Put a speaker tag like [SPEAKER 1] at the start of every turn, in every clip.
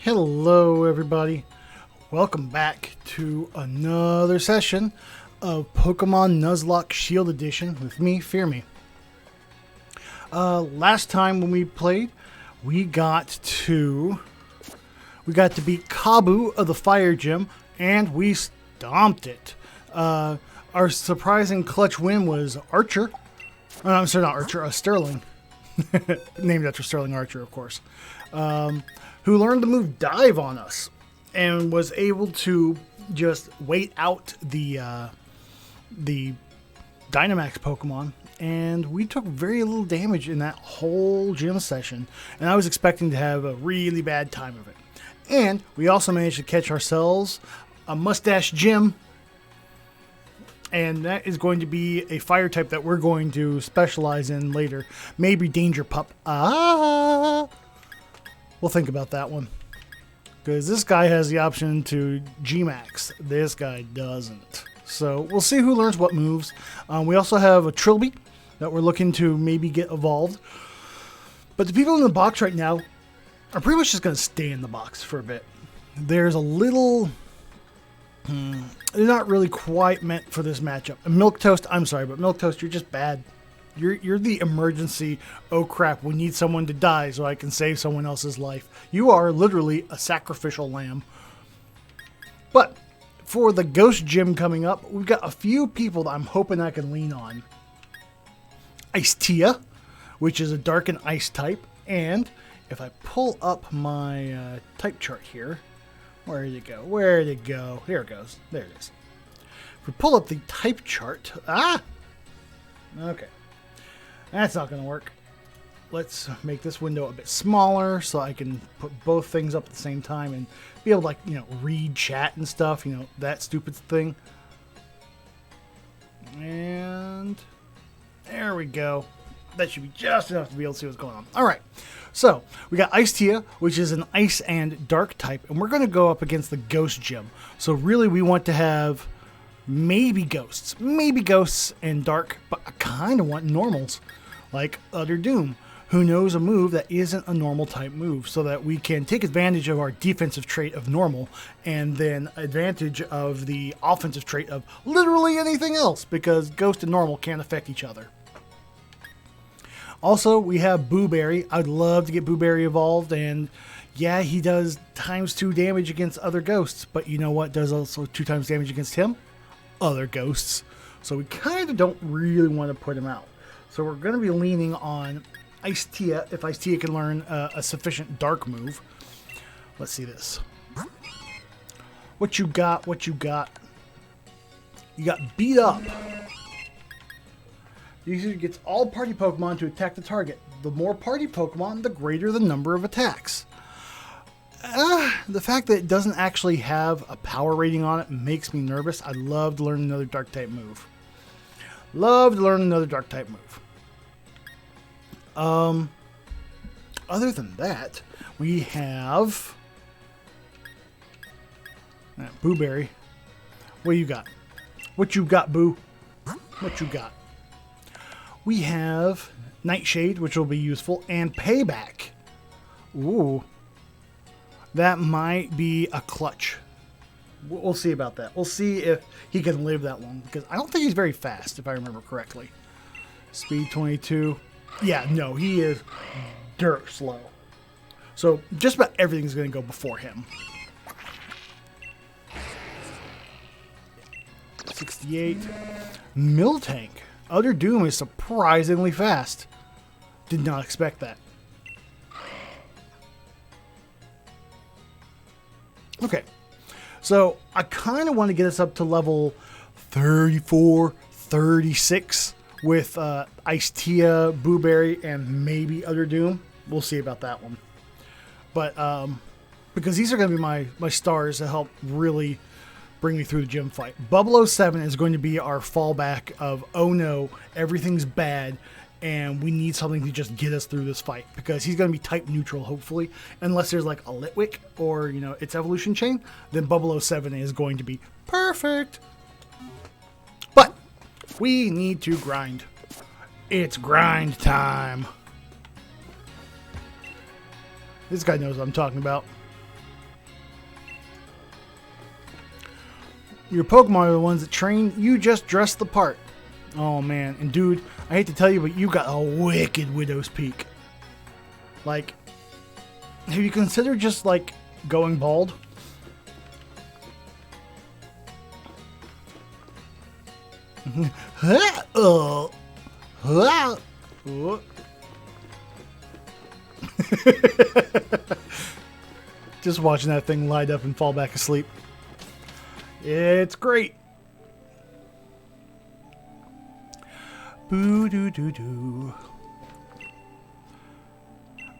[SPEAKER 1] Hello everybody, welcome back to another session of Pokemon Nuzlocke Shield Edition with me, Fear Me. Last time when we played, we got to beat Kabu of the Fire Gym, and we stomped it. Our surprising clutch win was Archer. I'm sorry, not Archer, Sterling. Named after Sterling Archer, of course. Who learned the move Dive on us and was able to just wait out the Dynamax Pokemon, and we took very little damage in that whole gym session, and I was expecting to have a really bad time of it. And we also managed to catch ourselves a Mustache Gym, and that is going to be a fire type that we're going to specialize in later. Maybe Danger Pup. We'll think about that one. Because this guy has the option to G-Max. This guy doesn't. So we'll see who learns what moves. We also have a Trilby that we're looking to maybe get evolved. But the people in the box right now are pretty much just going to stay in the box for a bit. There's a little... they're not really quite meant for this matchup. And Milquetoast, I'm sorry, but Milquetoast, you're just bad. You're the emergency, oh crap, we need someone to die so I can save someone else's life. You are literally a sacrificial lamb. But for the Ghost Gym coming up, we've got a few people that I'm hoping I can lean on. Ice-Tia, which is a dark and ice type. And if I pull up my type chart here, where did it go? Where did it go? Here it goes. There it is. If we pull up the type chart, okay. That's not going to work. Let's make this window a bit smaller so I can put both things up at the same time and be able to, read chat and stuff, that stupid thing. And there we go. That should be just enough to be able to see what's going on. All right. So we got Ice-Tia, which is an ice and dark type, and we're going to go up against the Ghost Gym. So really we want to have maybe ghosts and dark, but I kind of want normals. Like Utter Doom, who knows a move that isn't a normal type move, so that we can take advantage of our defensive trait of normal and then advantage of the offensive trait of literally anything else, because ghost and normal can't affect each other. Also, we have Booberry. I'd love to get Booberry evolved, and yeah, he does ×2 damage against other ghosts, but you know what does also 2 times damage against him? Other ghosts. So we kind of don't really want to put him out. So we're going to be leaning on Ice-Tia, if Ice-Tia can learn a sufficient dark move. Let's see this. What you got? You got Beat Up. Usually gets all party Pokemon to attack the target. The more party Pokemon, the greater the number of attacks. The fact that it doesn't actually have a power rating on it makes me nervous. I'd love to learn another dark type move. Other than that, we have Booberry. What you got? What you got, Boo? What you got? We have Nightshade, which will be useful, and Payback. Ooh. That might be a clutch. We'll see about that. We'll see if he can live that long, because I don't think he's very fast, if I remember correctly. Speed 22. Yeah, no, he is dirt slow. So just about everything's going to go before him. 68. Miltank. Utter Doom is surprisingly fast. Did not expect that. Okay, so I kind of want to get us up to level 34, 36 with Ice-Tia, Booberry, and maybe Utter Doom. We'll see about that one. But because these are going to be my stars to help really bring me through the gym fight. Bubble 07 is going to be our fallback of, oh no, everything's bad, and we need something to just get us through this fight, because he's going to be type neutral, hopefully, unless there's like a Litwick or, its evolution chain, then Bubble 07 is going to be perfect. But we need to grind. It's grind time. This guy knows what I'm talking about. Your Pokemon are the ones that train. You just dress the part. Oh, man. And, dude, I hate to tell you, but you got a wicked Widow's Peak. Like, have you considered just, like, going bald? Just watching that thing light up and fall back asleep. It's great. Boo doo doo doo.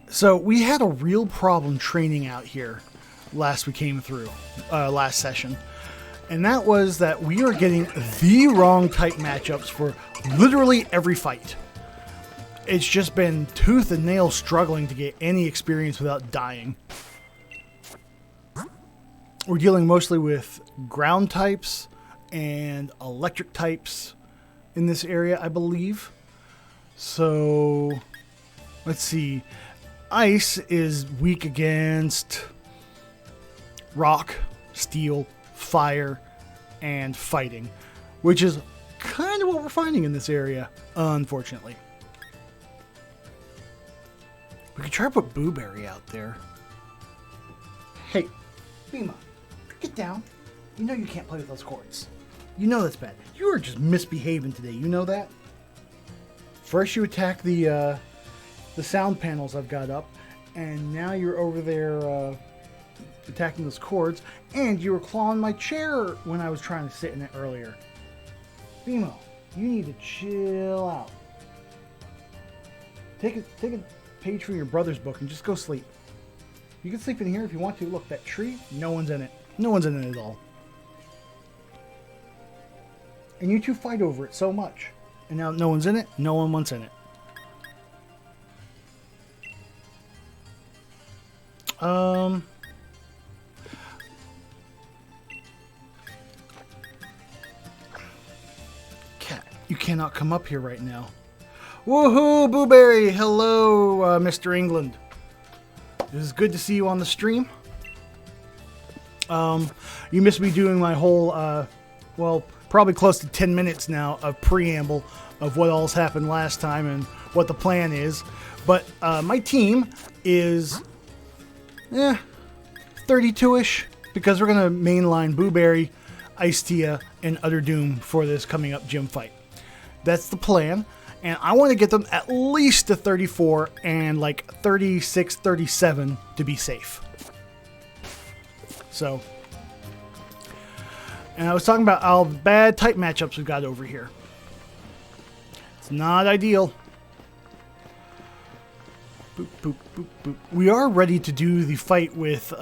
[SPEAKER 1] So we had a real problem training out here last session. And that was that we are getting the wrong type matchups for literally every fight. It's just been tooth and nail struggling to get any experience without dying. We're dealing mostly with ground types and electric types in this area, I believe. So, let's see. Ice is weak against rock, steel, fire, and fighting, which is kind of what we're finding in this area, unfortunately. We could try to put Booberry out there. Hey, Bima, get down. You know you can't play with those cords. You know that's bad. You are just misbehaving today. You know that? First you attack the sound panels I've got up, and now you're over there attacking those cords, and you were clawing my chair when I was trying to sit in it earlier. Bimo, you need to chill out. Take a page from your brother's book and just go sleep. You can sleep in here if you want to. Look, that tree, no one's in it. No one's in it at all. And you two fight over it so much. And now no one's in it, no one wants in it. Cat, you cannot come up here right now. Woohoo, Booberry! Hello, Mr. England. It is good to see you on the stream. You missed me doing my whole, well, probably close to 10 minutes now of preamble of what all's happened last time and what the plan is. But my team is 32-ish, because we're going to mainline Booberry, Ice-Tia, and Utter Doom for this coming up gym fight. That's the plan. And I want to get them at least to 34 and like 36, 37 to be safe. So, and I was talking about all the bad type matchups we've got over here. It's not ideal. Boop, boop, boop, boop. We are ready to do the fight with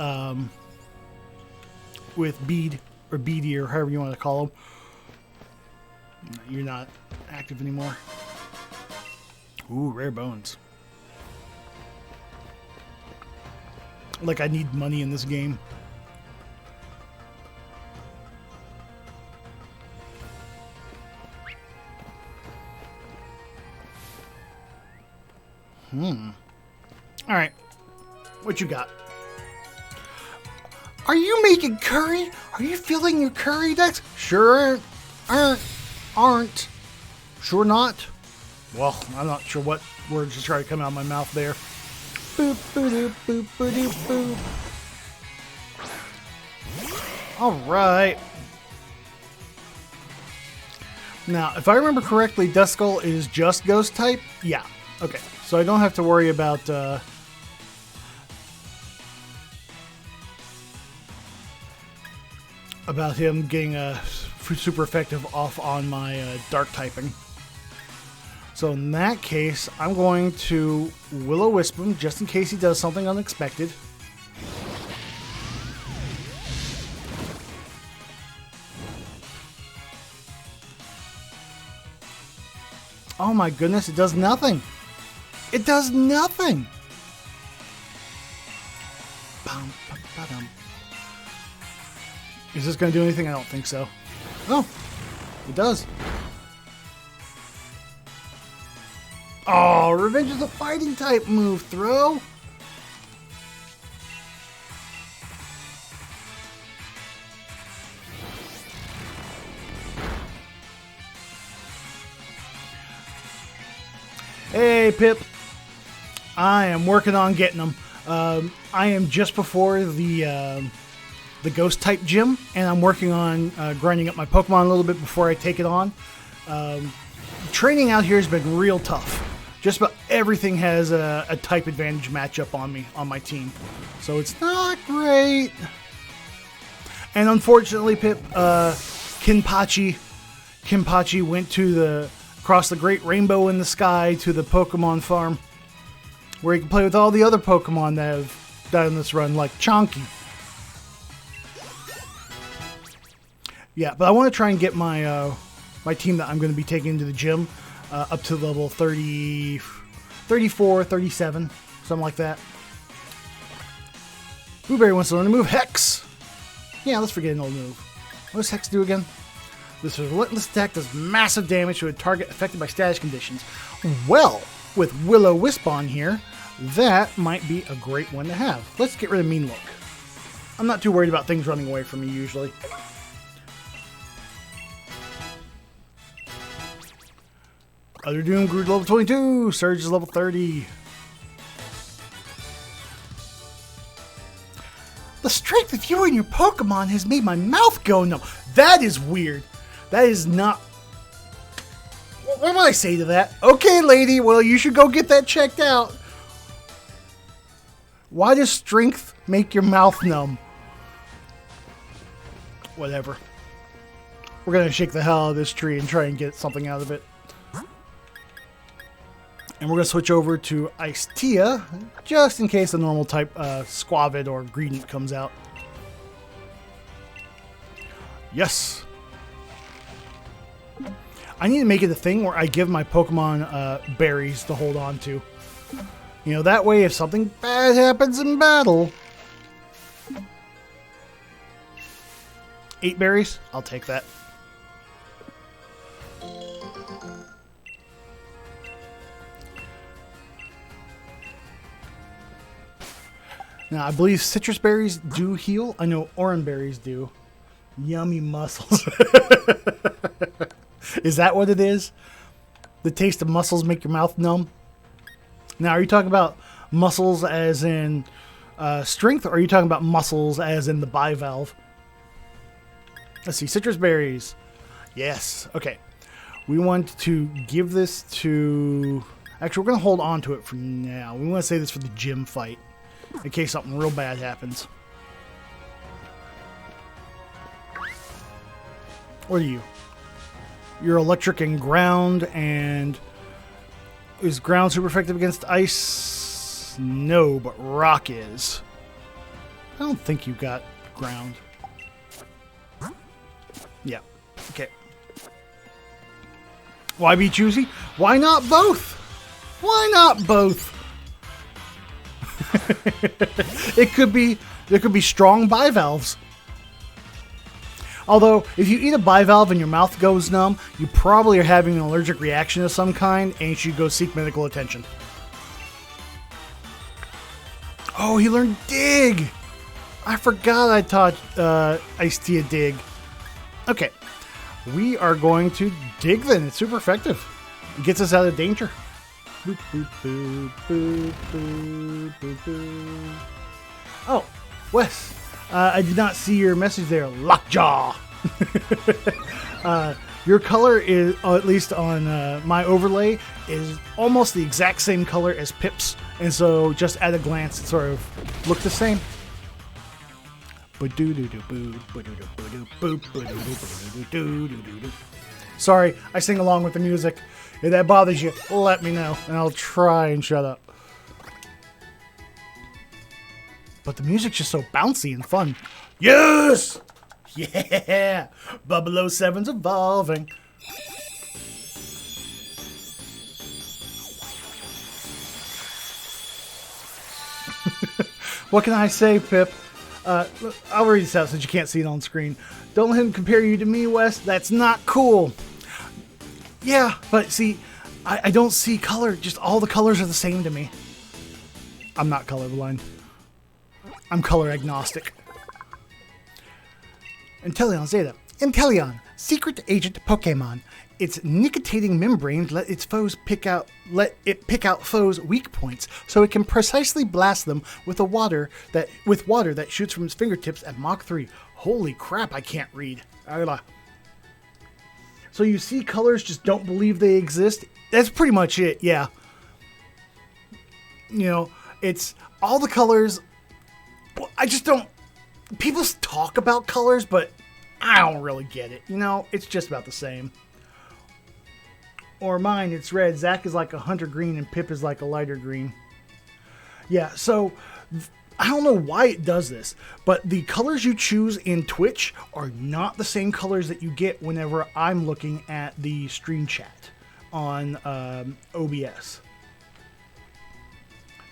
[SPEAKER 1] Bead, or Beady, or however you want to call him. You're not active anymore. Ooh, rare bones. Like I need money in this game. Alright. What you got? Are you making curry? Are you filling your curry decks? Sure aren't. Sure not. Well, I'm not sure what words to try to come out of my mouth there. Boop, boop, boop, boop, boop, boop. Alright. Now, if I remember correctly, Duskull is just Ghost type? Yeah. Okay. So I don't have to worry about him getting super effective off on my Dark typing. So in that case, I'm going to Will-O-Wisp him just in case he does something unexpected. Oh my goodness, it does nothing. It does nothing. Is this going to do anything? I don't think so. Oh, it does. Oh, Revenge is a fighting type move, throw. Hey, Pip. I am working on getting them. I am just before the ghost type gym, and I'm working on grinding up my Pokemon a little bit before I take it on. Training out here has been real tough. Just about everything has a type advantage matchup on me, on my team. So it's not great. And unfortunately, Pip, Kinpachi went to across the Great Rainbow in the Sky to the Pokemon Farm, where you can play with all the other Pokemon that have done this run, like Chonky. Yeah, but I want to try and get my my team that I'm going to be taking to the gym up to level 30, 34, 37, something like that. Blueberry wants to learn to move Hex. Yeah, let's forget an old move. What does Hex do again? This relentless attack does massive damage to a target affected by status conditions. Well, with Will-O-Wisp on here, that might be a great one to have. Let's get rid of Mean Look. I'm not too worried about things running away from me usually. Other Doom grew to level 22. Surge is level 30. The strength of you and your Pokemon has made my mouth go numb. That is weird. That is not... What do I say to that? Okay, lady, well, you should go get that checked out. Why does strength make your mouth numb? Whatever. We're going to shake the hell out of this tree and try and get something out of it. And we're going to switch over to Ice-Tia, just in case the normal type Squavid or Greedent comes out. Yes! I need to make it a thing where I give my Pokemon berries to hold on to. You know, that way if something bad happens in battle... 8 berries? I'll take that. Now, I believe citrus berries do heal. I know orange berries do. Yummy mussels. Is that what it is? The taste of mussels make your mouth numb? Now, are you talking about mussels as in strength, or are you talking about mussels as in the bivalve? Let's see. Citrus berries. Yes. Okay. We want to give this to... Actually, we're going to hold on to it for now. We want to save this for the gym fight, in case something real bad happens. What are you? You're electric and ground, and is ground super effective against ice? No, but rock is. I don't think you got ground. Yeah. Okay. Why be choosy? Why not both? Why not both? There could be strong bivalves. Although, if you eat a bivalve and your mouth goes numb, you probably are having an allergic reaction of some kind, and you should go seek medical attention. Oh, he learned Dig! I forgot I taught Ice-Tia Dig. Okay, we are going to Dig then. It's super effective. It gets us out of danger. Boop, boop, boop, boop, boop, boop, boop. Oh, Wes, I did not see your message there. Lockjaw. Your color is, at least on my overlay, is almost the exact same color as Pip's, and so just at a glance, it sort of looked the same. Sorry, I sing along with the music. If that bothers you, let me know, and I'll try and shut up. But the music's just so bouncy and fun. Yes! Yeah! 007's evolving. What can I say, Pip? I'll read this out since you can't see it on screen. Don't let him compare you to me, Wes. That's not cool. Yeah, but see, I don't see color. Just all the colors are the same to me. I'm not colorblind. I'm color agnostic. Inteleon Zeta. Inteleon, secret agent Pokemon. its nictitating membrane let it pick out foes' weak points, so it can precisely blast them with water that shoots from its fingertips at Mach 3. Holy crap! I can't read. So you see colors, just don't believe they exist. That's pretty much it. Yeah. You know, it's all the colors. I just don't. People talk about colors, but I don't really get it. You know, it's just about the same. Or mine, it's red. Zach is like a hunter green and Pip is like a lighter green. Yeah, so I don't know why it does this, but the colors you choose in Twitch are not the same colors that you get whenever I'm looking at the stream chat on OBS.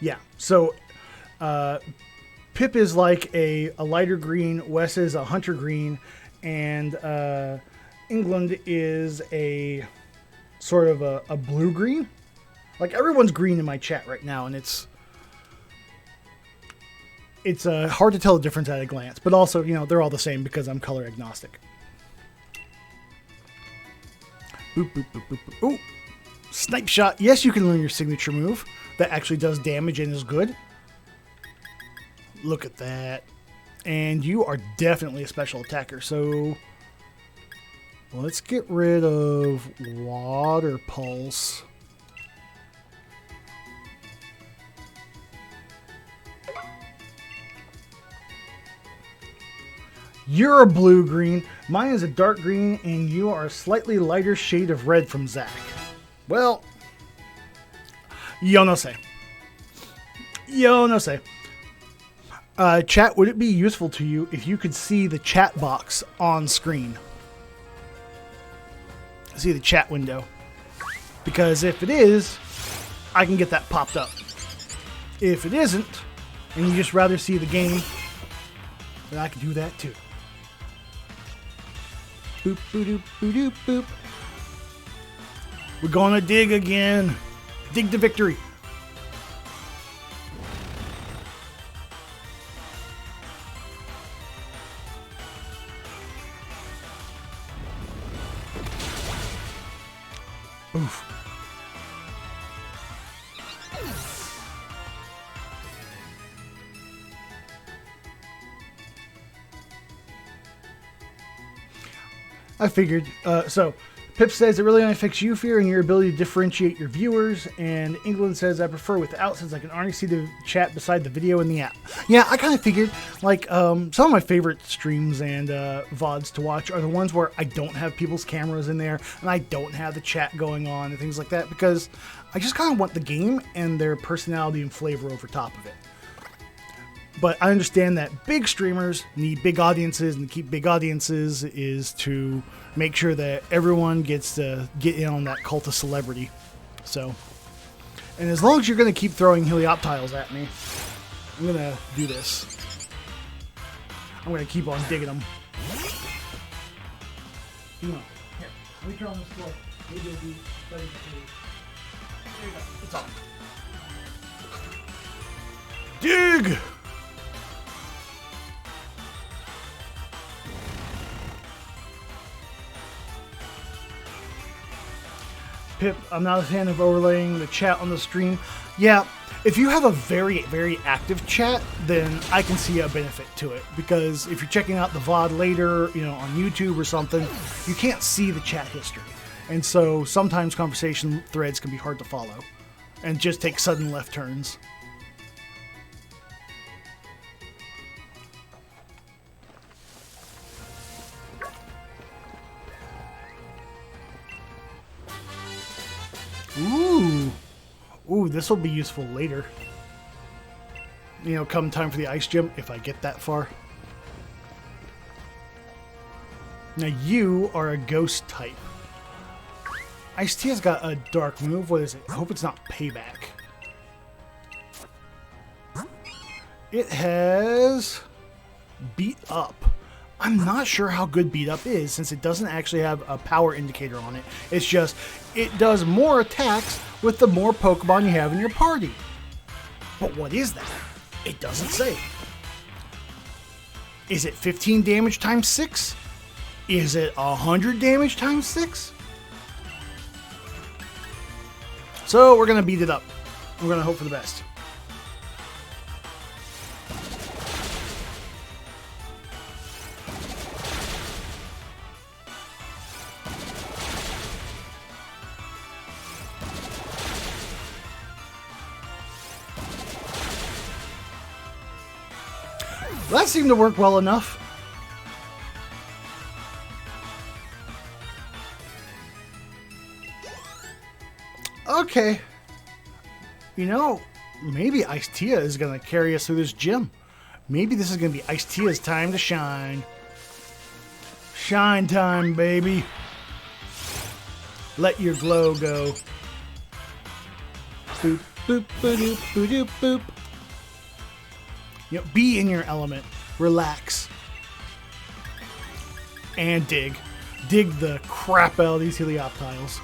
[SPEAKER 1] Yeah, so Pip is like a lighter green, Wes is a hunter green, and England is a sort of a blue-green. Like, everyone's green in my chat right now, and it's hard to tell the difference at a glance. But also, you know, they're all the same because I'm color agnostic. Boop, boop, boop, boop, boop. Ooh, snipe shot. Yes, you can learn your signature move that actually does damage and is good. Look at that. And you are definitely a special attacker, so let's get rid of Water Pulse. You're a blue-green, mine is a dark green, and you are a slightly lighter shade of red from Zach. Well, yo no sé. Yo no sé. Chat, would it be useful to you if you could see the chat box on screen? See the chat window. Because if it is, I can get that popped up. If it isn't, and you just rather see the game, then I can do that too. Boop, boop, boop, boop, boop. We're gonna dig again. Dig to victory. Oof. I figured. So, Pip says it really only affects you, Fear, and your ability to differentiate your viewers. And England says I prefer without, since I can already see the chat beside the video in the app. Yeah, I kind of figured. Like, some of my favorite streams and VODs to watch are the ones where I don't have people's cameras in there, and I don't have the chat going on and things like that, because I just kind of want the game and their personality and flavor over top of it. But I understand that big streamers need big audiences, and to keep big audiences is to make sure that everyone gets to get in on that cult of celebrity. So, and as long as you're going to keep throwing helioptiles at me, I'm going to do this. I'm going to keep on digging them. Come on. Here, let me turn on this floor. Maybe it'll be better to see. There you go. It's on. Dig! Pip, I'm not a fan of overlaying the chat on the stream. Yeah, if you have a very, very active chat, then I can see a benefit to it. Because if you're checking out the VOD later, you know, on YouTube or something, you can't see the chat history. And so sometimes conversation threads can be hard to follow and just take sudden left turns. Ooh, this will be useful later. You know, come time for the ice gym, if I get that far. Now you are a ghost type. Ice-T has got a dark move. What is it? I hope it's not Payback. It has Beat Up. I'm not sure how good Beat Up is, since it doesn't actually have a power indicator on it. It's just, it does more attacks with the more Pokemon you have in your party. But what is that? It doesn't say. Is it 15 damage times 6? Is it 100 damage times 6? So we're going to beat it up. We're going to hope for the best. That seemed to work well enough. Okay. You know, maybe Ice-Tia is going to carry us through this gym. Maybe this is going to be Ice-Tia's time to shine. Shine time, baby. Let your glow go. Boop, boop, boop, boop, boop, boop. You know, be in your element. Relax. And dig. Dig the crap out of these Helioptiles.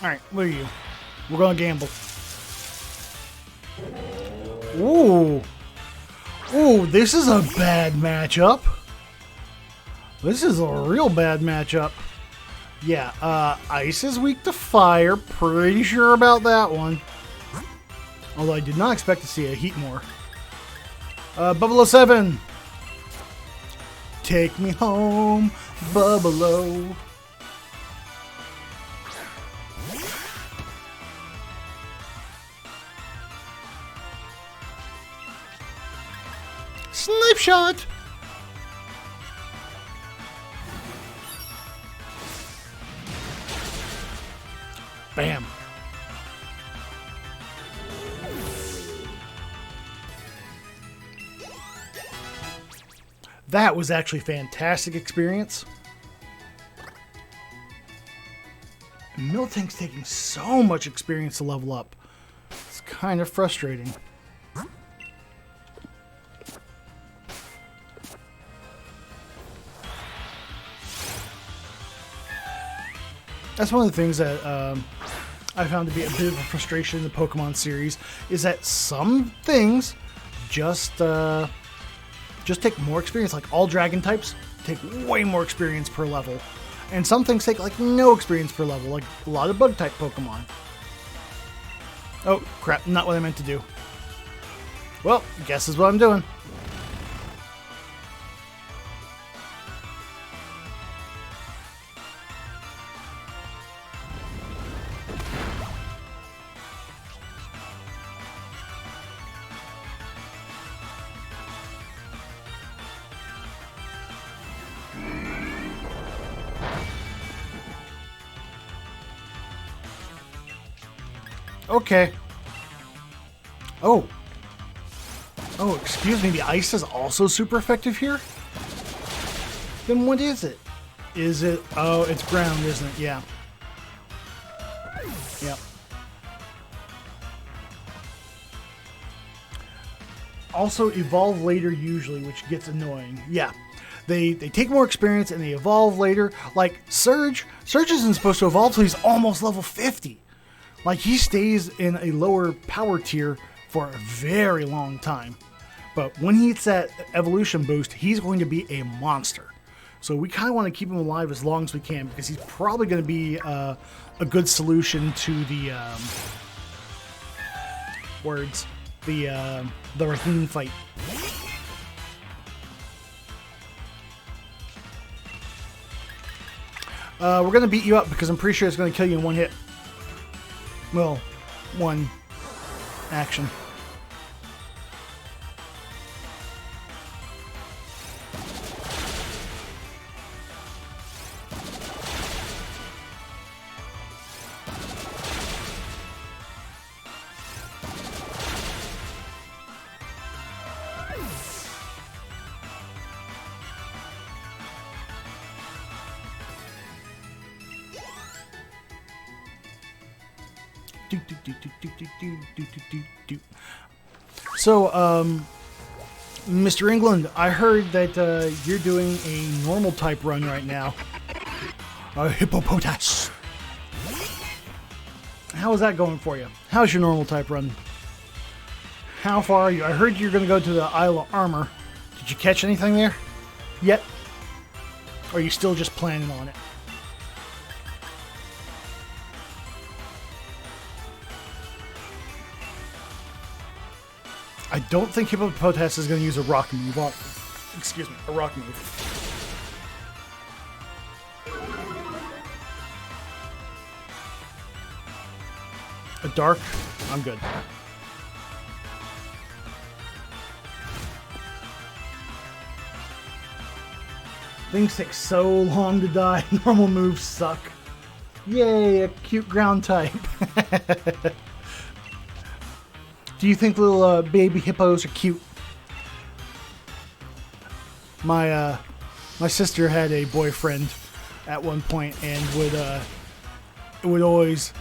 [SPEAKER 1] Alright, what are you? We're gonna gamble. Ooh. Ooh, this is a bad matchup. This is a real bad matchup. Yeah, Ice is weak to fire. Pretty sure about that one. Although I did not expect to see a Heatmore. Bubble 07. Take me home, Bubble. Snipe shot! Bam. That was actually a fantastic experience. Miltank's taking so much experience to level up. It's kind of frustrating. That's one of the things that I found to be a bit of a frustration in the Pokemon series, is that some things just take more experience. Like all dragon types take way more experience per level, and some things take like no experience per level, like a lot of bug type Pokemon. Oh crap, not what I meant to do. Well, guess is what I'm doing. Okay. Oh. Oh, excuse me, the ice is also super effective here? Then what is it? Is it... Oh, it's ground, isn't it? Yeah. Yep. Also evolve later usually, which gets annoying. Yeah. They take more experience and they evolve later. Like Surge. Surge isn't supposed to evolve till he's almost level 50. Like, he stays in a lower power tier for a very long time. But when he hits that evolution boost, he's going to be a monster. So we kind of want to keep him alive as long as we can, because he's probably going to be a good solution to the the Rahim fight. We're going to beat you up because I'm pretty sure it's going to kill you in one hit. Well, one action. So, Mr. England, I heard that you're doing a normal type run right now. Hippopotas. How is that going for you? How's your normal type run? How far are you? I heard you're going to go to the Isle of Armor. Did you catch anything there yet? Or are you still just planning on it? I don't think Hippopotas is going to use a rock move. Excuse me, a rock move. A dark? I'm good. Things take so long to die. Normal moves suck. Yay, a cute ground type. Do you think little baby hippos are cute? My sister had a boyfriend at one point and would always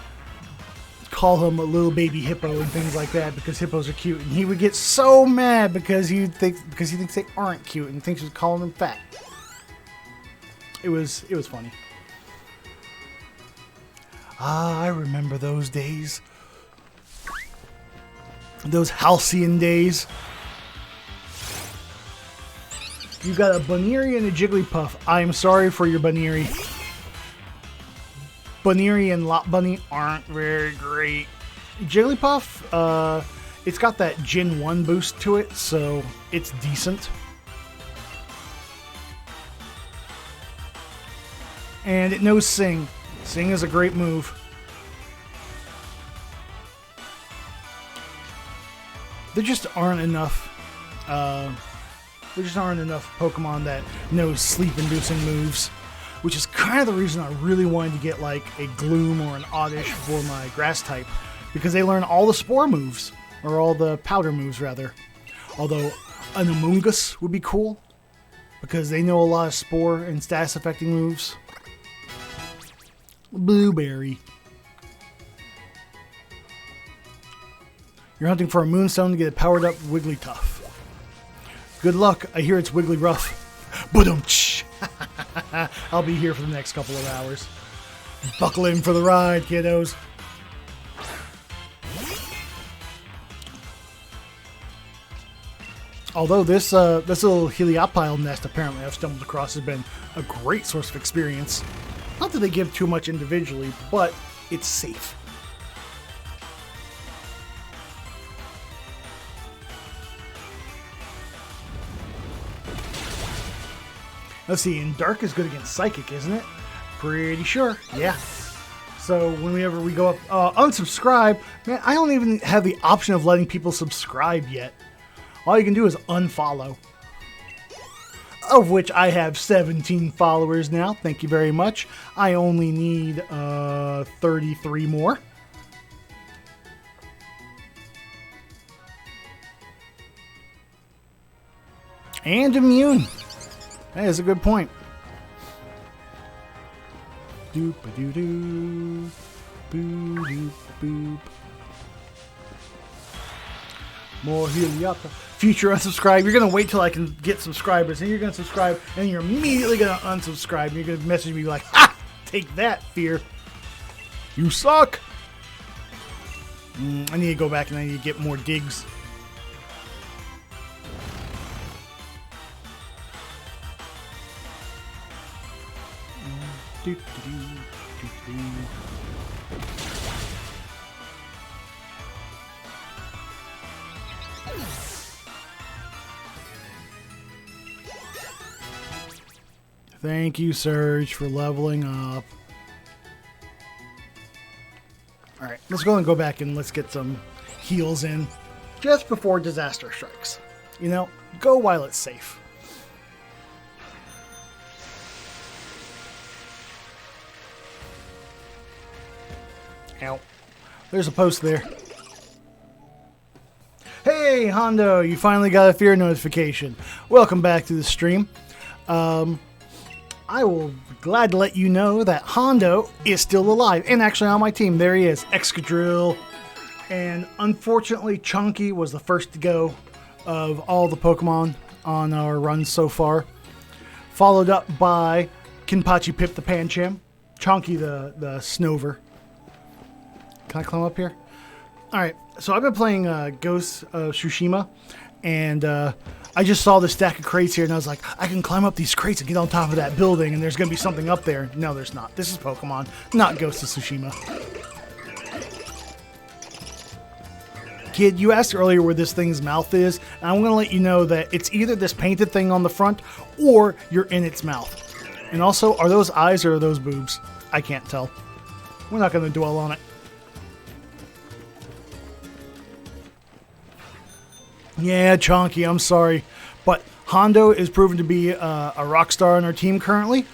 [SPEAKER 1] call him a little baby hippo and things like that because hippos are cute, and he would get so mad because he thinks they aren't cute and thinks he's calling them fat. It was funny. Ah, I remember those days. Those halcyon days. You got a Baneri and a Jigglypuff. I am sorry for your Baneri. Baneri and Lot Bunny aren't very great. Jigglypuff, it's got that Gen 1 boost to it, so it's decent. And it knows Sing. Sing is a great move. There just aren't enough. There just aren't enough Pokemon that know sleep-inducing moves, which is kind of the reason I really wanted to get like a Gloom or an Oddish for my Grass type, because they learn all the Spore moves, or all the Powder moves rather. Although an Amoonguss would be cool, because they know a lot of Spore and status-affecting moves. Blueberry. You're hunting for a Moonstone to get a powered-up Wigglytuff. Good luck. I hear it's Wiggly Rough. Ba-dum-tsh. I'll be here for the next couple of hours. Buckle in for the ride, kiddos. Although this little Helioptile nest apparently I've stumbled across has been a great source of experience. Not that they give too much individually, but it's safe. Let's see, and Dark is good against Psychic, isn't it? Pretty sure, yeah. So whenever we go up, unsubscribe, man, I don't even have the option of letting people subscribe yet. All you can do is unfollow. Of which I have 17 followers now, thank you very much. I only need 33 more. And immune. That is a good point. Doop-a-doo-doo. Boo-doop-boop. More Helioptile. Future unsubscribe. You're going to wait till I can get subscribers, and you're going to subscribe, and you're immediately going to unsubscribe, and you're going to message me like, ha! Take that, Fear. You suck! I need to go back and I need to get more digs. Thank you, Surge, for leveling up. Alright, let's go and go back and let's get some heals in just before disaster strikes. You know, go while it's safe. Ow. There's a post there. Hey, Hondo, you finally got a Fear notification. Welcome back to the stream. I will be glad to let you know that Hondo is still alive and actually on my team. There he is, Excadrill. And unfortunately, Chunky was the first to go of all the Pokemon on our run so far. Followed up by Kinpachi Pip the Pancham, Chunky the Snover. Can I climb up here? Alright, so I've been playing Ghost of Tsushima, and I just saw the stack of crates here, and I was like, I can climb up these crates and get on top of that building, and there's going to be something up there. No, there's not. This is Pokemon, not Ghost of Tsushima. Kid, you asked earlier where this thing's mouth is, and I'm going to let you know that it's either this painted thing on the front, or you're in its mouth. And also, are those eyes or are those boobs? I can't tell. We're not going to dwell on it. Yeah, Chonky, I'm sorry. But Hondo is proven to be a rock star on our team currently.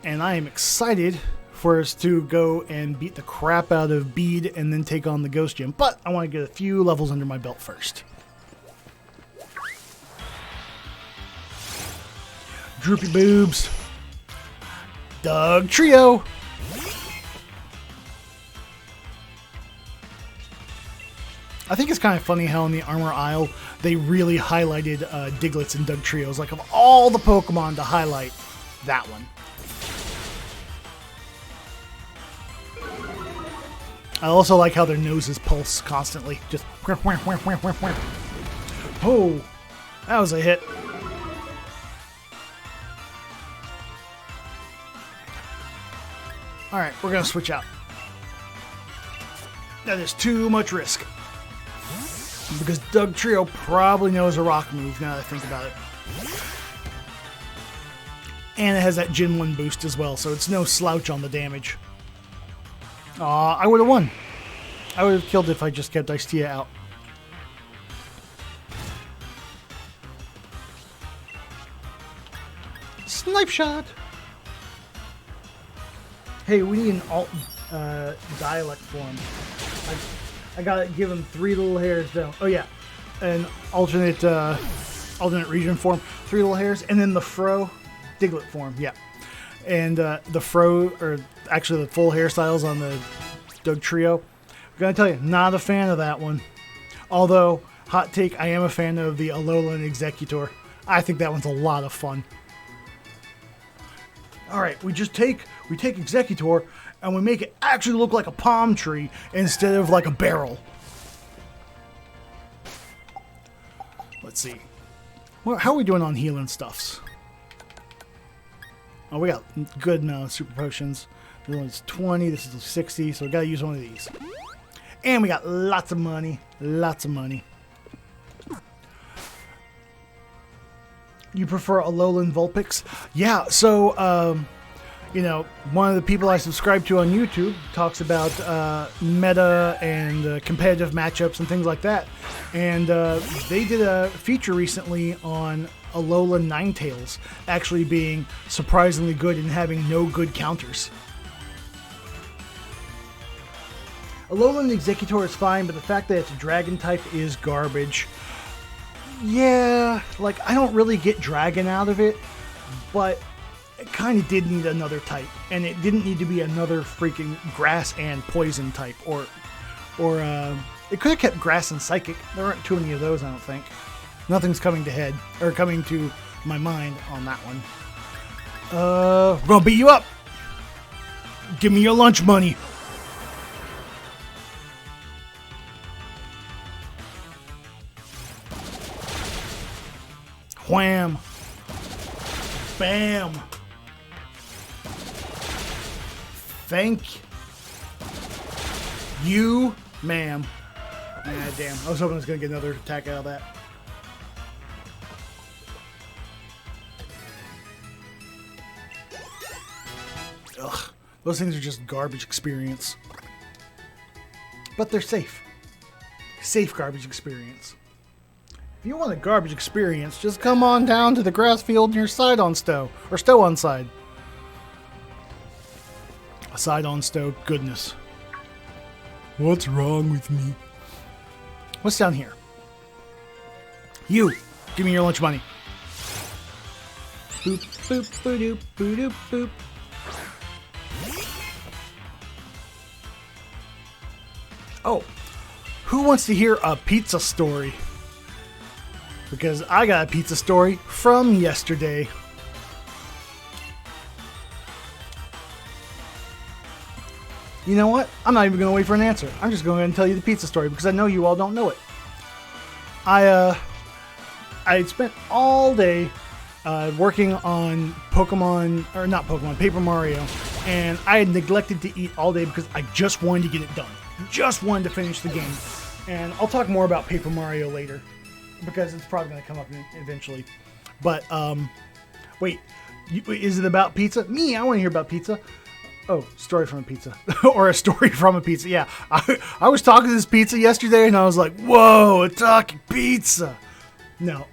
[SPEAKER 1] And I am excited for us to go and beat the crap out of Bede and then take on the Ghost Gym. But I want to get a few levels under my belt first. Droopy boobs. Doug Trio. I think it's kind of funny how in the armor aisle they really highlighted Digletts and Doug Trios. Like, of all the Pokemon to highlight, that one. I also like how their noses pulse constantly. Just oh, that was a hit. Alright, we're going to switch out. That is too much risk. Because Doug Trio probably knows a rock move now that I think about it. And it has that Gen 1 boost as well, so it's no slouch on the damage. Aw, I would have won. I would have killed if I just kept Icea out. Snipe shot! Hey, we need an alt dialect form. I gotta give him 3 little hairs though. Oh yeah, an alternate region form, 3 little hairs, and then the Fro Diglett form. Yeah, and the Fro, or actually the full hairstyles on the Doug Trio. I'm gonna tell you, not a fan of that one. Although, hot take, I am a fan of the Alolan Executor. I think that one's a lot of fun. All right, we take Executor and we make it actually look like a palm tree instead of like a barrel. Let's see. Well, how are we doing on healing stuffs? Oh, we got good amount of super potions. This one's 20, this is 60, so we gotta use one of these. And we got lots of money. Lots of money. You prefer Alolan Vulpix? Yeah, so, you know, one of the people I subscribe to on YouTube talks about meta and competitive matchups and things like that. And they did a feature recently on Alolan Ninetales actually being surprisingly good and having no good counters. Alolan Executor is fine, but the fact that it's a dragon type is garbage. Yeah, like, I don't really get dragon out of it, but it kind of did need another type, and it didn't need to be another freaking grass and poison type, or it could have kept grass and psychic. There aren't too many of those, I don't think. Nothing's coming to my mind on that one. We're gonna beat you up. Give me your lunch money. Wham! Bam! Thank you, ma'am. Ah, damn. I was hoping I was going to get another attack out of that. Ugh. Those things are just garbage experience. But they're safe. Safe garbage experience. If you want a garbage experience, just come on down to the grass field near Sidon Stow. Or Stow on Side. A Sidon Stow goodness. What's wrong with me? What's down here? You! Give me your lunch money. Boop, boop, boop, boop, boop, boop. Oh, who wants to hear a pizza story? Because I got a pizza story from yesterday. You know what? I'm not even going to wait for an answer. I'm just going to tell you the pizza story because I know you all don't know it. I spent all day working on Paper Mario, and I had neglected to eat all day because I just wanted to get it done. Just wanted to finish the game. And I'll talk more about Paper Mario later because it's probably going to come up eventually. But, wait, is it about pizza? I want to hear about pizza. Oh, story from a pizza. Or a story from a pizza. Yeah, I was talking to this pizza yesterday, and I was like, whoa, a talking pizza. No.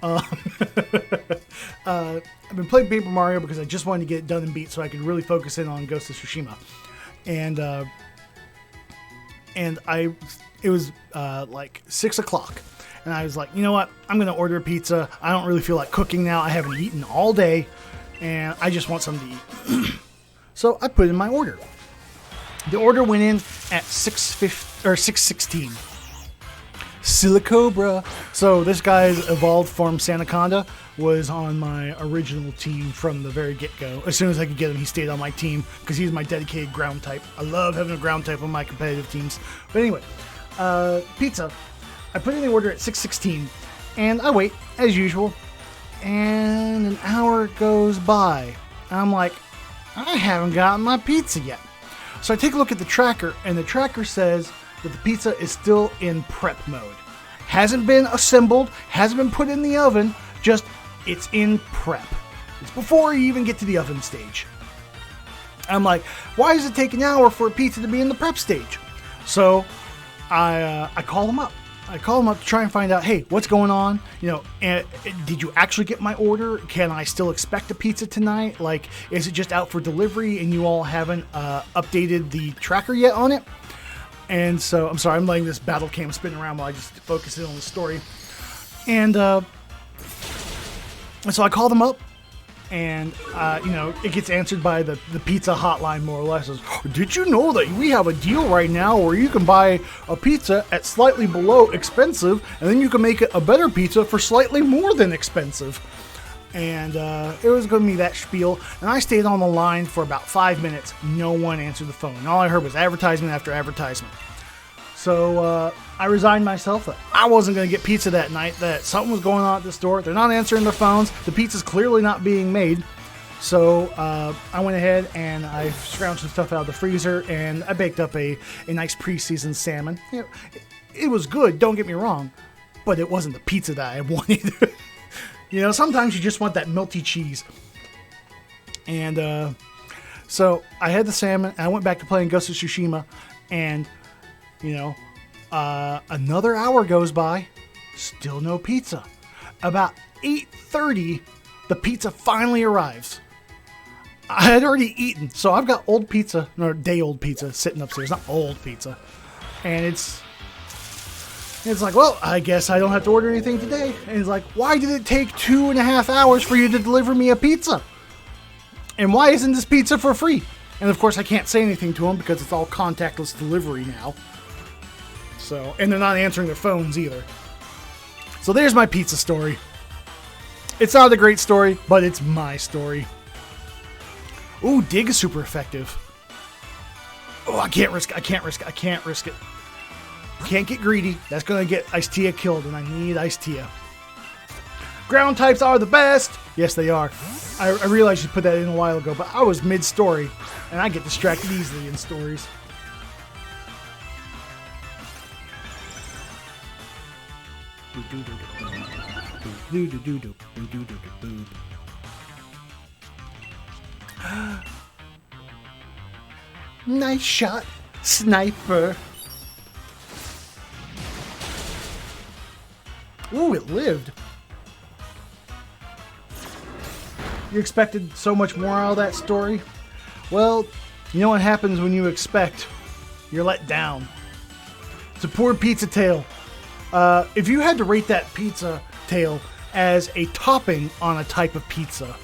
[SPEAKER 1] I've been playing Paper Mario because I just wanted to get it done and beat so I could really focus in on Ghost of Tsushima. And it was like 6 o'clock. And I was like, you know what? I'm going to order a pizza. I don't really feel like cooking now. I haven't eaten all day, and I just want something to eat. So I put in my order. The order went in at 6:16. Silicobra. So this guy's evolved form Sanaconda was on my original team from the very get-go. As soon as I could get him, he stayed on my team because he's my dedicated ground type. I love having a ground type on my competitive teams. But anyway, pizza. I put in the order at 6:16, and I wait as usual. And an hour goes by. I'm like, I haven't gotten my pizza yet. So I take a look at the tracker, and the tracker says that the pizza is still in prep mode. Hasn't been assembled, hasn't been put in the oven, just it's in prep. It's before you even get to the oven stage. I'm like, why does it take an hour for a pizza to be in the prep stage? So I call them up. I call them up to try and find out, hey, what's going on? You know, did you actually get my order? Can I still expect a pizza tonight? Like, is it just out for delivery and you all haven't updated the tracker yet on it? And so, I'm sorry, I'm letting this battle cam spin around while I just focus in on the story. And so I call them up, and, you know, it gets answered by the pizza hotline, more or less. Says, did you know that we have a deal right now where you can buy a pizza at slightly below expensive, and then you can make it a better pizza for slightly more than expensive? And it was going to be that spiel, and I stayed on the line for about 5 minutes. No one answered the phone. And all I heard was advertisement after advertisement. So I resigned myself that I wasn't going to get pizza that night, that something was going on at the store. They're not answering their phones. The pizza's clearly not being made. So I went ahead and I scrounged some stuff out of the freezer, and I baked up a nice pre-seasoned salmon. You know, it was good, don't get me wrong, but it wasn't the pizza that I wanted. You know, sometimes you just want that melty cheese. And so I had the salmon, and I went back to playing Ghost of Tsushima, and, you know, another hour goes by, still no pizza. About 8:30, the pizza finally arrives. I had already eaten, so I've got old pizza, or day-old pizza, sitting upstairs. Not old pizza. And it's like, well, I guess I don't have to order anything today. And it's like, why did it take 2.5 hours for you to deliver me a pizza? And why isn't this pizza for free? And of course, I can't say anything to them because it's all contactless delivery now. So, and they're not answering their phones either. So there's my pizza story. It's not a great story, but it's my story. Ooh, dig is super effective. Oh, I can't risk it. Can't get greedy. That's going to get Ice-Tia killed, and I need Ice-Tia. Ground types are the best. Yes, they are. I realized you put that in a while ago, but I was mid-story, and I get distracted easily in stories. Nice shot, sniper. Ooh, it lived. You expected so much more out of that story? Well, you know what happens when you expect? You're let down. It's a poor pizza tail. If you had to rate that pizza tail as a topping on a type of pizza,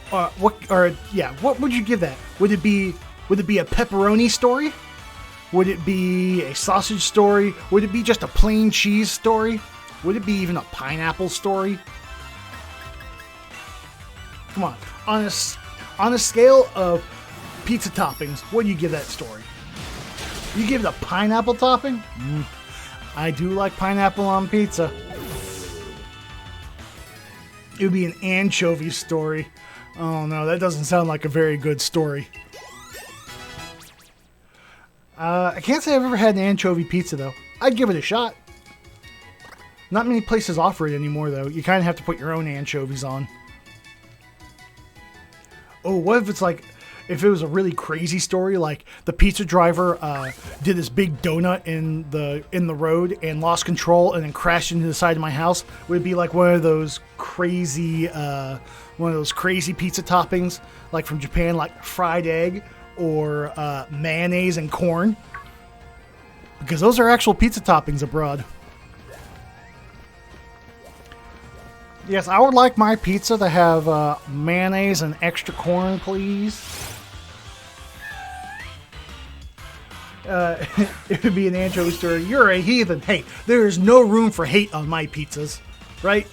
[SPEAKER 1] what would you give that? Would it be a pepperoni story? Would it be a sausage story? Would it be just a plain cheese story? Would it be even a pineapple story? Come on. On a scale of pizza toppings, what do you give that story? You give it a pineapple topping? I do like pineapple on pizza. It would be an anchovy story. Oh no, that doesn't sound like a very good story. I can't say I've ever had an anchovy pizza though. I'd give it a shot. Not many places offer it anymore though. You kind of have to put your own anchovies on. Oh, what if it's like, if it was a really crazy story, like the pizza driver did this big donut in the road and lost control and then crashed into the side of my house? Would it be like one of those crazy pizza toppings, like from Japan, like fried egg or mayonnaise and corn? Because those are actual pizza toppings abroad. Yes, I would like my pizza to have mayonnaise and extra corn, please. It would be an anchovy story. You're a heathen. Hey, there is no room for hate on my pizzas, right?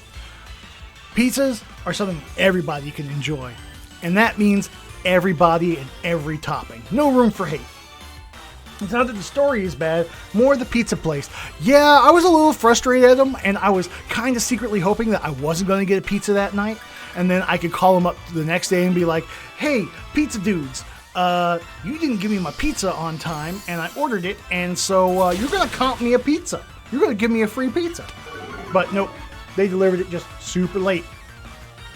[SPEAKER 1] Pizzas are something everybody can enjoy. And that means everybody and every topping. No room for hate. It's not that the story is bad, more the pizza place. Yeah, I was a little frustrated at them, and I was kind of secretly hoping that I wasn't going to get a pizza that night, and then I could call them up the next day and be like, hey, pizza dudes, you didn't give me my pizza on time, and I ordered it, and so you're going to comp me a pizza. You're going to give me a free pizza. But nope, they delivered it just super late.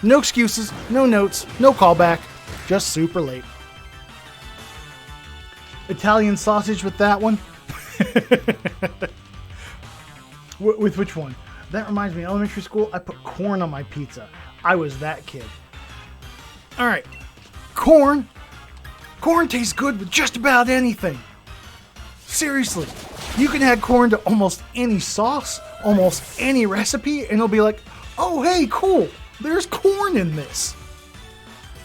[SPEAKER 1] No excuses, no notes, no callback, just super late. Italian sausage with that one? With which one? That reminds me, in elementary school, I put corn on my pizza. I was that kid. Alright. Corn. Corn tastes good with just about anything. Seriously. You can add corn to almost any sauce, almost any recipe, and it'll be like, oh, hey, cool. There's corn in this.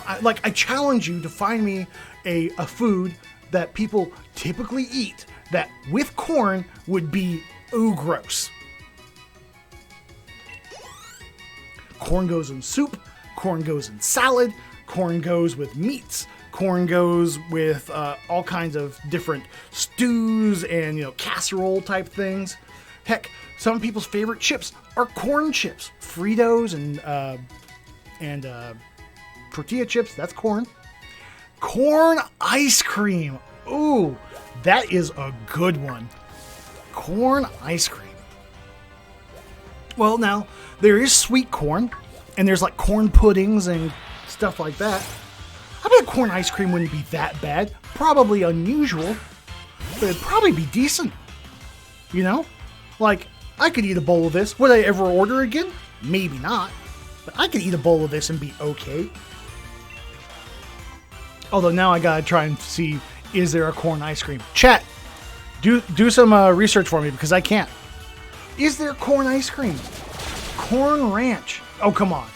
[SPEAKER 1] I challenge you to find me a food that people typically eat that with corn would be gross. Corn goes in soup, corn goes in salad, corn goes with meats, corn goes with all kinds of different stews and casserole type things. Heck, some people's favorite chips are corn chips, Fritos and tortilla chips. That's corn. Corn ice cream. Ooh, that is a good one. Corn ice cream. Well, now, there is sweet corn, and there's like corn puddings and stuff like that. I bet corn ice cream wouldn't be that bad. Probably unusual, but it'd probably be decent. You know? Like, I could eat a bowl of this. Would I ever order again? Maybe not. But I could eat a bowl of this and be okay. Although now I gotta try and see, is there a corn ice cream? Chat, do some research for me because I can't. Is there corn ice cream? Corn ranch. Oh, come on.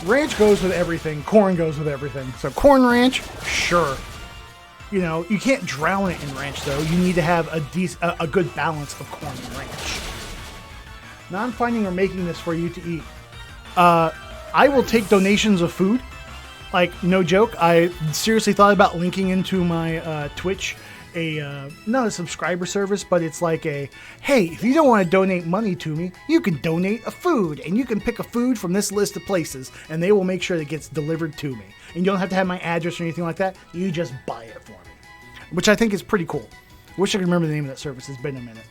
[SPEAKER 1] Ranch goes with everything. Corn goes with everything. So corn ranch, sure. You can't drown it in ranch though. You need to have a good balance of corn and ranch. Now I'm finding or making this for you to eat. I will take donations of food. Like, no joke, I seriously thought about linking into my Twitch not a subscriber service, but it's like hey, if you don't want to donate money to me, you can donate a food, and you can pick a food from this list of places, and they will make sure that it gets delivered to me. And you don't have to have my address or anything like that, you just buy it for me. Which I think is pretty cool. Wish I could remember the name of that service, it's been a minute.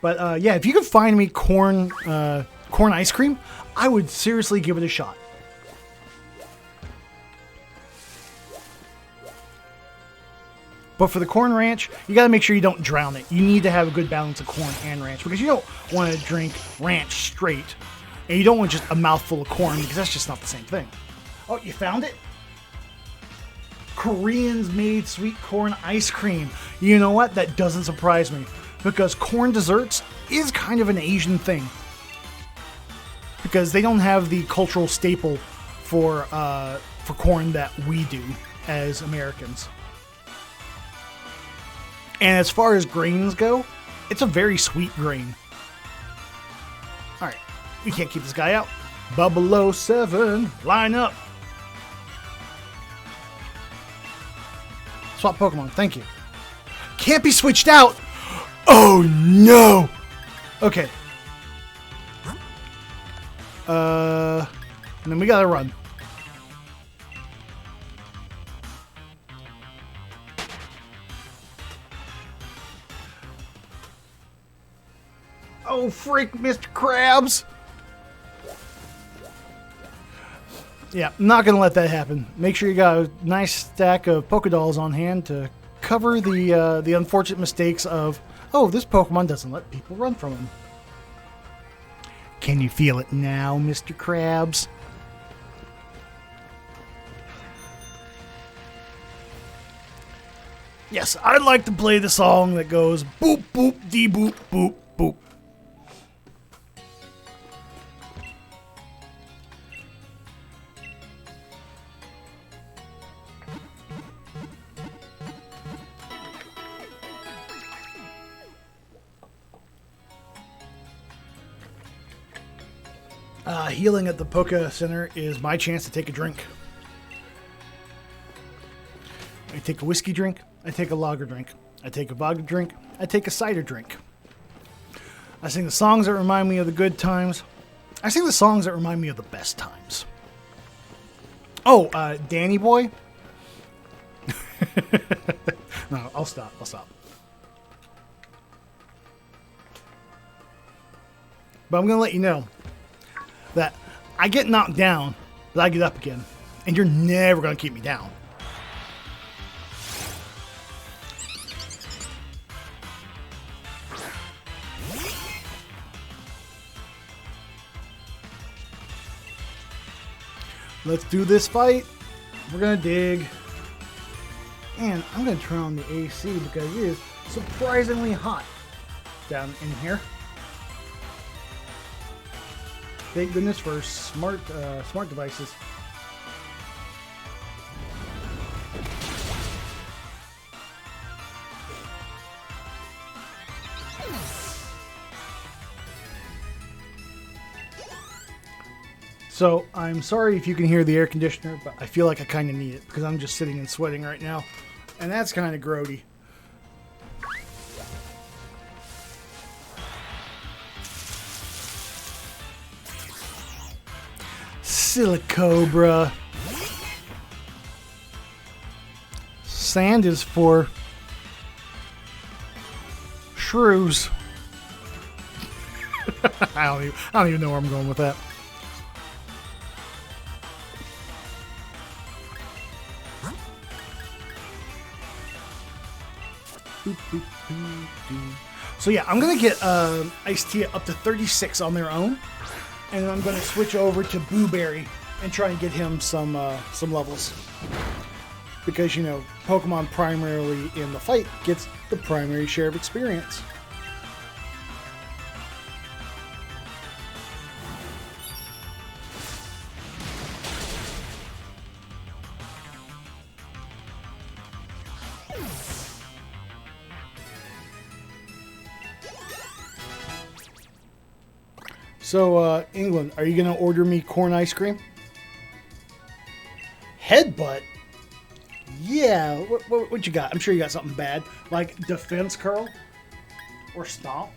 [SPEAKER 1] But yeah, if you could find me corn ice cream, I would seriously give it a shot. But for the corn ranch, you got to make sure you don't drown it. You need to have a good balance of corn and ranch because you don't want to drink ranch straight. And you don't want just a mouthful of corn because that's just not the same thing. Oh, you found it? Koreans made sweet corn ice cream. You know what? That doesn't surprise me because corn desserts is kind of an Asian thing. Because they don't have the cultural staple for corn that we do as Americans. And as far as grains go, it's a very sweet grain. Alright, we can't keep this guy out. 007, line up. Swap Pokemon, thank you. Can't be switched out! Oh no! Okay. And then we gotta run. Oh, freak, Mr. Krabs! Yeah, I'm not going to let that happen. Make sure you got a nice stack of Pokédolls on hand to cover the unfortunate mistakes of, oh, this Pokemon doesn't let people run from him. Can you feel it now, Mr. Krabs? Yes, I'd like to play the song that goes boop, boop, dee, boop, boop, boop. Healing at the Poké Center is my chance to take a drink. I take a whiskey drink, I take a lager drink, I take a vodka drink, I take a cider drink. I sing the songs that remind me of the good times. I sing the songs that remind me of the best times. Oh, Danny Boy? No, I'll stop. But I'm going to let you know that I get knocked down, but I get up again. And you're never going to keep me down. Let's do this fight. We're going to dig. And I'm going to turn on the AC because it is surprisingly hot down in here. Thank goodness for smart devices. So I'm sorry if you can hear the air conditioner, but I feel like I kind of need it because I'm just sitting and sweating right now, and that's kind of grody. Silicobra. Sand is for shrews. I don't even know where I'm going with that. So yeah, I'm gonna get Iced Tea up to 36 on their own, and then I'm gonna switch over to Blueberry and try and get him some levels. Because, you know, Pokemon primarily in the fight gets the primary share of experience. So, England, are you going to order me corn ice cream? Headbutt? Yeah, what you got? I'm sure you got something bad. Like Defense Curl? Or Stomp?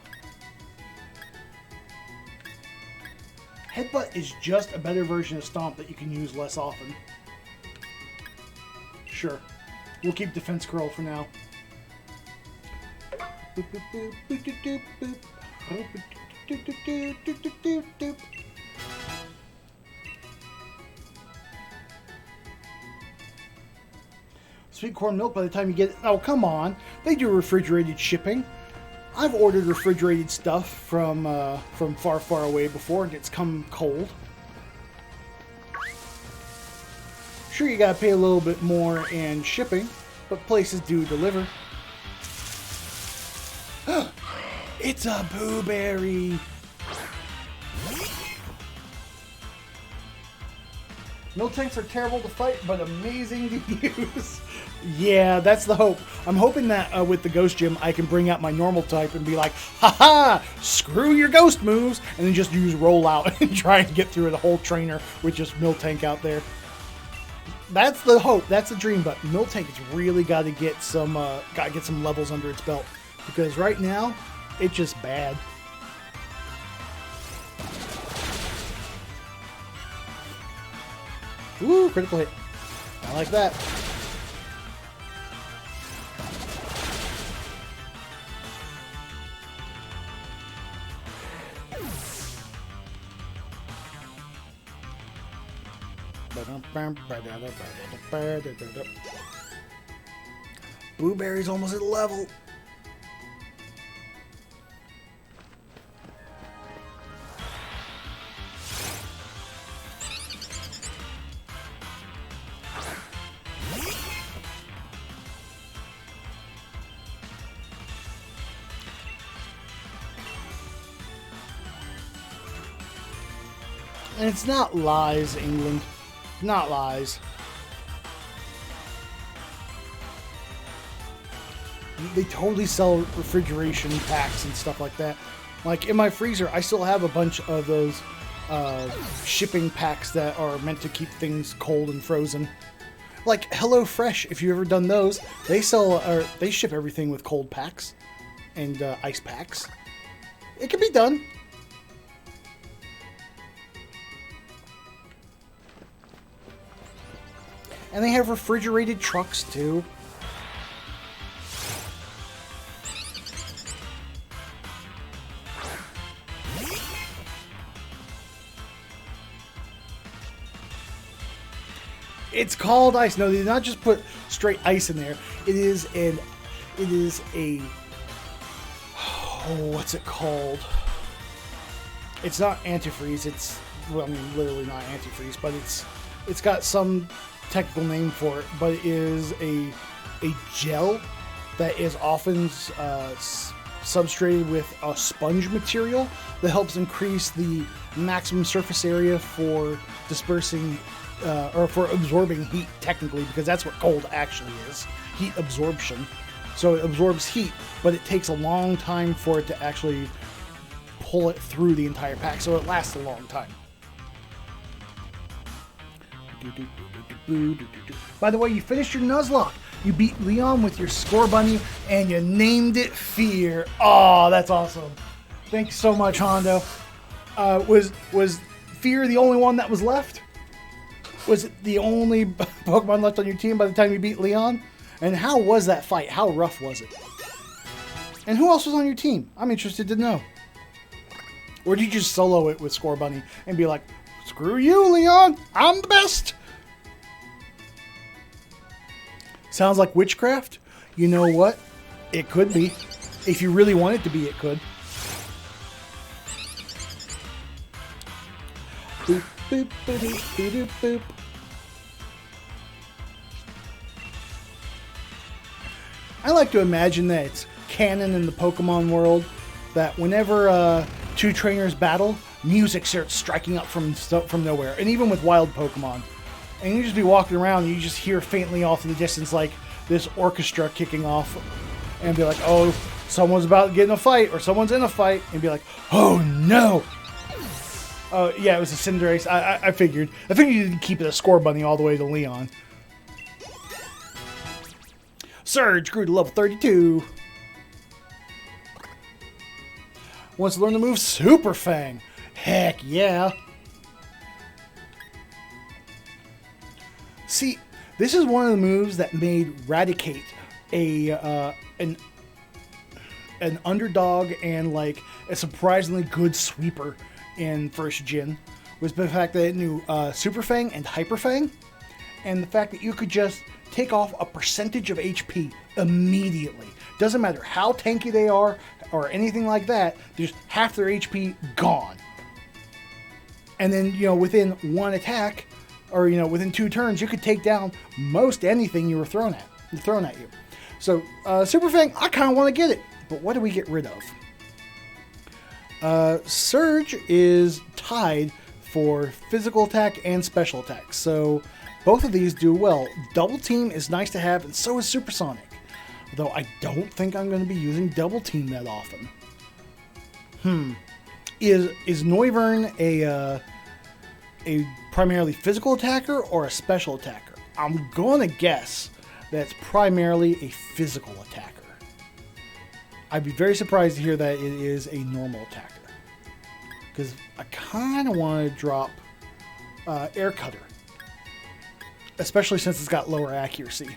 [SPEAKER 1] Headbutt is just a better version of Stomp that you can use less often. Sure. We'll keep Defense Curl for now. Boop, boop, boop, boop, boop, boop, boop. Boop, boop. Do, do, do, do, do, do, do. Sweet corn milk by the time you get it. Oh, come on. They do refrigerated shipping. I've ordered refrigerated stuff from far, far away before, and it's come cold. Sure, you gotta pay a little bit more in shipping, but places do deliver. It's a Blueberry! Miltanks are terrible to fight, but amazing to use. Yeah, that's the hope. I'm hoping that with the Ghost Gym, I can bring out my normal type and be like, haha, screw your Ghost moves, and then just use Roll Out and try and get through the whole trainer with just Miltank out there. That's the hope. That's the dream. But Miltank has really got to get some levels under its belt, because right now it's just bad. Ooh, critical hit. I like that. Blueberry's almost at level. And it's not lies, England. Not lies. They totally sell refrigeration packs and stuff like that. Like in my freezer, I still have a bunch of those shipping packs that are meant to keep things cold and frozen. Like HelloFresh, if you've ever done those, they ship everything with cold packs and ice packs. It can be done. And they have refrigerated trucks too. It's called ice. No, they did not just put straight ice in there. It is a what's it called? It's not antifreeze. It's, well, I mean, literally not antifreeze, but it's got some technical name for it. But it is a gel that is often substrated with a sponge material that helps increase the maximum surface area for dispersing or for absorbing heat, technically, because that's what cold actually is, heat absorption. So it absorbs heat, but it takes a long time for it to actually pull it through the entire pack, so it lasts a long time. By the way, you finished your Nuzlocke. You beat Leon with your Score Bunny, and you named it Fear. Oh, that's awesome. Thank you so much, Hondo. Was Fear the only one that was left? Was it the only Pokemon left on your team by the time you beat Leon? And how was that fight? How rough was it? And who else was on your team? I'm interested to know. Or did you just solo it with Score Bunny and be like, screw you, Leon, I'm the best? Sounds like witchcraft? You know what? It could be. If you really want it to be, it could. Boop, boop, boop, boop, boop, boop. I like to imagine that it's canon in the Pokemon world that whenever two trainers battle, music starts striking up from nowhere, and even with wild Pokemon. And you just be walking around and you just hear faintly off in the distance like this orchestra kicking off, and be like, oh, someone's about to get in a fight, or someone's in a fight, and be like, oh no! Oh yeah, it was a Cinderace. I figured you didn't keep it a Score Bunny all the way to Leon. Surge grew to level 32. Wants to learn the move Super Fang. Heck yeah. See, this is one of the moves that made Raticate an underdog and like a surprisingly good sweeper in first gen, was the fact that it knew Super Fang and Hyper Fang, and the fact that you could just take off a percentage of HP immediately. Doesn't matter how tanky they are or anything like that, just half their HP gone. And then, within one attack, or, within 2 turns, you could take down most anything you were thrown at you. So, Super Fang, I kind of want to get it, but what do we get rid of? Surge is tied for physical attack and special attack. So, Both of these do well. Double Team is nice to have, and so is Supersonic. Although I don't think I'm going to be using Double Team that often. Is Noivern a primarily physical attacker or a special attacker? I'm going to guess that's primarily a physical attacker. I'd be very surprised to hear that it is a normal attacker. Because I kind of want to drop Air Cutter. Especially since it's got lower accuracy.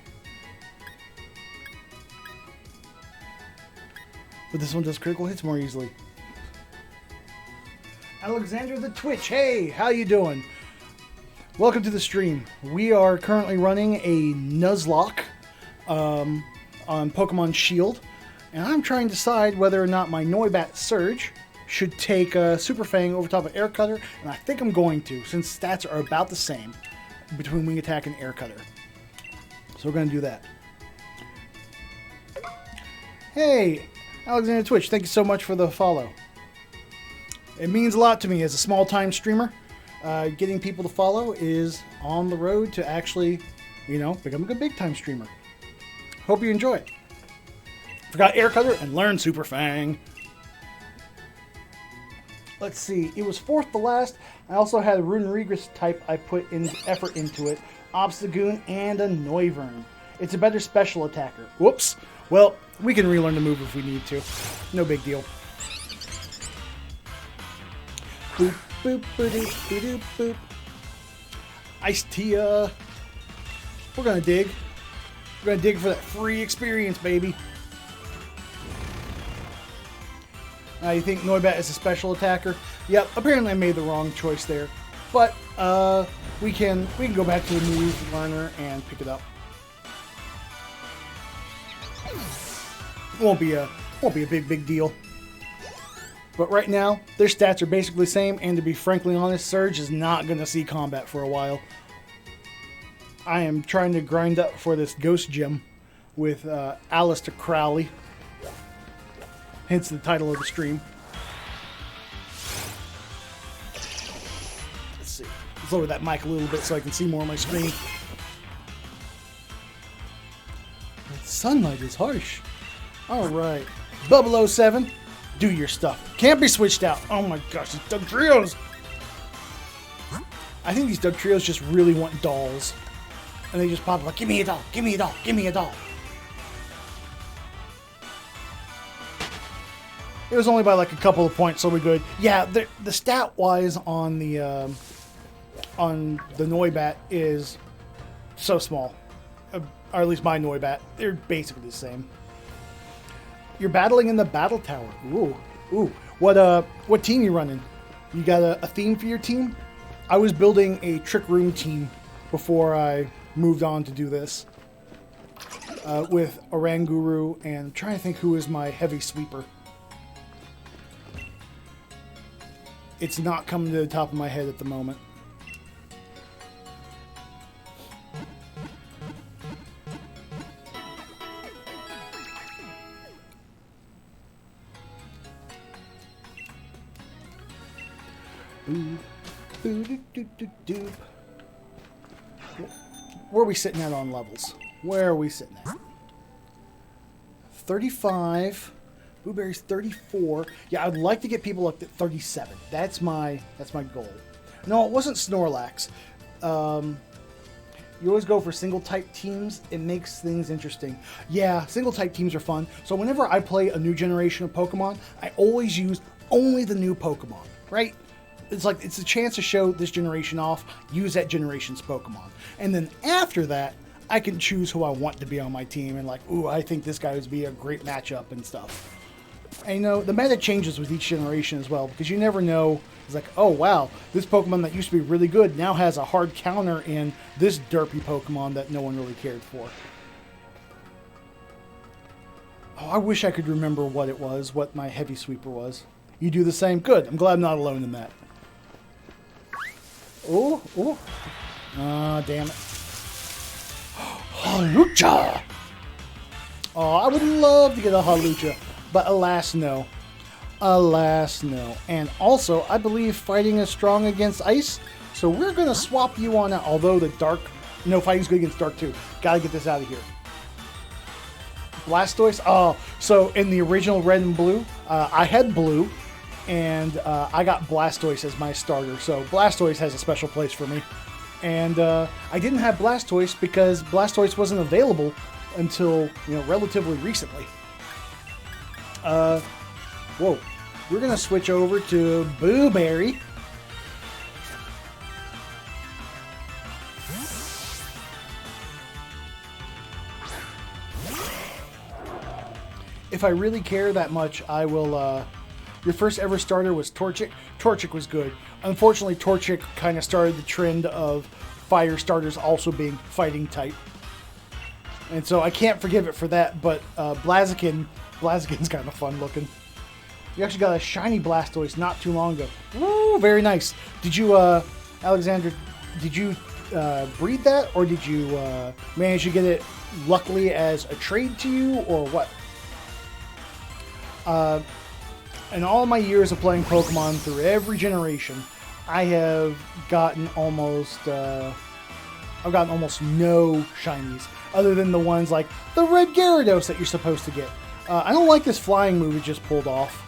[SPEAKER 1] But this one does critical hits more easily. Alexander the Twitch, hey, how you doing? Welcome to the stream. We are currently running a Nuzlocke on Pokemon Shield. And I'm trying to decide whether or not my Noibat Surge should take Super Fang over top of Air Cutter. And I think I'm going to, since stats are about the same between Wing Attack and Air Cutter. So we're going to do that. Hey, Alexander Twitch, thank you so much for the follow. It means a lot to me as a small-time streamer. Getting people to follow is on the road to actually, become a good big-time streamer. Hope you enjoy it. Forgot Air Cutter and learn Super Fang. Let's see. It was fourth to last. I also had a Rune Regress type I put in effort into it. Obstagoon and a Noivern. It's a better special attacker. Whoops. Well, we can relearn the move if we need to. No big deal. Boop, boop, boop, boop, boop. Ice-Tia. We're going to dig. We're going to dig for that free experience, baby. You think Noibat is a special attacker? Yep, apparently I made the wrong choice there. But we can go back to the move learner and pick it up. Won't be a big deal. But right now, their stats are basically the same, and to be frankly honest, Surge is not going to see combat for a while. I am trying to grind up for this Ghost Gem with Aleister Crowley. Hence the title of the stream. Let's see. Let's lower that mic a little bit so I can see more on my screen. The sunlight is harsh. Alright. Bubble07, do your stuff. Can't be switched out. Oh my gosh, these Dugtrios! I think these Dugtrios just really want dolls. And they just pop up like, give me a doll, give me a doll, give me a doll. It was only by like a couple of points, so we're good. Yeah, the stat-wise on the Noibat is so small. Or at least my Noibat. They're basically the same. You're battling in the battle tower. Ooh. What team you running? You got a theme for your team? I was building a Trick Room team before I moved on to do this. With Oranguru, and I'm trying to think who is my heavy sweeper. It's not coming to the top of my head at the moment. Where are we sitting at on levels? Where are we sitting at? 35. Blueberry's 34. Yeah, I'd like to get people up to 37. That's my goal. No, it wasn't Snorlax. You always go for single type teams. It makes things interesting. Yeah, single type teams are fun. So whenever I play a new generation of Pokemon, I always use only the new Pokemon, right? It's a chance to show this generation off, use that generation's Pokemon. And then after that, I can choose who I want to be on my team and ooh, I think this guy would be a great matchup and stuff. And the meta changes with each generation as well, because you never know. It's like, oh wow, this Pokemon that used to be really good now has a hard counter in this derpy Pokemon that no one really cared for. Oh, I wish I could remember what it was, what my heavy sweeper was. You do the same? Good. I'm glad I'm not alone in that. Oh. Ah, damn it. Hawlucha! Oh, I would love to get a Hawlucha. But alas, no. Alas, no. And also, I believe fighting is strong against ice, so we're going to swap you on out. Although the dark No, fighting's good against dark too. Gotta get this out of here. Blastoise. Oh, so in the original Red and Blue, I had Blue, and I got Blastoise as my starter. So Blastoise has a special place for me. And I didn't have Blastoise because Blastoise wasn't available until, relatively recently. Whoa. We're going to switch over to Boo Berry. If I really care that much, I will... Your first ever starter was Torchic. Torchic was good. Unfortunately, Torchic kind of started the trend of fire starters also being fighting type. And so I can't forgive it for that, but Blaziken's kind of fun looking. You actually got a shiny Blastoise not too long ago. Woo, very nice. Did you, Alexander, did you breed that, or did you manage to get it luckily as a trade to you, or what? In all my years of playing Pokemon through every generation, I have gotten almost no shinies, other than the ones like the red Gyarados that you're supposed to get. I don't like this flying move it just pulled off.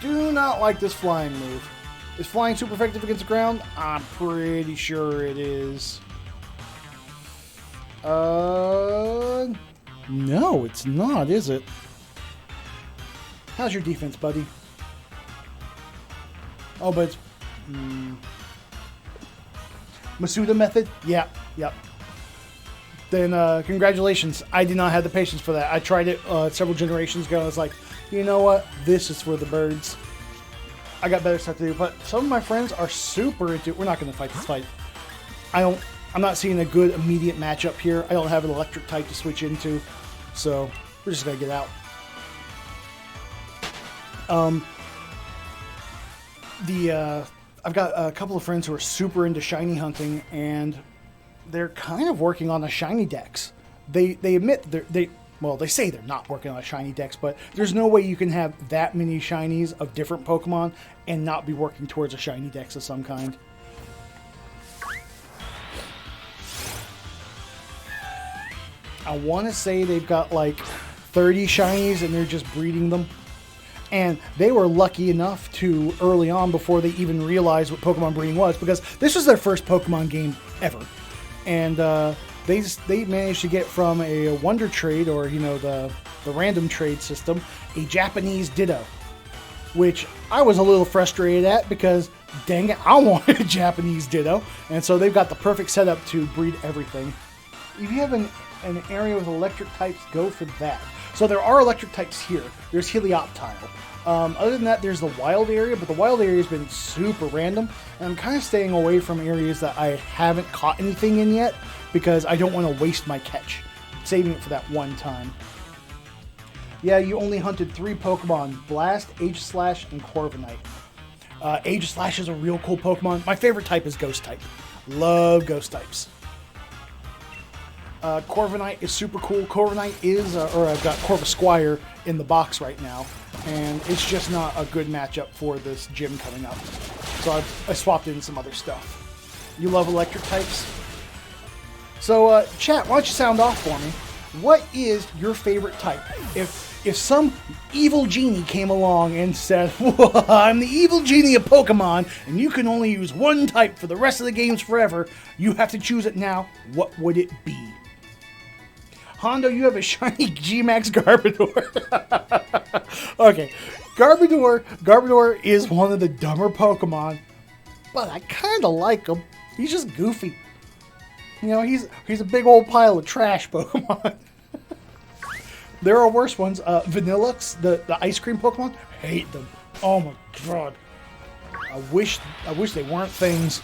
[SPEAKER 1] Do not like this flying move. Is flying super effective against the ground? I'm pretty sure it is. No, it's not, is it? How's your defense, buddy? Oh, but it's... Masuda method? Yeah, yep. Then, congratulations. I did not have the patience for that. I tried it several generations ago, and I was like, you know what? This is for the birds. I got better stuff to do, but some of my friends are super into it. We're not going to fight this fight. I'm not seeing a good immediate matchup here. I don't have an electric type to switch into, so we're just going to get out. I've got a couple of friends who are super into shiny hunting, and they're kind of working on the shiny dex. They admit they say they're not working on a shiny dex, but there's no way you can have that many shinies of different Pokemon and not be working towards a shiny dex of some kind. I want to say they've got like 30 shinies and they're just breeding them. And they were lucky enough to, early on, before they even realized what Pokemon breeding was, because this was their first Pokemon game ever. And they managed to get from a Wonder Trade, or, the random trade system, a Japanese Ditto. Which I was a little frustrated at because, dang it, I wanted a Japanese Ditto. And so they've got the perfect setup to breed everything. If you have an area with electric types, go for that. So there are electric types here. There's Helioptile. Other than that, there's the wild area, but the wild area has been super random. And I'm kind of staying away from areas that I haven't caught anything in yet because I don't want to waste my catch. Saving it for that one time. Yeah, you only hunted 3 Pokemon, Blast, Aegislash, and Corviknight. Aegislash is a real cool Pokemon. My favorite type is Ghost type. Love Ghost types. Corviknight is super cool. Corviknight is, I've got Corvisquire in the box right now, and it's just not a good matchup for this gym coming up. So I swapped in some other stuff. You love electric types? So, chat, why don't you sound off for me? What is your favorite type? If some evil genie came along and said, I'm the evil genie of Pokemon, and you can only use one type for the rest of the games forever, you have to choose it now, what would it be? Hondo, you have a shiny G-Max Garbodor. Okay, Garbodor is one of the dumber Pokemon, but I kind of like him. He's just goofy. He's a big old pile of trash Pokemon. There are worse ones. Vanillux, the ice cream Pokemon, hate them. Oh my god. I wish they weren't things.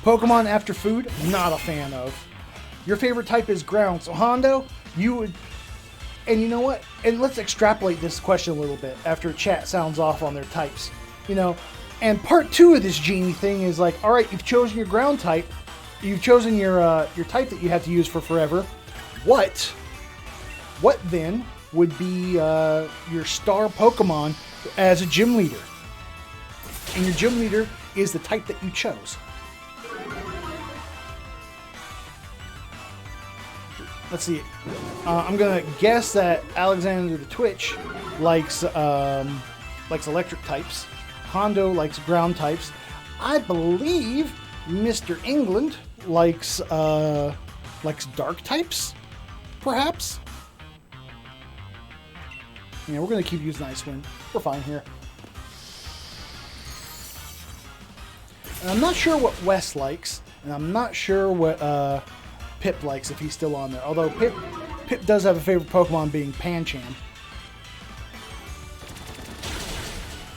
[SPEAKER 1] Pokemon after food, not a fan of. Your favorite type is ground. So Hondo, you would... And you know what? And let's extrapolate this question a little bit after chat sounds off on their types. And part 2 of this genie thing is like, all right, you've chosen your ground type. You've chosen your type that you have to use for forever. What then would be your star Pokemon as a gym leader. And your gym leader is the type that you chose. Let's see. I'm gonna guess that Alexander the Twitch likes electric types. Hondo likes ground types. I believe Mr. England likes dark types, perhaps. Yeah, we're gonna keep using Ice Wind. We're fine here. And I'm not sure what Wes likes, and I'm not sure what Pip likes if he's still on there. Although Pip does have a favorite Pokemon being Pancham.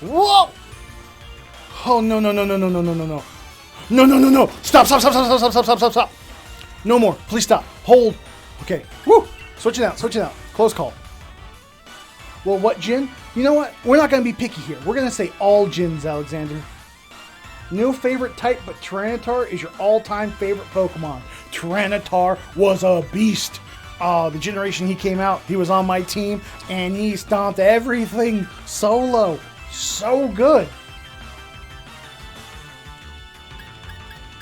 [SPEAKER 1] Whoa! Oh no no no no no no no no no. No no no no! Stop stop stop stop stop stop stop stop stop! No more. Please stop. Hold. Okay. Woo! Switch it out. Switch it out. Close call. Well, what Jin? You know what? We're not gonna be picky here. We're gonna say all Jins, Alexander. No favorite type, but Tyranitar is your all-time favorite Pokemon. Tyranitar was a beast. The generation he came out, he was on my team, and he stomped everything solo. So good.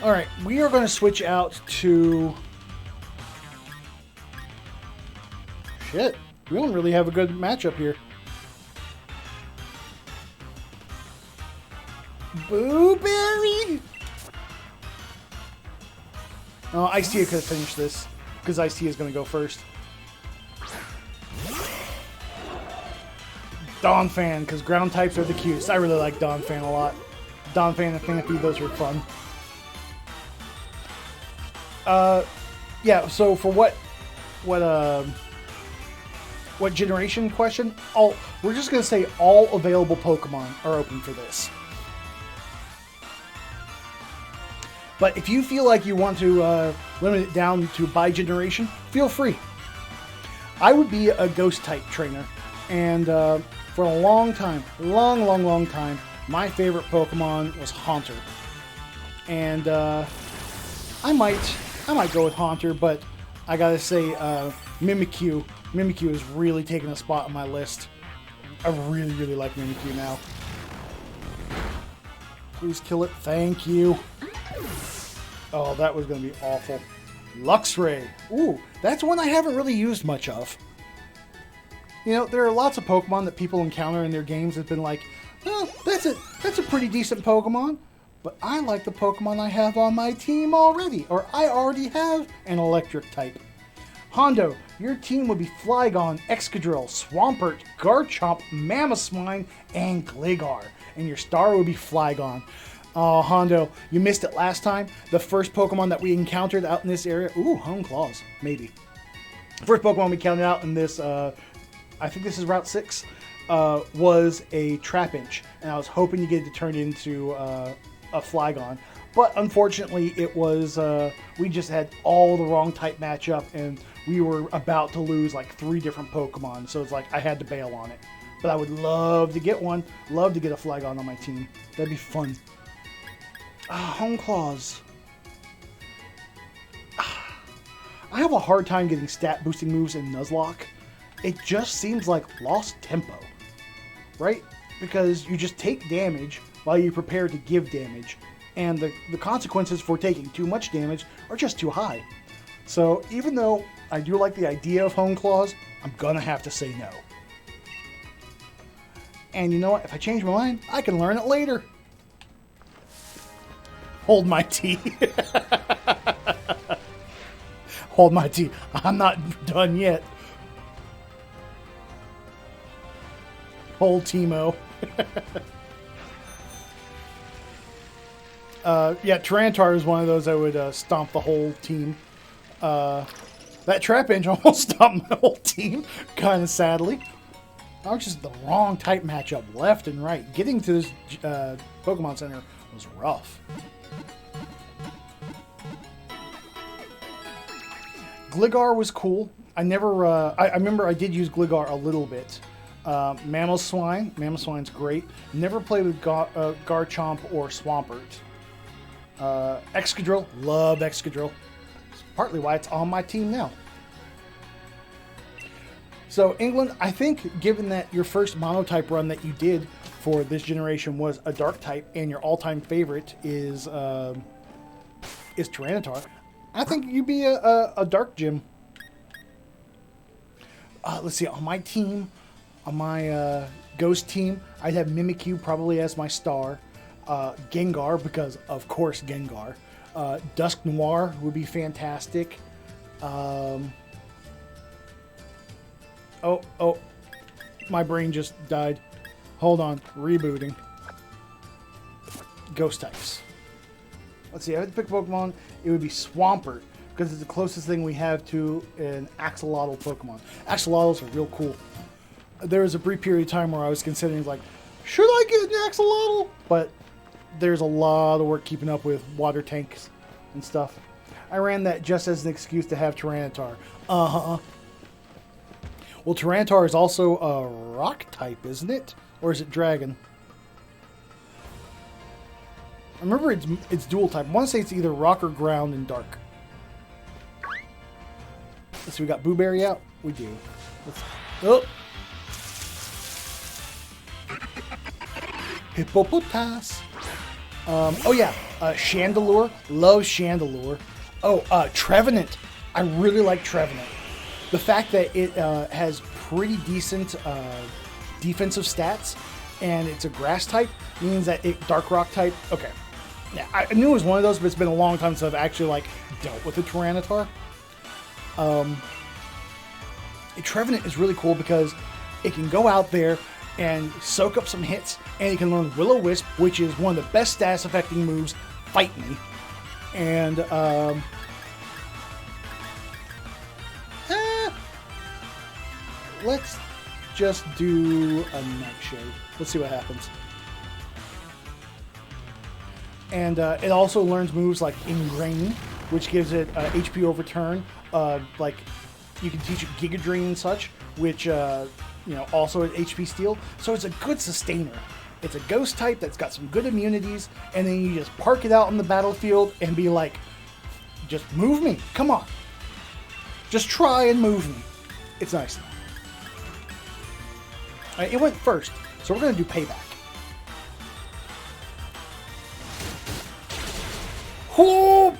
[SPEAKER 1] All right, we are going to switch out to... Shit, we don't really have a good matchup here. Booberry! Oh, Ice-T could have finished this, because Ice-T is going to go first. Donphan, because ground types are the cutest. I really like Donphan a lot. Donphan and Phanpy, those were fun. Yeah, so for what generation question? We're just going to say all available Pokemon are open for this. But if you feel like you want to limit it down to by generation, feel free. I would be a ghost type trainer, and for a long time, long time, my favorite Pokemon was Haunter. And I might go with Haunter, but I gotta say Mimikyu. Mimikyu is really taking a spot on my list. I really like Mimikyu now. Please kill it. Thank you. Oh, that was going to be awful. Luxray. Ooh, that's one I haven't really used much of. You know, there are lots of Pokemon that people encounter in their games that have been like, oh, that's a pretty decent Pokemon. But I like the Pokemon I have on my team already. Or I already have an electric type. Hondo, your team would be Flygon, Excadrill, Swampert, Garchomp, Mamoswine, and Gligar. And your star would be Flygon. Oh, Hondo, you missed it last time. The first Pokemon that we encountered out in this area... Ooh, Home Claws, maybe. First Pokemon we counted out in this, I think this is Route 6, was a Trapinch. And I was hoping to get it to turn into a Flygon. But unfortunately, it was... we just had all the wrong type matchup, and we were about to lose like 3 different Pokemon. So it's like, I had to bail on it. But I would love to get one. Love to get a Flygon on my team. That'd be fun. Home Claws. I have a hard time getting stat boosting moves in Nuzlocke. It just seems like lost tempo, right? Because you just take damage while you prepare to give damage, and the consequences for taking too much damage are just too high. So even though I do like the idea of Home Claws, I'm gonna have to say no. And you know what? If I change my mind, I can learn it later. Hold my tea. Hold my tea. I'm not done yet. Hold Teemo. Yeah, Tyranitar is one of those I would stomp the whole team. That Trapinch almost stomped my whole team, kind of sadly. I was just the wrong type matchup, left and right. Getting to this Pokemon Center was rough. Gligar was cool. I never. I remember I did use Gligar a little bit. Mamoswine. Mamoswine's great. Never played with Garchomp or Swampert. Excadrill. Love Excadrill. It's partly why it's on my team now. So England, I think given that your first monotype run that you did for this generation was a dark type and your all-time favorite is Tyranitar, I think you'd be a dark gym. Let's see, on my team, on my Ghost team, I'd have Mimikyu probably as my star. Gengar, because of course Gengar. Dusk Noir would be fantastic. Oh, my brain just died. Hold on, rebooting. Ghost types. Let's see, if I had to pick a Pokemon, it would be Swampert, because it's the closest thing we have to an axolotl Pokemon. Axolotls are real cool. There was a brief period of time where I was considering, like, should I get an axolotl? But there's a lot of work keeping up with water tanks and stuff. I ran that just as an excuse to have Tyranitar. Uh-huh. Well, Tyranitar is also a rock type, isn't it? Or is it dragon? I remember it's dual type. I want to say it's either rock or ground and dark. Let's see, we got Booberry out? We do. Oh! Hippopotas! Oh yeah, Chandelure. Love Chandelure. Oh, Trevenant. I really like Trevenant. The fact that it has pretty decent defensive stats, and it's a grass type, means that it dark rock type. Okay, yeah, I knew it was one of those, but it's been a long time since I've actually like dealt with a Tyranitar. Trevenant is really cool because it can go out there and soak up some hits, and it can learn Will-O-Wisp, which is one of the best stats affecting moves. Fight me, and let's just do a Nightshade. Let's see what happens. And it also learns moves like Ingrain, which gives it HP overturn. Like you can teach it Giga Drain and such, which also an HP steal. So it's a good sustainer. It's a ghost type that's got some good immunities, and then you just park it out on the battlefield and be like, just move me. Come on. Just try and move me. It's nice. It went first, so we're going to do payback. Oh,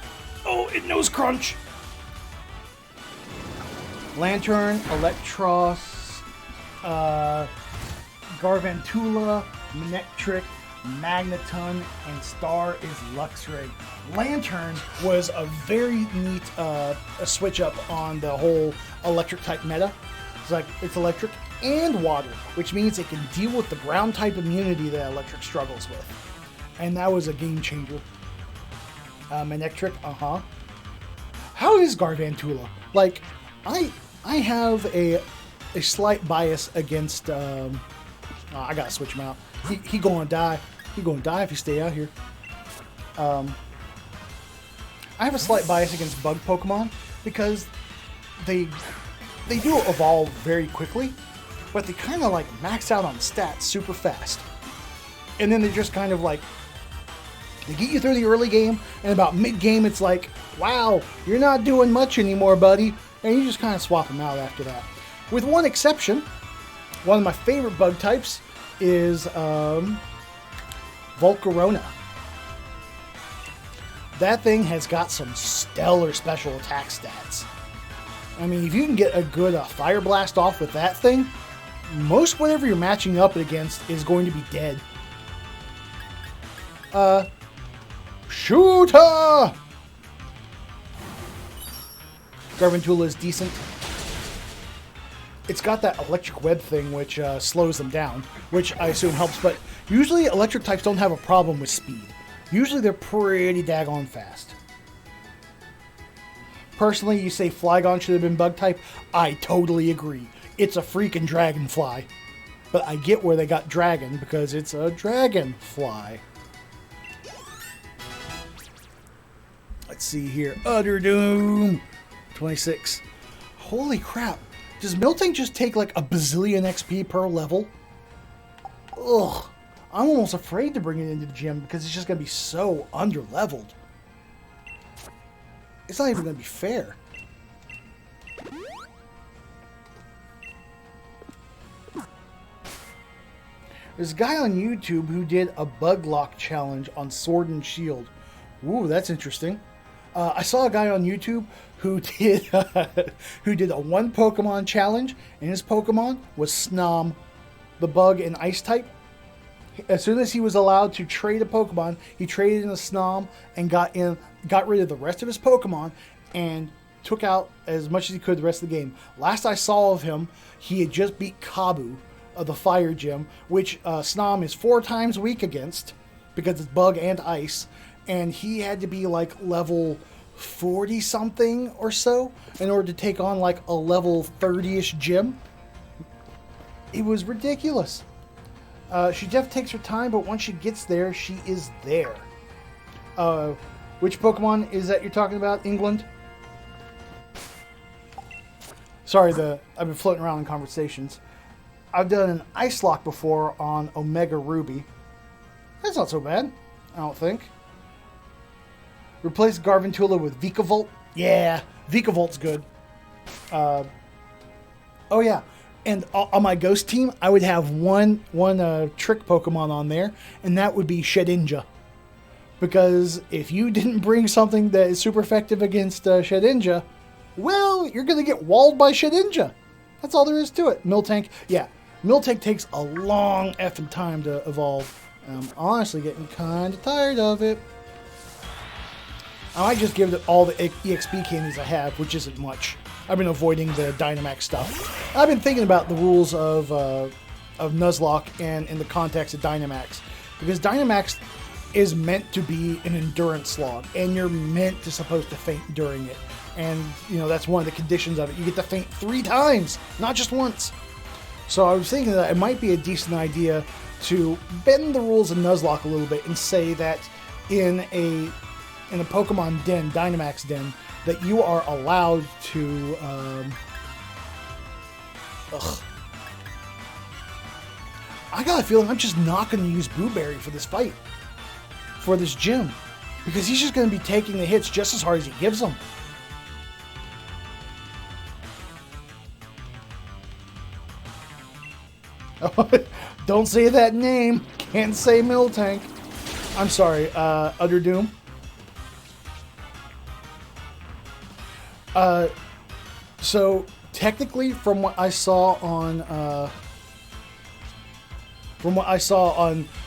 [SPEAKER 1] it nose crunch. Lantern, Electros, Garvantula, Manectric, Magneton, and Star is Luxray. Lantern was a very neat a switch up on the whole electric type meta. It's like it's electric and water, which means it can deal with the ground type immunity that electric struggles with. And that was a game changer. Manectric, How is Garvantula? Like, I have a slight bias against. I gotta switch him out. He gonna die. He gonna die if you stay out here. I have a slight bias against bug Pokemon because they do evolve very quickly, but they kind of like max out on stats super fast, and then they just kind of like they get you through the early game, and about mid game it's like, wow, you're not doing much anymore, buddy, and you just kind of swap them out after that. With one exception, one of my favorite bug types is Volcarona. That thing has got some stellar special attack stats. I mean, if you can get a good Fire Blast off with that thing, most whatever you're matching up against is going to be dead. Shooter! Garvantula is decent. It's got that electric web thing which slows them down, which I assume helps, but usually electric types don't have a problem with speed. Usually they're pretty daggone fast. Personally, you say Flygon should have been bug type. I totally agree. It's a freaking dragonfly. But I get where they got dragon because it's a dragonfly. Let's see here. Utter Doom. 26. Holy crap. Does Miltank just take like a bazillion XP per level? Ugh. I'm almost afraid to bring it into the gym because it's just going to be so under-leveled. It's not even going to be fair. There's a guy on YouTube who did a bug lock challenge on Sword and Shield. Ooh, that's interesting. I saw a guy on YouTube who did who did a one Pokemon challenge, and his Pokemon was Snom, the bug and ice type. As soon as he was allowed to trade a Pokemon, he traded in a Snom and got rid of the rest of his Pokemon and took out as much as he could the rest of the game. Last I saw of him, he had just beat Kabu of the Fire Gym, which Snom is 4 times weak against because it's bug and ice, and he had to be like level 40 something or so in order to take on like a level 30ish gym. It was ridiculous. She definitely takes her time, but once she gets there, she is there. Which Pokemon is that you're talking about, England? Sorry, I've been floating around in conversations. I've done an Ice Lock before on Omega Ruby. That's not so bad, I don't think. Replace Garvantula with Vikavolt. Yeah, Vikavolt's good. Oh yeah, and on my Ghost team, I would have one trick Pokemon on there, and that would be Shedinja. Because if you didn't bring something that is super effective against Shedinja, well, you're going to get walled by Shedinja. That's all there is to it. Miltank, yeah. Miltank takes a long effing time to evolve. I'm honestly getting kind of tired of it. I might just give it all the EXP candies I have, which isn't much. I've been avoiding the Dynamax stuff. I've been thinking about the rules of Nuzlocke and in the context of Dynamax. Because Dynamax is meant to be an endurance slog, and you're meant to supposed to faint during it. And, you know, that's one of the conditions of it. You get to faint 3 times, not just once. So I was thinking that it might be a decent idea to bend the rules of Nuzlocke a little bit and say that in a Pokemon den, Dynamax den, that you are allowed to... I got a feeling I'm just not going to use Blueberry for this fight. For this gym. Because he's just going to be taking the hits just as hard as he gives them. Don't say that name. Can't say Miltank. I'm sorry, Underdoom. So technically, from what I saw on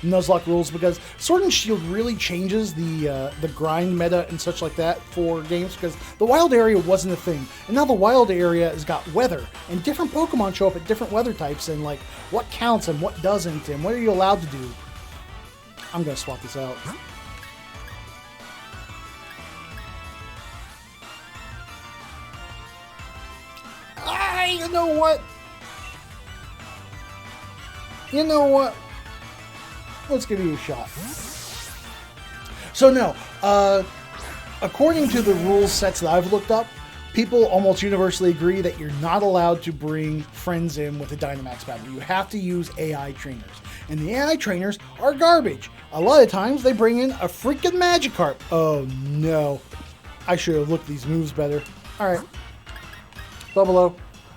[SPEAKER 1] Nuzlocke rules, because Sword and Shield really changes the grind meta and such like that for games, because the wild area wasn't a thing, and now the wild area has got weather, and different Pokemon show up at different weather types, and like what counts and what doesn't, and what are you allowed to do. I'm gonna swap this out. You know what? You know what? Let's give you a shot. So no, according to the rule sets that I've looked up, people almost universally agree that you're not allowed to bring friends in with a Dynamax battle. You have to use AI trainers. And the AI trainers are garbage. A lot of times they bring in a freaking Magikarp. Oh no. I should have looked at these moves better. Alright. Bubbalo,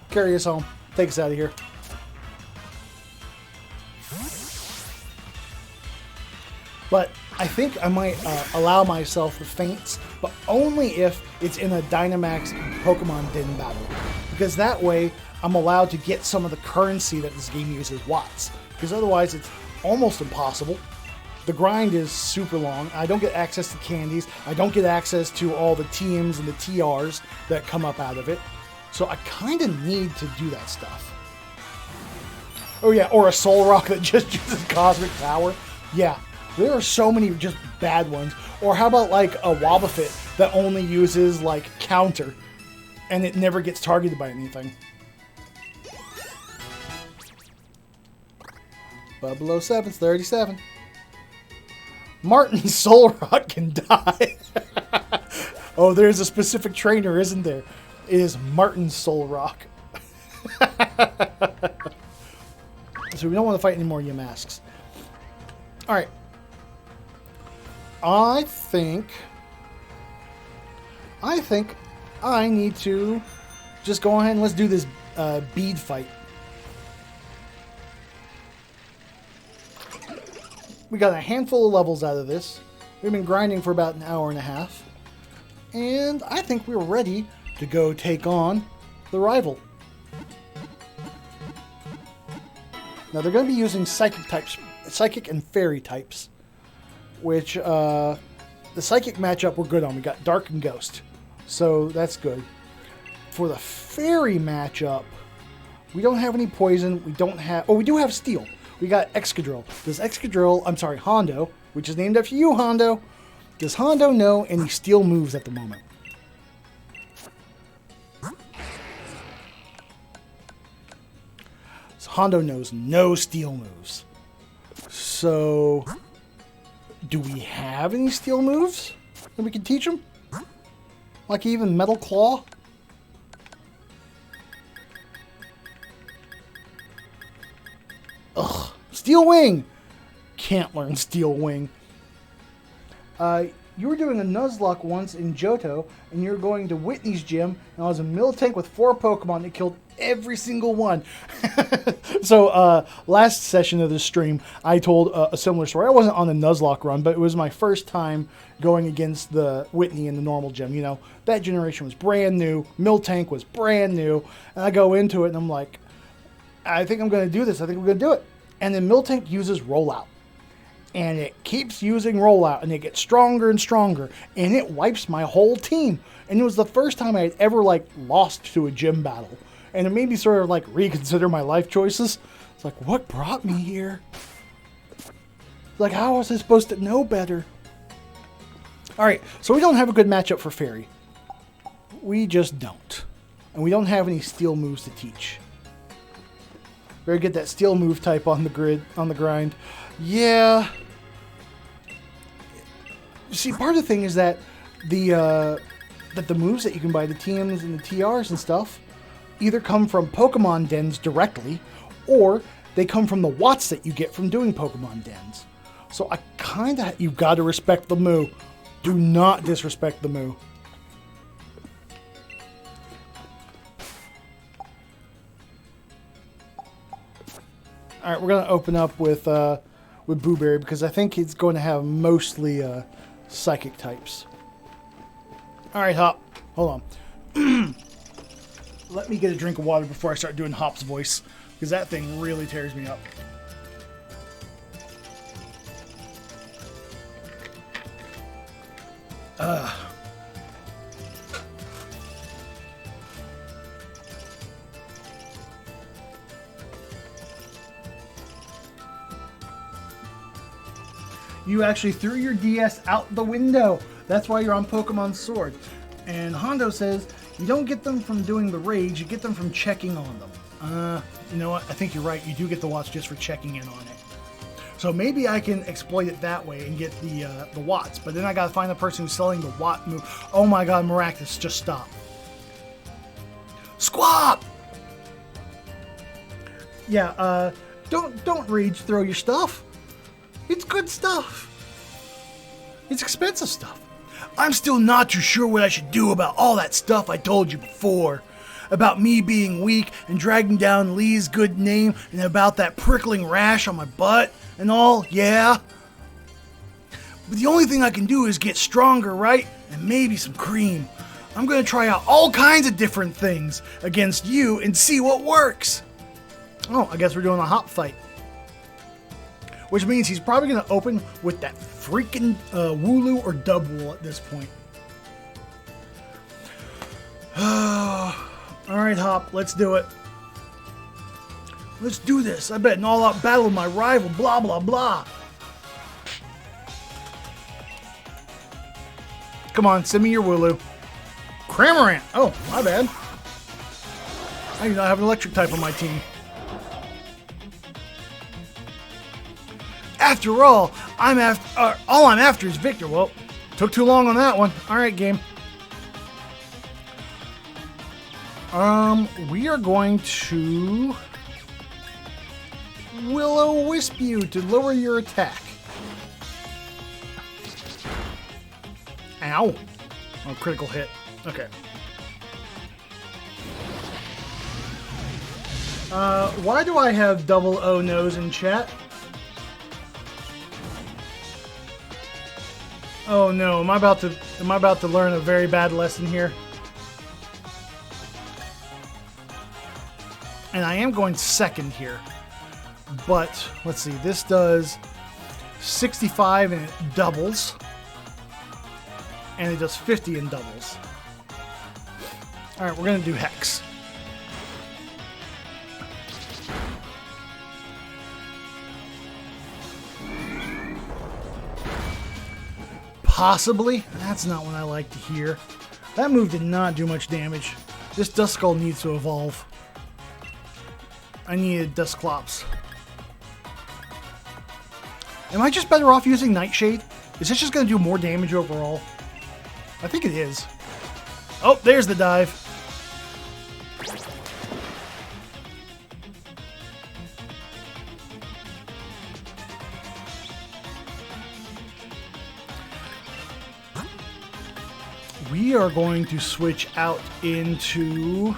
[SPEAKER 1] carry us home. Take us out of here. But I think I might allow myself the feints, but only if it's in a Dynamax Pokemon Den battle. Because that way, I'm allowed to get some of the currency that this game uses watts. Because otherwise, it's almost impossible. The grind is super long. I don't get access to candies. I don't get access to all the TMs and the TRs that come up out of it. So I kind of need to do that stuff. Oh yeah, or a Soul Rock that just uses Cosmic Power. Yeah. There are so many just bad ones. Or how about like a Wobbuffet that only uses like counter and it never gets targeted by anything. Bubbalo 7's 37. Martin Soul Rock can die. Oh, there's a specific trainer, isn't there? It is Martin Soul Rock. So we don't want to fight any more Yamasks. Alright. I think I need to just go ahead and let's do this bead fight. we got a handful of levels out of this. We've been grinding for about an hour and a half. And I think we're ready to go take on the rival. Now they're going to be using psychic types, psychic and fairy types, which the psychic matchup we're good on. We got dark and ghost, so that's good. For the fairy matchup, we don't have any poison. We don't have. Oh, we do have steel. We got Excadrill. Does Excadrill? I'm sorry, Hondo, which is named after you, Hondo. Does Hondo know any steel moves at the moment? Hondo knows no steel moves. So, do we have any steel moves that we can teach him? Like even Metal Claw? Ugh. Steel Wing! Can't learn Steel Wing. You were doing a Nuzlocke once in Johto, and you were going to Whitney's gym, and I was a Miltank with 4 Pokemon that killed every single one. So, last session of this stream, I told a similar story. I wasn't on the Nuzlocke run, but it was my first time going against the Whitney in the normal gym. You know, that generation was brand new. Miltank was brand new. And I go into it, and I'm like, I think I'm going to do this. I think we're going to do it. And then Miltank uses Rollout. And it keeps using Rollout, and it gets stronger and stronger, and it wipes my whole team. And it was the first time I had ever, like, lost to a gym battle. And it made me sort of, like, reconsider my life choices. It's like, what brought me here? Like, how was I supposed to know better? Alright, so we don't have a good matchup for Fairy. We just don't. And we don't have any steel moves to teach. Better get that steel move type on the grid, on the grind. Yeah. See, part of the thing is that the moves that you can buy, the TMs and the TRs and stuff, either come from Pokemon dens directly, or they come from the watts that you get from doing Pokemon dens. So I kinda, you've got to respect the Moo. Do not disrespect the Moo. All right, we're gonna open up with Booberry because I think it's going to have mostly psychic types. All right, Hop, hold on. Let me get a drink of water before I start doing Hop's voice, because that thing really tears me up. You actually threw your DS out the window. That's why you're on Pokemon Sword. And Hondo says, you don't get them from doing the raids, you get them from checking on them. You know what? I think you're right. You do get the watts just for checking in on it. So maybe I can exploit it that way and get the watts. But then I gotta find the person who's selling the watt move. Oh my god, Maractus, just stop. Squawk! Yeah, don't rage throw your stuff. It's good stuff. It's expensive stuff. I'm still not too sure what I should do about all that stuff I told you before. About me being weak and dragging down Lee's good name, and about that prickling rash on my butt and all, yeah? But the only thing I can do is get stronger, right? And maybe some cream. I'm gonna try out all kinds of different things against you and see what works. Oh, I guess we're doing a Hop fight. Which means he's probably going to open with that freaking Wooloo or Dubwool at this point. Alright, Hop, let's do it. Let's do this. I bet an all-out battle with my rival, blah, blah, blah. Come on, send me your Wooloo. Cramorant. Oh, my bad. I do not have an electric type on my team. After all, all I'm after is Victor. Well, took too long on that one. All right, game. We are going to Will-O-Wisp you to lower your attack. Ow. Oh, critical hit. Okay. Why do I have double O nose in chat? Oh no, am I about to learn a very bad lesson here? And I am going second here. But let's see, this does 65 and it doubles. And it does 50 and doubles. Alright, we're gonna do Hex. Possibly. That's not what I like to hear. That move did not do much damage. This Duskull needs to evolve. I needed Dusclops. Am I just better off using Nightshade? Is this just going to do more damage overall? I think it is. Oh, there's the dive. We are going to switch out into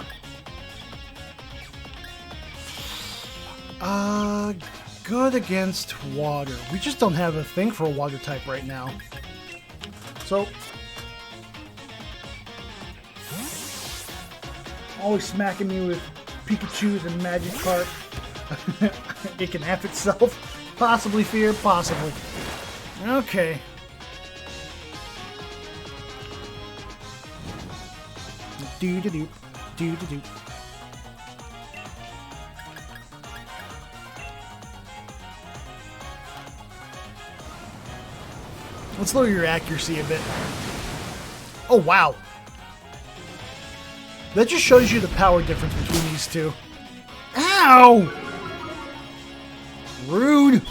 [SPEAKER 1] good against water. We just don't have a thing for a water type right now. So always smacking me with Pikachus and Magikarp. It can F itself. Possibly fear, possibly. Okay. Do-do-do, do-do-do. Let's lower your accuracy a bit. Oh, wow. That just shows you the power difference between these two. Ow! Rude.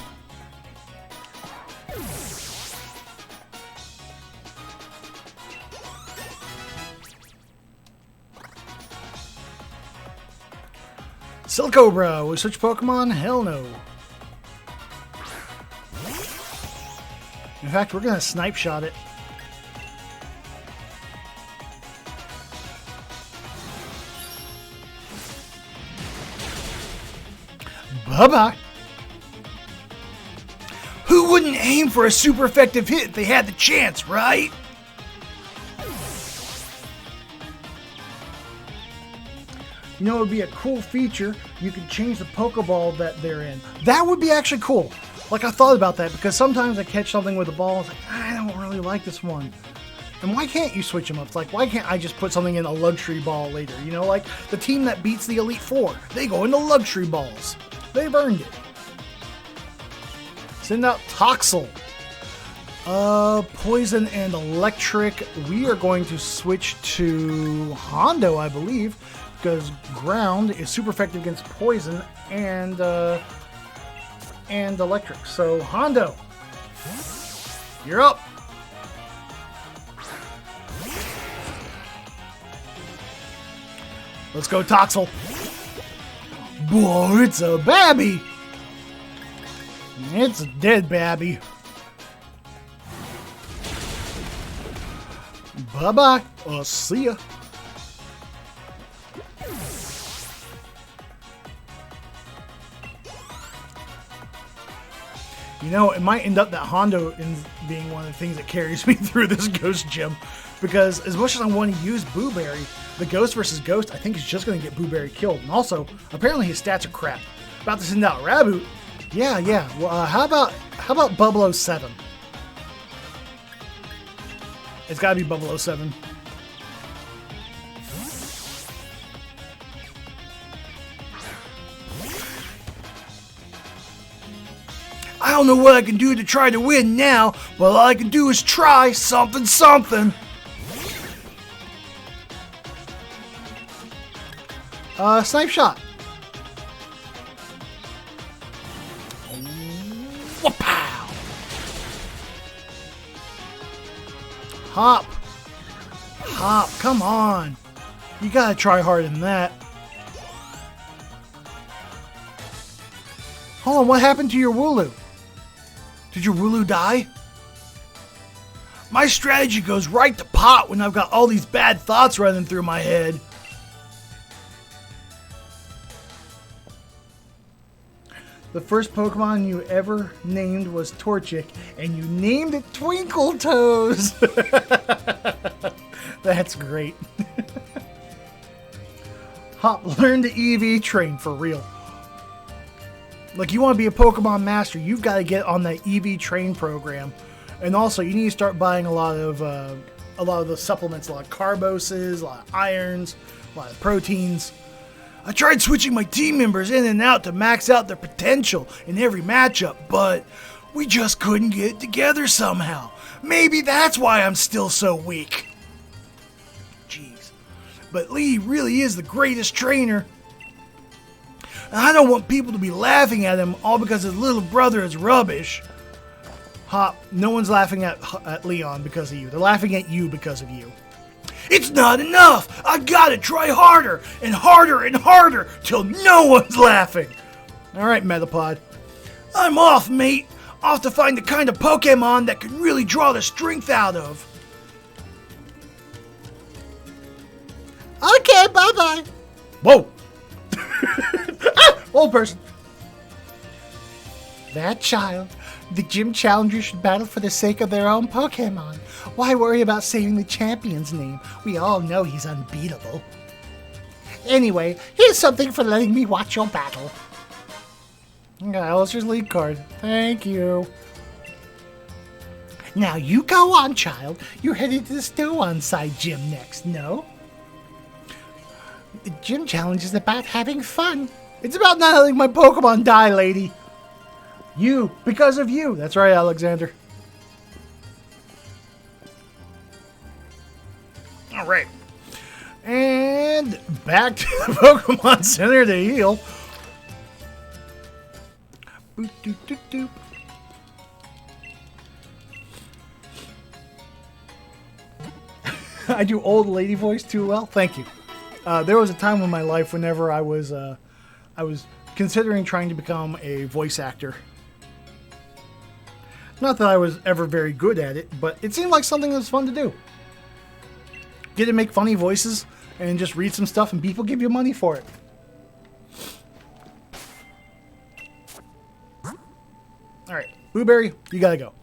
[SPEAKER 1] Silcobra, will we switch Pokemon? Hell no. In fact, we're gonna snipe shot it. Bye-bye. Who wouldn't aim for a super effective hit if they had the chance, right? You know, it would be a cool feature. You could change the Pokeball that they're in. That would be actually cool. Like, I thought about that because sometimes I catch something with a ball. It's like, I don't really like this one. And why can't you switch them up? It's like, why can't I just put something in a luxury ball later? You know, like the team that beats the Elite Four, they go into luxury balls. They've earned it. Send out Toxel. Poison and electric. We are going to switch to Hondo, I believe, because ground is super effective against poison and electric. So Hondo, you're up. Let's go Toxel. Boy, it's a babby. It's a dead babby. Bye-bye. I'll see ya. You know, it might end up that Hondo ends being one of the things that carries me through this Ghost Gym. Because as much as I want to use Boo Berry, the Ghost versus Ghost, I think is just going to get Boo Berry killed. And also, apparently his stats are crap. About to send out Raboot. Yeah. Well, how about Bubble 07? It's got to be Bubble 07. I don't know what I can do to try to win now, but all I can do is try something. Snipe shot. Wha-pow! Hop, come on. You gotta try harder than that. Hold on, what happened to your Wooloo? Did your Wooloo die? My strategy goes right to pot when I've got all these bad thoughts running through my head. The first Pokemon you ever named was Torchic, and you named it Twinkle Toes. That's great. Hop, learn to EV train for real. Like, you want to be a Pokemon master, you've got to get on that EV train program. And also, you need to start buying a lot of the supplements, a lot of carboses, a lot of irons, a lot of proteins. I tried switching my team members in and out to max out their potential in every matchup, but we just couldn't get it together somehow. Maybe that's why I'm still so weak. Jeez. But Lee really is the greatest trainer. And I don't want people to be laughing at him all because his little brother is rubbish. Hop, no one's laughing at Leon because of you. They're laughing at you because of you. It's not enough! I gotta try harder and harder and harder till no one's laughing! Alright, Metapod. I'm off, mate! Off to find the kind of Pokemon that can really draw the strength out of. Okay, bye-bye. Whoa! Ah! Old person. That child. The gym challengers should battle for the sake of their own Pokemon. Why worry about saving the champion's name? We all know he's unbeatable. Anyway, here's something for letting me watch your battle. Okay, Alistair's lead card. Thank you. Now you go on, child. You're headed to the Still-On-Side gym next, no? The gym challenge is about having fun. It's about not letting my Pokemon die, lady. You, because of you. That's right, Alexander. All right. And back to the Pokemon Center to heal. Boop, doop, doop, doop. I do old lady voice too well. Thank you. There was a time in my life whenever I was considering trying to become a voice actor. Not that I was ever very good at it, but it seemed like something that was fun to do. Get to make funny voices and just read some stuff and people give you money for it. Alright, Blueberry, you gotta go.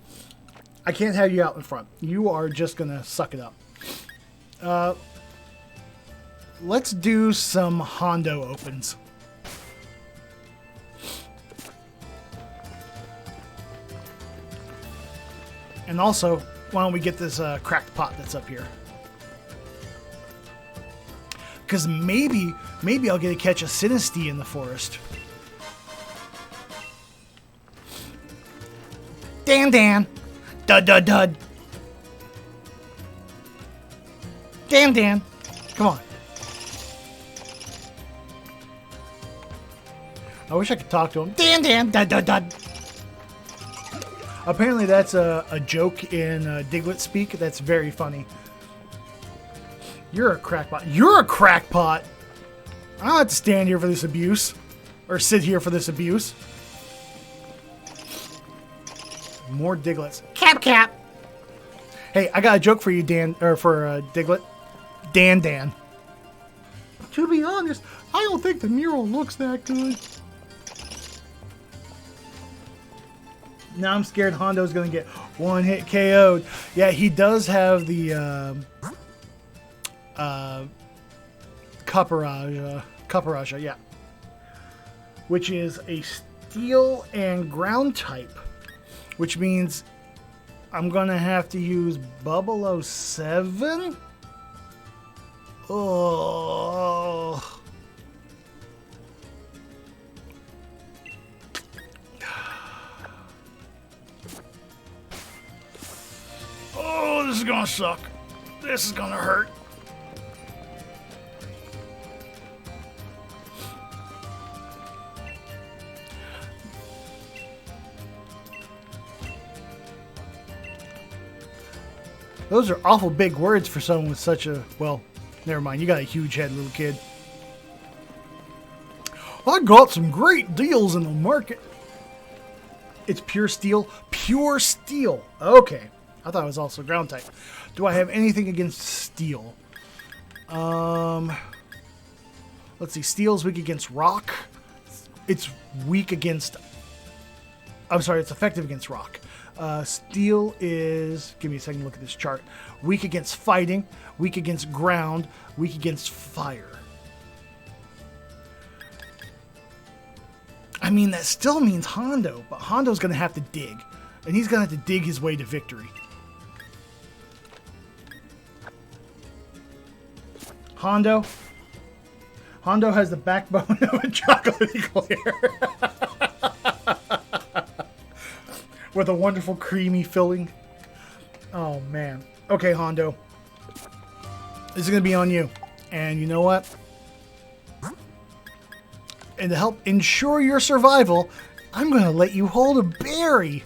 [SPEAKER 1] I can't have you out in front. You are just gonna suck it up. Let's do some Hondo opens. And also, why don't we get this cracked pot that's up here? Because maybe I'll get to catch a Sinistea in the forest. Dan. Dud. Dan. Come on. I wish I could talk to him. Dan. Dud. Apparently that's a joke in Diglett speak. That's very funny. You're a crackpot. You're a crackpot! I don't have to stand here for this abuse. Or sit here for this abuse. More Digletts. Cap! Hey, I got a joke for you, Dan, or for Diglett. Dan. To be honest, I don't think the mural looks that good. Now I'm scared Hondo's going to get one hit KO'd. Yeah, he does have the Cupperage, yeah. Which is a steel and ground type. Which means I'm going to have to use Bubble 07? Oh. Oh, this is gonna suck. This is gonna hurt. Those are awful big words for someone with such a, well, never mind. You got a huge head, little kid. I got some great deals in the market. It's pure steel? Pure steel. Okay. I thought it was also ground type. Do I have anything against steel? Let's see. Steel's weak against rock. It's weak against I'm sorry, it's effective against rock. Steel is, give me a second to look at this chart. Weak against fighting, weak against ground, weak against fire. I mean, that still means Hondo, but Hondo's going to have to dig. And he's going to have to dig his way to victory. Hondo has the backbone of a chocolate eclair. With a wonderful creamy filling. Oh, man. Okay, Hondo. This is going to be on you. And you know what? And to help ensure your survival, I'm going to let you hold a berry.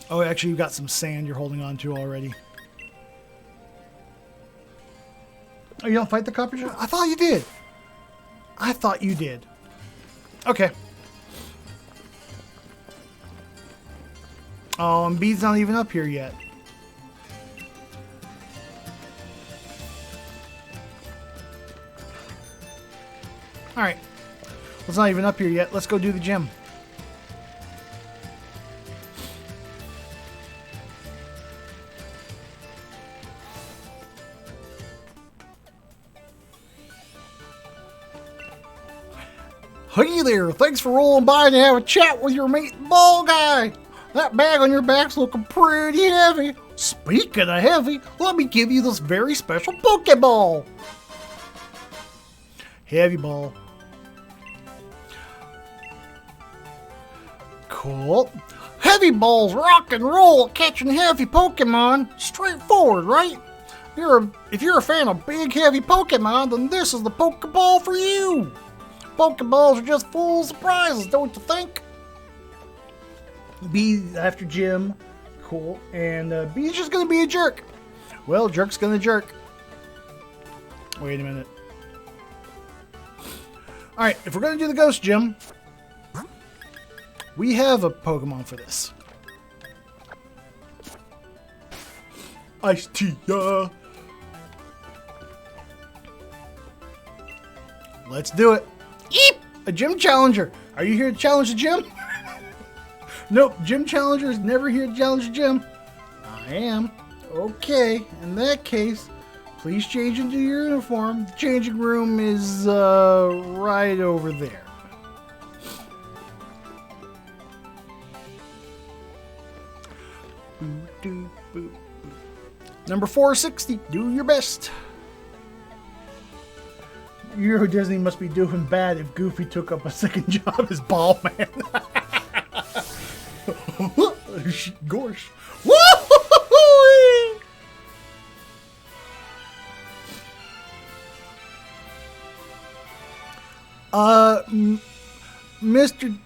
[SPEAKER 1] Oh, actually, you've got some sand you're holding on to already. Oh, you don't fight the copper giant? I thought you did. I thought you did. Okay. Oh, and B's not even up here yet. Alright. Well, it's not even up here yet. Let's go do the gym. Hey there, thanks for rolling by to have a chat with your mate Ball Guy. That bag on your back's looking pretty heavy. Speaking of heavy, let me give you this very special Pokeball. Heavy ball. Cool. Heavy balls rock and roll at catching heavy Pokemon. Straightforward, right? If you're a fan of big heavy Pokemon, then this is the Pokeball for you. Pokeballs are just full of surprises, don't you think? B after Jim. Cool. And B's just going to be a jerk. Well, jerk's going to jerk. Wait a minute. Alright, if we're going to do the Ghost Gym, we have a Pokemon for this. Ice-Tia. Let's do it. Eep! A gym challenger. Are you here to challenge the gym? Nope, gym challenger is never here to challenge the gym. I am. Okay, in that case, please change into your uniform. The changing room is right over there. Number 460, do your best. Euro Disney must be doing bad if Goofy took up a second job as ball man. Gosh. Mr.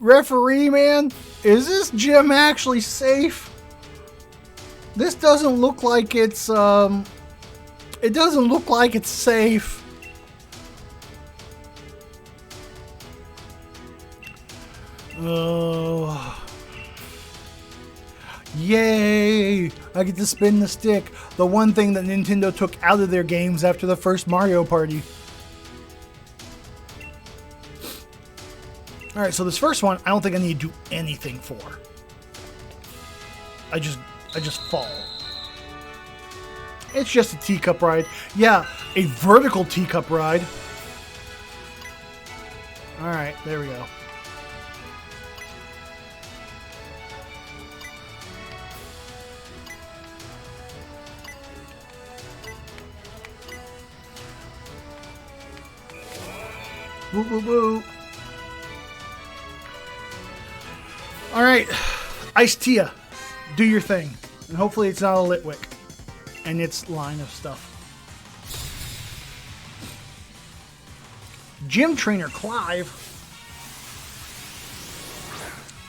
[SPEAKER 1] Referee Man, is this gym actually safe? This doesn't look like it's it doesn't look like it's safe. Oh. Yay! I get to spin the stick. The one thing that Nintendo took out of their games after the first Mario Party. Alright, so this first one, I don't think I need to do anything for. I just fall. It's just a teacup ride. Yeah, a vertical teacup ride. Alright, there we go. Woo, woo, woo. Alright, Ice-Tia, do your thing. And hopefully it's not a Litwick and its line of stuff. Gym Trainer Clive.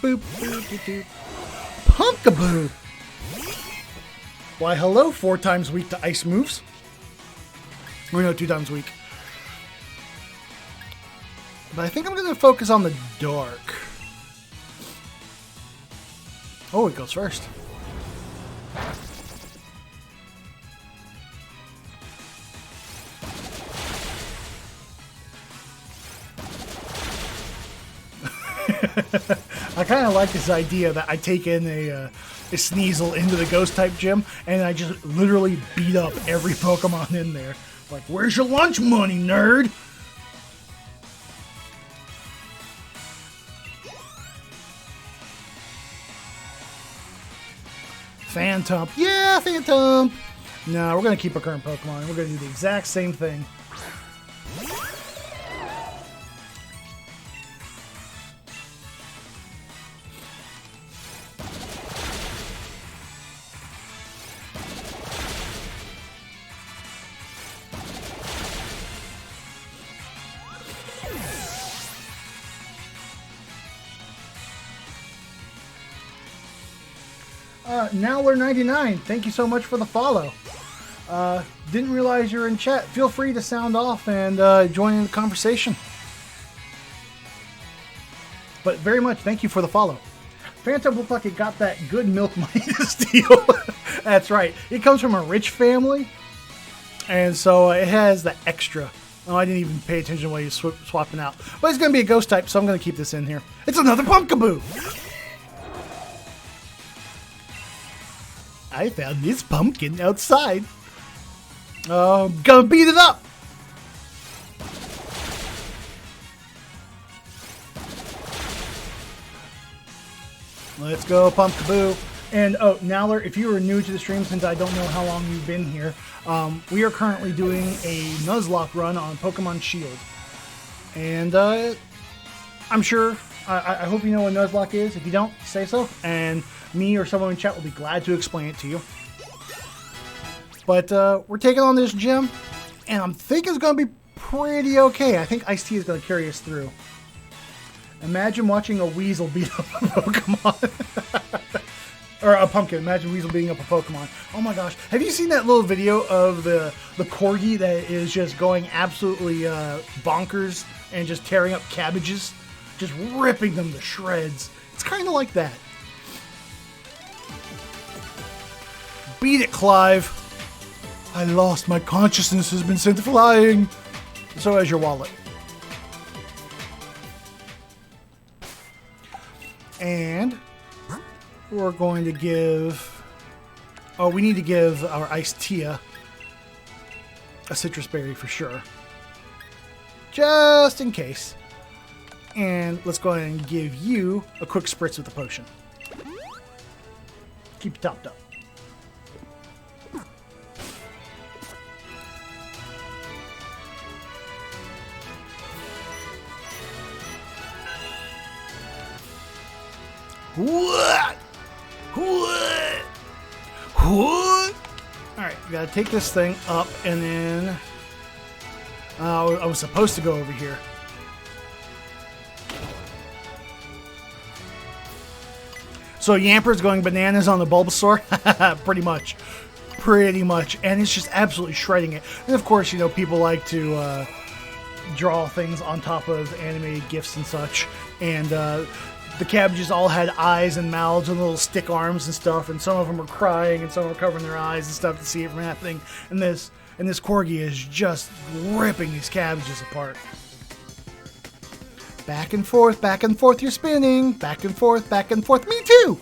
[SPEAKER 1] Boop, boop, boop, boop. Pumpkaboo. Why, hello, 4 times weak to ice moves. Or no, 2 times weak. But I think I'm going to focus on the dark. Oh, it goes first. I kind of like this idea that I take in a Sneasel into the ghost type gym and I just literally beat up every Pokemon in there. Like, where's your lunch money, nerd? Phantom. Yeah, Phantom. No, we're going to keep our current Pokemon. We're going to do the exact same thing. Nowler99, thank you so much for the follow. Didn't realize you were in chat. Feel free to sound off and join in the conversation. But very much thank you for the follow. Phantom looked like it got that good milk money to steal. That's right. It comes from a rich family. And so it has the extra. Oh, I didn't even pay attention while he was swapping out. But it's going to be a ghost type, so I'm going to keep this in here. It's another Pumpkaboo! I found this pumpkin outside. Gonna beat it up! Let's go, Pumpkaboo. And, oh, Nowler, if you are new to the stream, since I don't know how long you've been here, we are currently doing a Nuzlocke run on Pokemon Shield. And, I'm sure, I hope you know what Nuzlocke is. If you don't, say so. And me or someone in chat will be glad to explain it to you. But, we're taking on this gym, and I'm thinking it's going to be pretty okay. I think Ice-T is going to carry us through. Imagine watching a Weasel beat up a Pokemon. Or a pumpkin. Imagine Weasel beating up a Pokemon. Oh my gosh. Have you seen that little video of the Corgi that is just going absolutely bonkers and just tearing up cabbages? Just ripping them to shreds. It's kind of like that. Beat it, Clive. I lost. My consciousness has been sent flying. So has your wallet. And we're going to give... Oh, we need to give our Ice-T a citrus berry for sure. Just in case. And let's go ahead and give you a quick spritz with the potion. Keep you topped up. What? What? What? Alright, we gotta take this thing up and then... I was supposed to go over here. So Yamper's going bananas on the Bulbasaur? Pretty much. Pretty much. And it's just absolutely shredding it. And of course, you know, people like to draw things on top of animated GIFs and such. And the cabbages all had eyes and mouths and little stick arms and stuff, and some of them were crying and some were covering their eyes and stuff to see it from happening. And this Corgi is just ripping these cabbages apart. Back and forth, you're spinning. Back and forth, me too!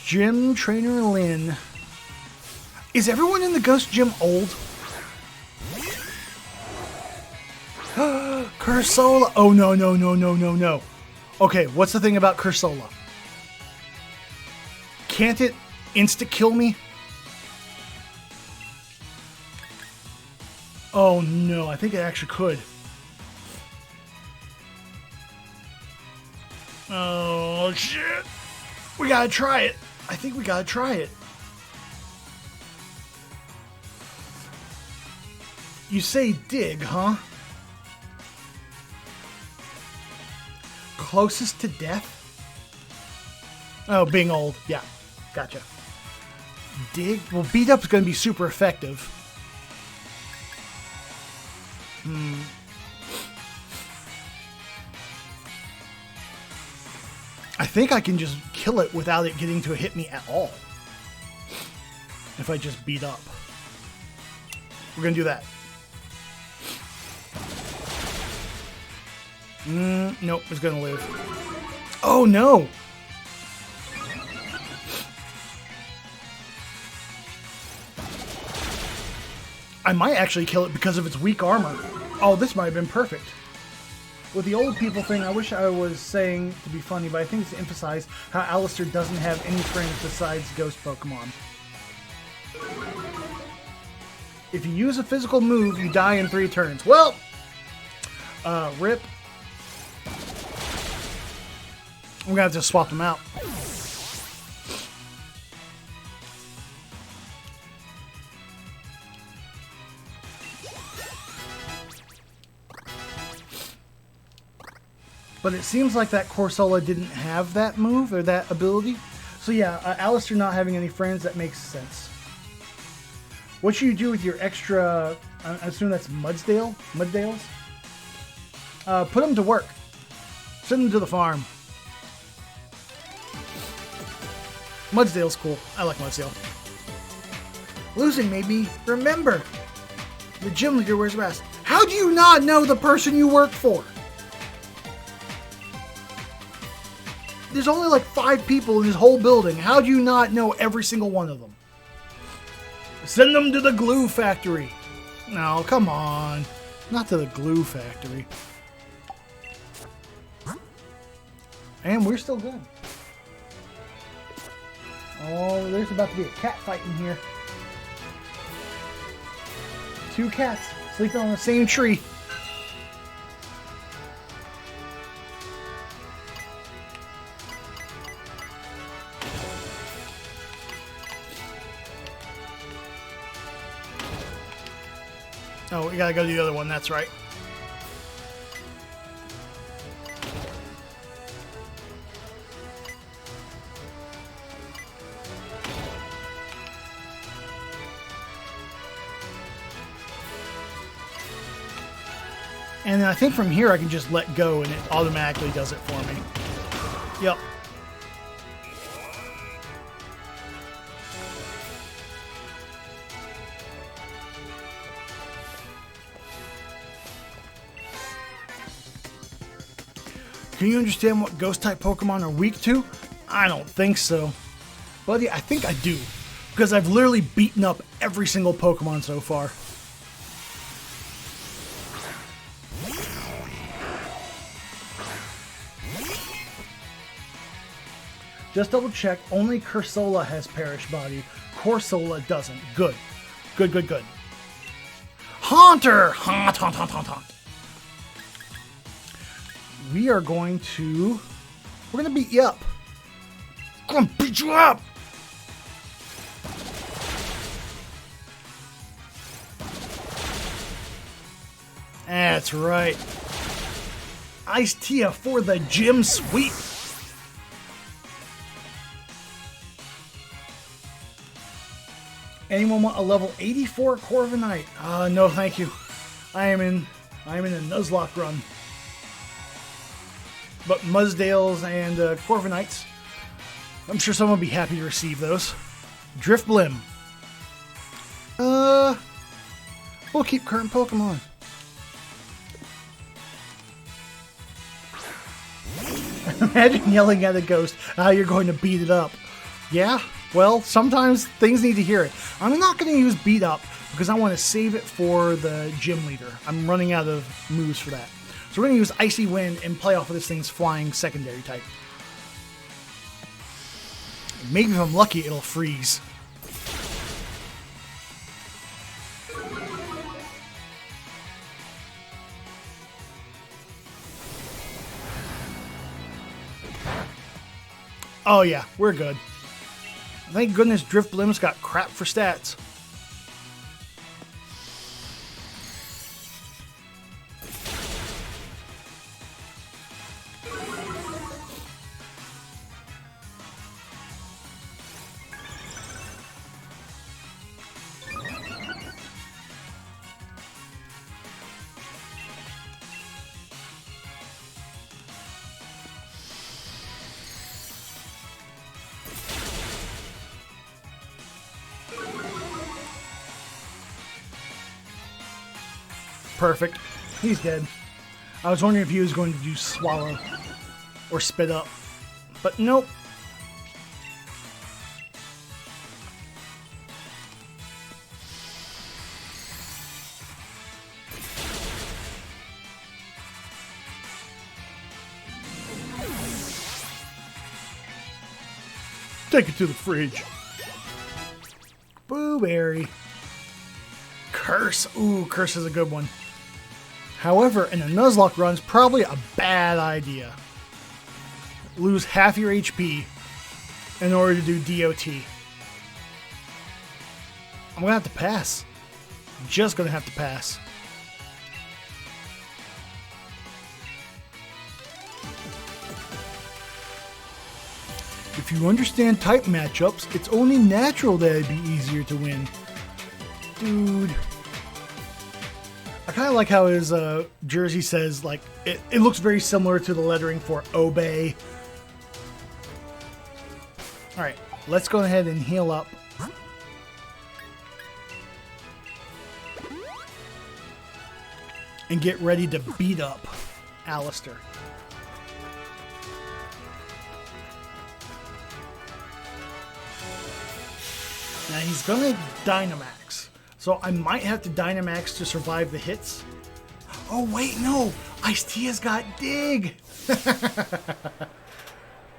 [SPEAKER 1] Gym Trainer Lynn. Is everyone in the Ghost Gym old? Cursola. Oh, no. Okay, what's the thing about Cursola? Can't it insta-kill me? Oh, no. I think it actually could. Oh, shit. We gotta try it. I think we gotta try it. You say dig, huh? Closest to death? Oh, being old. Yeah, gotcha. Dig? Well, beat up is going to be super effective. I think I can just kill it without it getting to hit me at all. If I just beat up. We're going to do that. Nope, it's gonna live. Oh no! I might actually kill it because of its weak armor. Oh, this might have been perfect. With the old people thing, I wish I was saying to be funny, but I think it's to emphasize how Alistair doesn't have any friends besides ghost Pokemon. If you use a physical move, you die in 3 turns. Well, rip. We're gonna have to swap them out. But it seems like that Corsola didn't have that move or that ability. So yeah, Alistair not having any friends, that makes sense. What should you do with your extra, I assume that's Mudsdales? Put them to work. Send them to the farm. Mudsdale's cool. I like Mudsdale. Losing made me remember. The gym leader wears a mask. How do you not know the person you work for? There's only like 5 people in this whole building. How do you not know every single one of them? Send them to the glue factory. No, come on. Not to the glue factory. And we're still good. Oh, there's about to be a cat fight in here. 2 cats sleeping on the same tree. Oh, we gotta go to the other one, that's right. And then I think from here I can just let go and it automatically does it for me. Yep. Can you understand what Ghost-type Pokemon are weak to? I don't think so. Buddy, I think I do. Because I've literally beaten up every single Pokemon so far. Just double check, only Cursola has Perish Body. Corsola doesn't. Good. Good, good, good. Haunter! Haunt, haunt, haunt, haunt, haunt. We are going to... We're going to beat you up. I'm going to beat you up! That's right. Ice Tia for the gym sweep. Anyone want a level 84 Corviknight? No, thank you. I am in a Nuzlocke run. But Mudsdales and Corviknights, I'm sure someone will be happy to receive those. Drifblim. We'll keep current Pokemon. Imagine yelling at a ghost how you're going to beat it up. Yeah, well, sometimes things need to hear it. I'm not going to use beat up because I want to save it for the gym leader. I'm running out of moves for that. So we're going to use Icy Wind and play off of this thing's flying secondary type. Maybe if I'm lucky, it'll freeze. Oh yeah, we're good. Thank goodness Drifblim's got crap for stats. Perfect. He's dead. I was wondering if he was going to do swallow or spit up, but nope. Take it to the fridge. Blueberry. Curse. Ooh, curse is a good one. However, in a Nuzlocke run's probably a bad idea. Lose half your HP in order to do DOT. I'm gonna have to pass. Just gonna have to pass. If you understand type matchups, it's only natural that it'd be easier to win. Dude. I kind of like how his jersey says, like, it looks very similar to the lettering for Obey. Alright, let's go ahead and heal up. And get ready to beat up Alistair. Now he's gonna Dynamax, so I might have to Dynamax to survive the hits. Oh wait, no! Ice-T has got Dig! You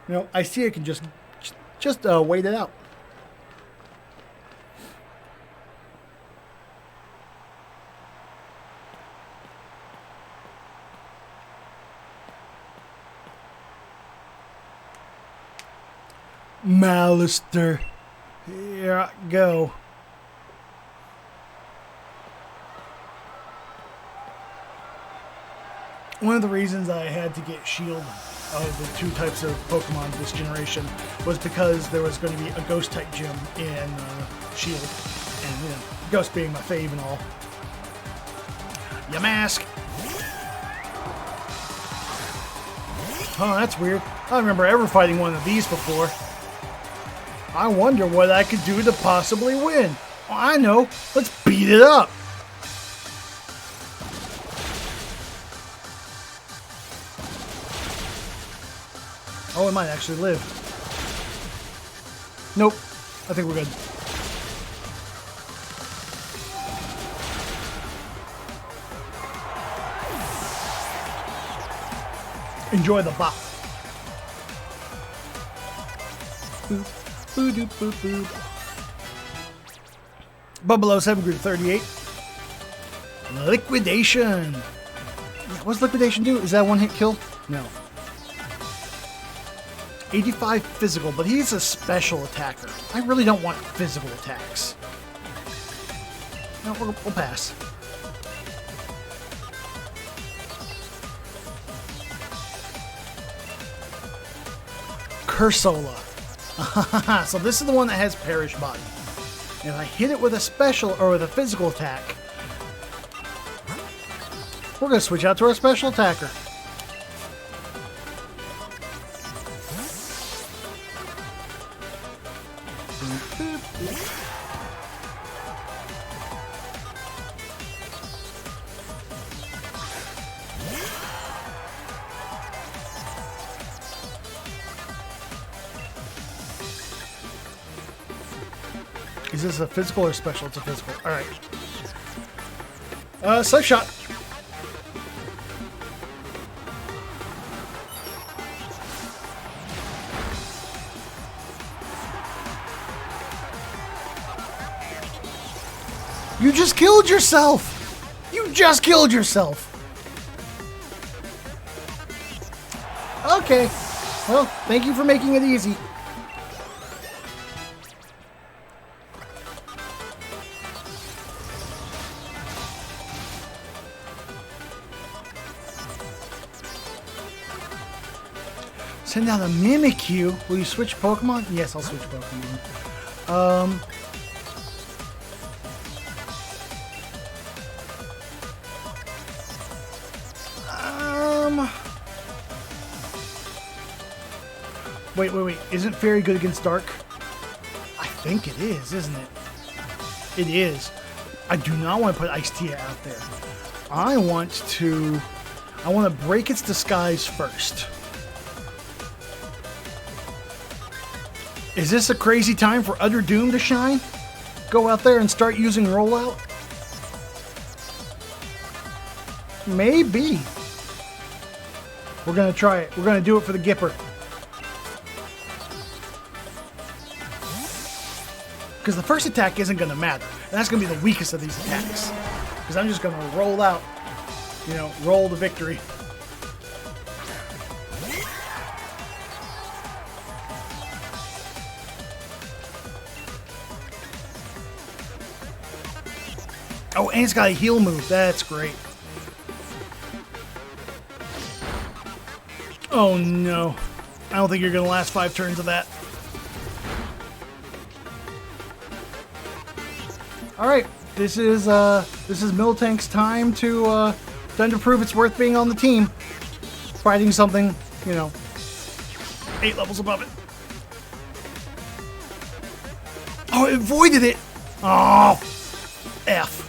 [SPEAKER 1] know, Ice-T can just wait it out. Alistair. Here I go. One of the reasons I had to get Shield of the two types of Pokemon this generation was because there was going to be a Ghost type gym in Shield. And, you know, Ghost being my fave and all. Yamask! Oh, that's weird. I don't remember ever fighting one of these before. I wonder what I could do to possibly win. Oh, I know. Let's beat it up. Oh, it might actually live. Nope. I think we're good. Enjoy the bop. Boop. Boop, doop, boop, boop. Bubble 07 grew to 38. Liquidation. What's Liquidation do? Is that a one-hit kill? No. 85 physical, but he's a special attacker. I really don't want physical attacks. No, we'll pass. Cursola. So this is the one that has Perish Body. If I hit it with a special or with a physical attack, we're going to switch out to our special attacker. Is this a physical or special? It's a physical. Alright. Slip Shot. You just killed yourself! You just killed yourself! Okay. Well, thank you for making it easy. Send out a Mimikyu. Will you switch Pokemon? Yes, I'll switch Pokemon. Wait. Isn't Fairy good against Dark? I think it is, isn't it? It is. I do not want to put Ice-T out there. I want to I want to break its disguise first. Is this a crazy time for Utter Doom to shine? Go out there and start using rollout? Maybe. We're going to try it. We're going to do it for the Gipper. Because the first attack isn't going to matter. And that's going to be the weakest of these attacks. Because I'm just going to roll out. You know, roll the victory. Oh, and it's got a heal move. That's great. Oh no. I don't think you're going to last 5 turns of that. Alright, this is Miltank's time to prove it's worth being on the team. Fighting something, you know, 8 levels above it. Oh, it avoided it! Oh, F.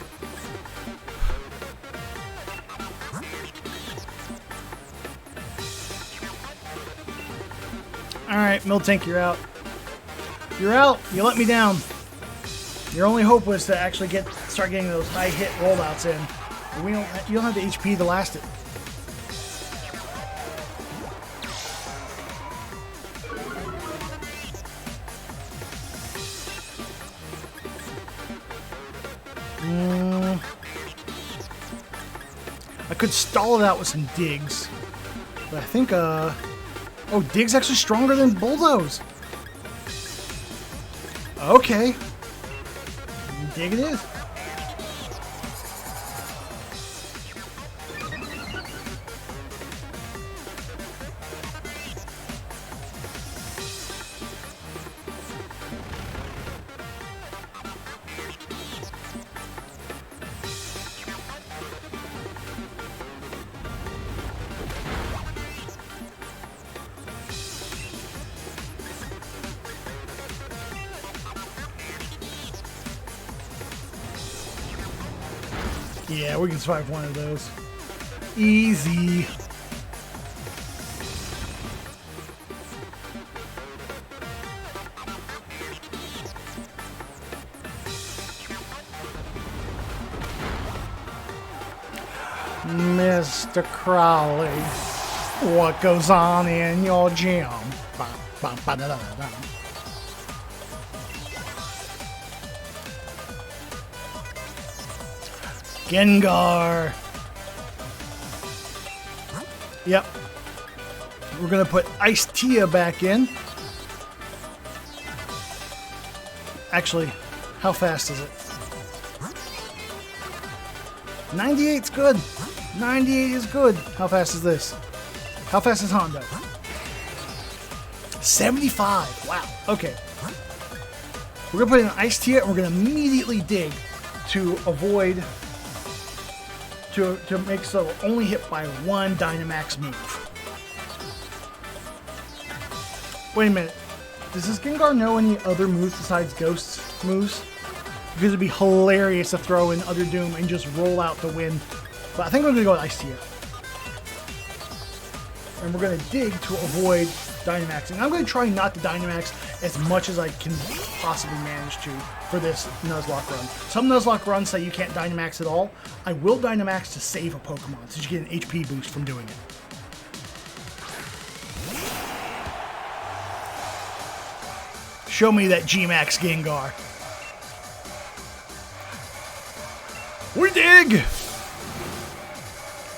[SPEAKER 1] Alright, Miltank, you're out. You're out. You let me down. Your only hope was to actually start getting those high hit rollouts in. But you don't have the HP to last it. I could stall it out with some digs. But I think, oh, Dig's actually stronger than Bulldoze. Okay. Dig it is. Yeah, we can survive one of those. Easy. Mr. Crowley, what goes on in your gym? Gengar. Yep. We're going to put Ice Tia back in. Actually, how fast is it? 98's good. 98 is good. How fast is this? How fast is Hondo? 75. Wow. Okay. We're going to put in Ice Tia and we're going to immediately dig to avoid... To make so we're only hit by one Dynamax move. Wait a minute. Does this Gengar know any other moves besides Ghost moves? Because it'd be hilarious to throw in Utter Doom and just roll out the win. But I think we're going to go with Ice Tia. And we're going to dig to avoid Dynamaxing. I'm going to try not to Dynamax as much as I can possibly manage to for this Nuzlocke run. Some Nuzlocke runs say you can't Dynamax at all. I will Dynamax to save a Pokemon, so you get an HP boost from doing it. Show me that G-Max Gengar. We dig!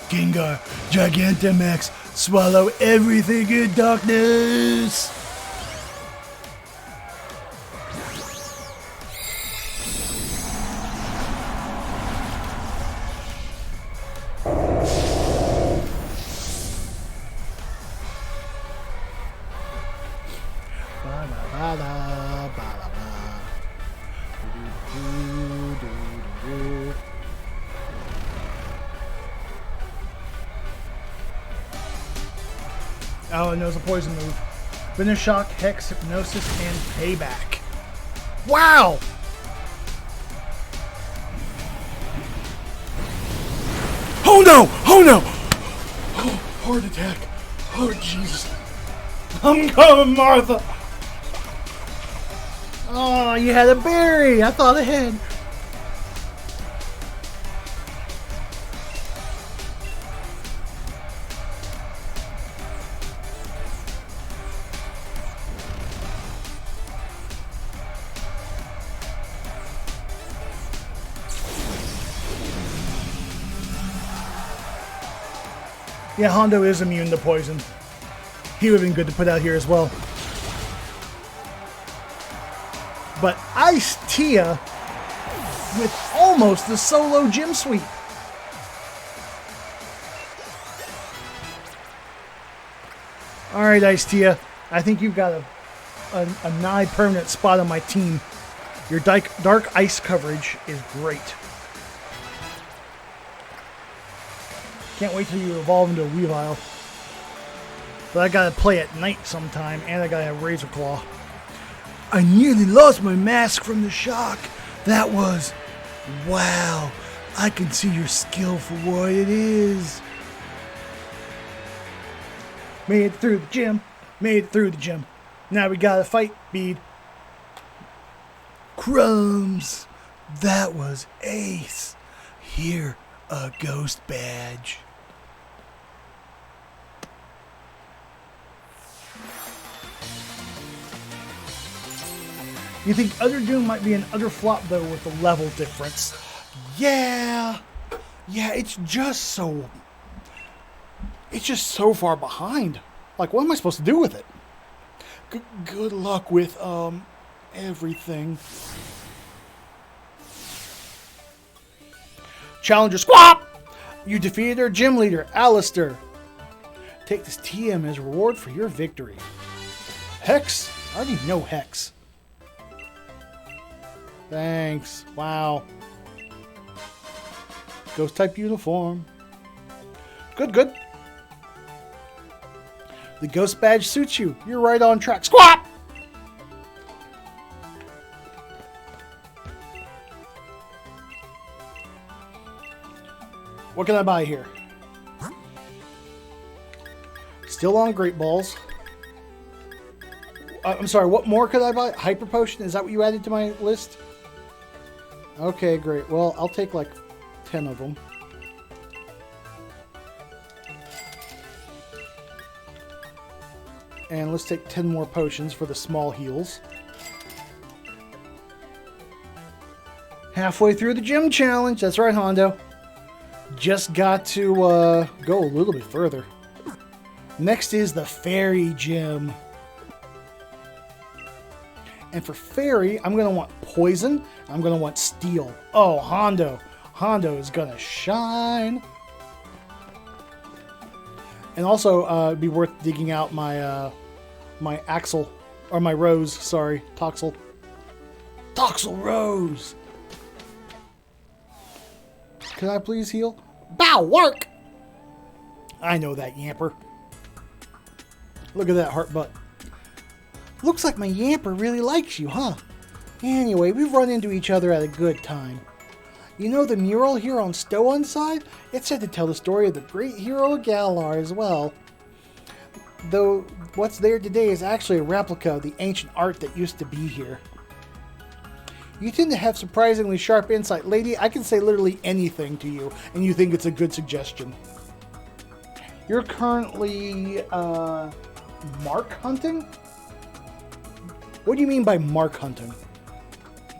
[SPEAKER 1] Gengar, Gigantamax, swallow everything in darkness! Oh, it knows a poison move. Finish Shock, Hex, Hypnosis, and Payback. Wow! Oh no! Oh no! Heart attack. Oh, Jesus. I'm coming, Martha. Oh, you had a berry. I thought ahead. Yeah, Hondo is immune to poison. He would have been good to put out here as well. But Ice Tia with almost the solo gym sweep. Alright, Ice Tia. I think you've got a nigh permanent spot on my team. Your dark ice coverage is great. Can't wait till you evolve into a Weavile. But I gotta play at night sometime, and I gotta have Razor Claw. I nearly lost my mask from the shock. That was... wow. I can see your skill for what it is. Made it through the gym. Made it through the gym. Now we gotta fight, Bede. Crumbs. That was ace. Here, a ghost badge. You think Utter Doom might be an utter flop, though, with the level difference. Yeah, it's just so far behind. Like, what am I supposed to do with it? Good luck with, everything. Challenger Squawk! You defeated our gym leader, Alistair. Take this TM as reward for your victory. Hex? I already know Hex. Thanks. Wow. Ghost type uniform. Good. The ghost badge suits you. You're right on track. Squat! What can I buy here? Still on Great Balls. I'm sorry, what more could I buy? Hyper Potion? Is that what you added to my list? Okay, great. Well, I'll take like 10 of them. And let's take 10 more potions for the small heals. Halfway through the gym challenge. That's right, Hondo. Just got to go a little bit further. Next is the Fairy Gym. And for Fairy, I'm going to want Poison. I'm going to want Steel. Oh, Hondo. Hondo is going to shine. And also, it'd be worth digging out my my Axel, or my Rose, sorry, Toxel. Toxel Rose! Can I please heal? Bow, work! I know that, Yamper. Look at that heart butt. Looks like my Yamper really likes you, huh? Anyway, we've run into each other at a good time. You know the mural here on Stowan's side? It's said to tell the story of the great hero Galar as well. Though what's there today is actually a replica of the ancient art that used to be here. You tend to have surprisingly sharp insight. Lady, I can say literally anything to you, and you think it's a good suggestion. You're currently, mark hunting? What do you mean by mark hunting?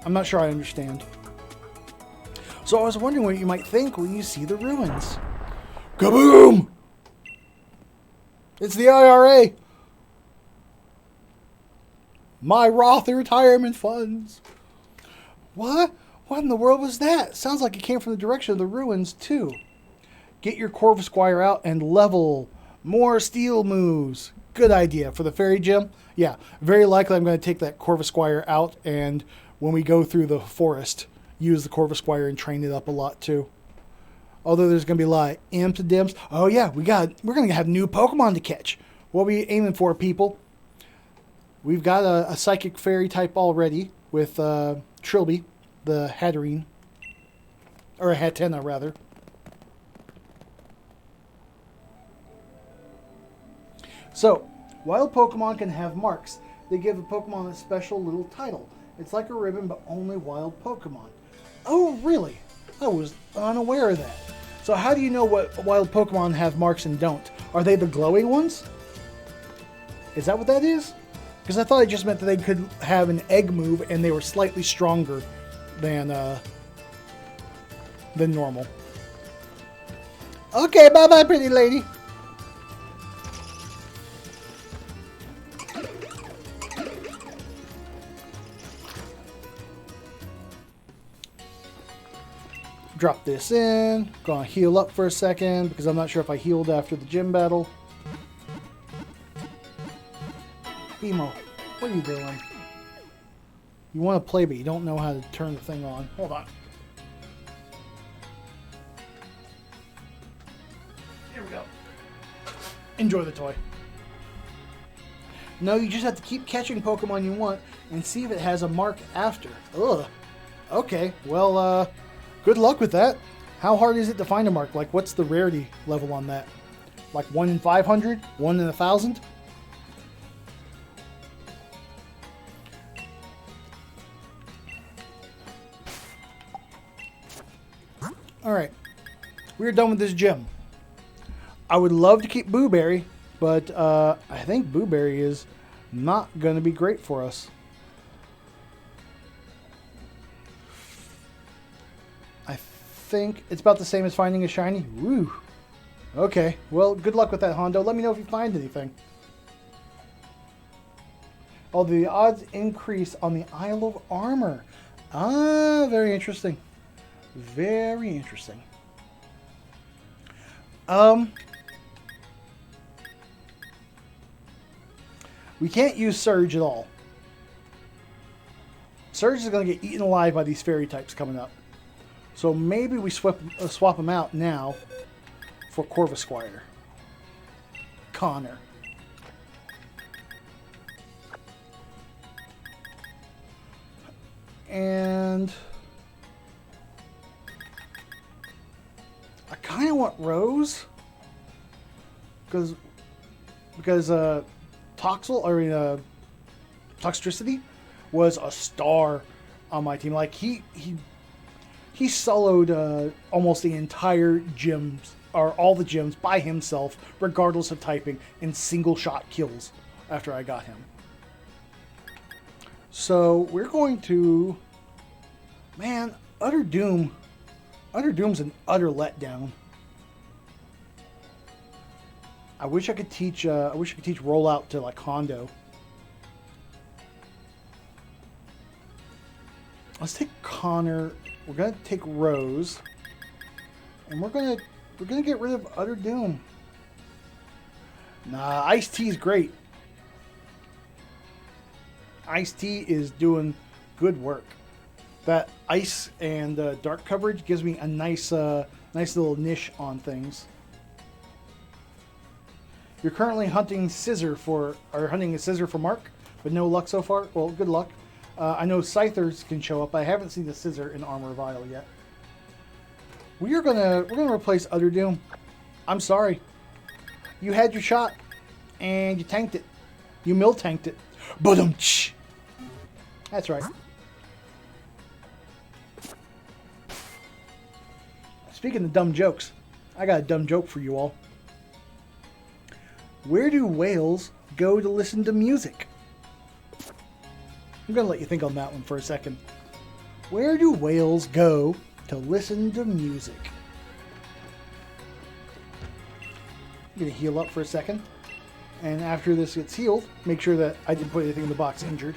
[SPEAKER 1] I'm not sure I understand. So I was wondering what you might think when you see the ruins. Kaboom! It's the IRA! My Roth retirement funds! What? What in the world was that? Sounds like it came from the direction of the ruins, too. Get your Corvusquire out and level. More steel moves. Good idea. For the Fairy Gym? Yeah, very likely I'm going to take that Corvusquire out, and when we go through the forest, use the Corvusquire and train it up a lot, too. Although there's going to be a lot of imps and dims. Oh, yeah, we're going to have new Pokemon to catch. What are we aiming for, people? We've got a Psychic Fairy type already with Trilby, the Hatterene. Or a Hatenna, rather. So, wild Pokemon can have marks. They give a Pokemon a special little title. It's like a ribbon, but only wild Pokemon. Oh, really? I was unaware of that. So how do you know what wild Pokemon have marks and don't? Are they the glowing ones? Is that what that is? Because I thought it just meant that they could have an egg move and they were slightly stronger than normal. Okay, bye-bye, pretty lady. Drop this in. Gonna heal up for a second because I'm not sure if I healed after the gym battle. Emo, what are you doing? You want to play, but you don't know how to turn the thing on. Hold on. Here we go. Enjoy the toy. No, you just have to keep catching Pokemon you want and see if it has a mark after. Ugh. Okay, well, good luck with that. How hard is it to find a mark? Like, what's the rarity level on that? Like 1 in 500? 1 in 1,000? Alright, we're done with this gym. I would love to keep Booberry, but I think Booberry is not going to be great for us. I think it's about the same as finding a shiny. Woo! Okay, well, good luck with that, Hondo. Let me know if you find anything. Oh, the odds increase on the Isle of Armor. Ah, very interesting. Very interesting. We can't use Surge at all. Surge is going to get eaten alive by these fairy types coming up. So maybe we swap them out now for Corvisquire. Connor. And I kind of want Rose because Toxtricity was a star on my team. Like he soloed almost the entire gyms or all the gyms by himself, regardless of typing, in single shot kills after I got him. So we're going to, man, Utter Doom. Utter Doom's an utter letdown. I wish I could teach rollout to like Hondo. Let's take Connor. We're gonna take Rose, and we're gonna get rid of Utter Doom. Nah, Ice-T is great. Ice-T is doing good work. That ice and dark coverage gives me a nice little niche on things. You're currently hunting a scissor for Mark, but no luck so far. Well, good luck. I know Scythers can show up. I haven't seen the scissor in Armor Vial yet. We're gonna replace Utter Doom. I'm sorry. You had your shot, and you tanked it. You tanked it. Ba-dum-tsh. That's right. Speaking of dumb jokes, I got a dumb joke for you all. Where do whales go to listen to music? I'm going to let you think on that one for a second. Where do whales go to listen to music? I'm going to heal up for a second. And after this gets healed, make sure that I didn't put anything in the box injured.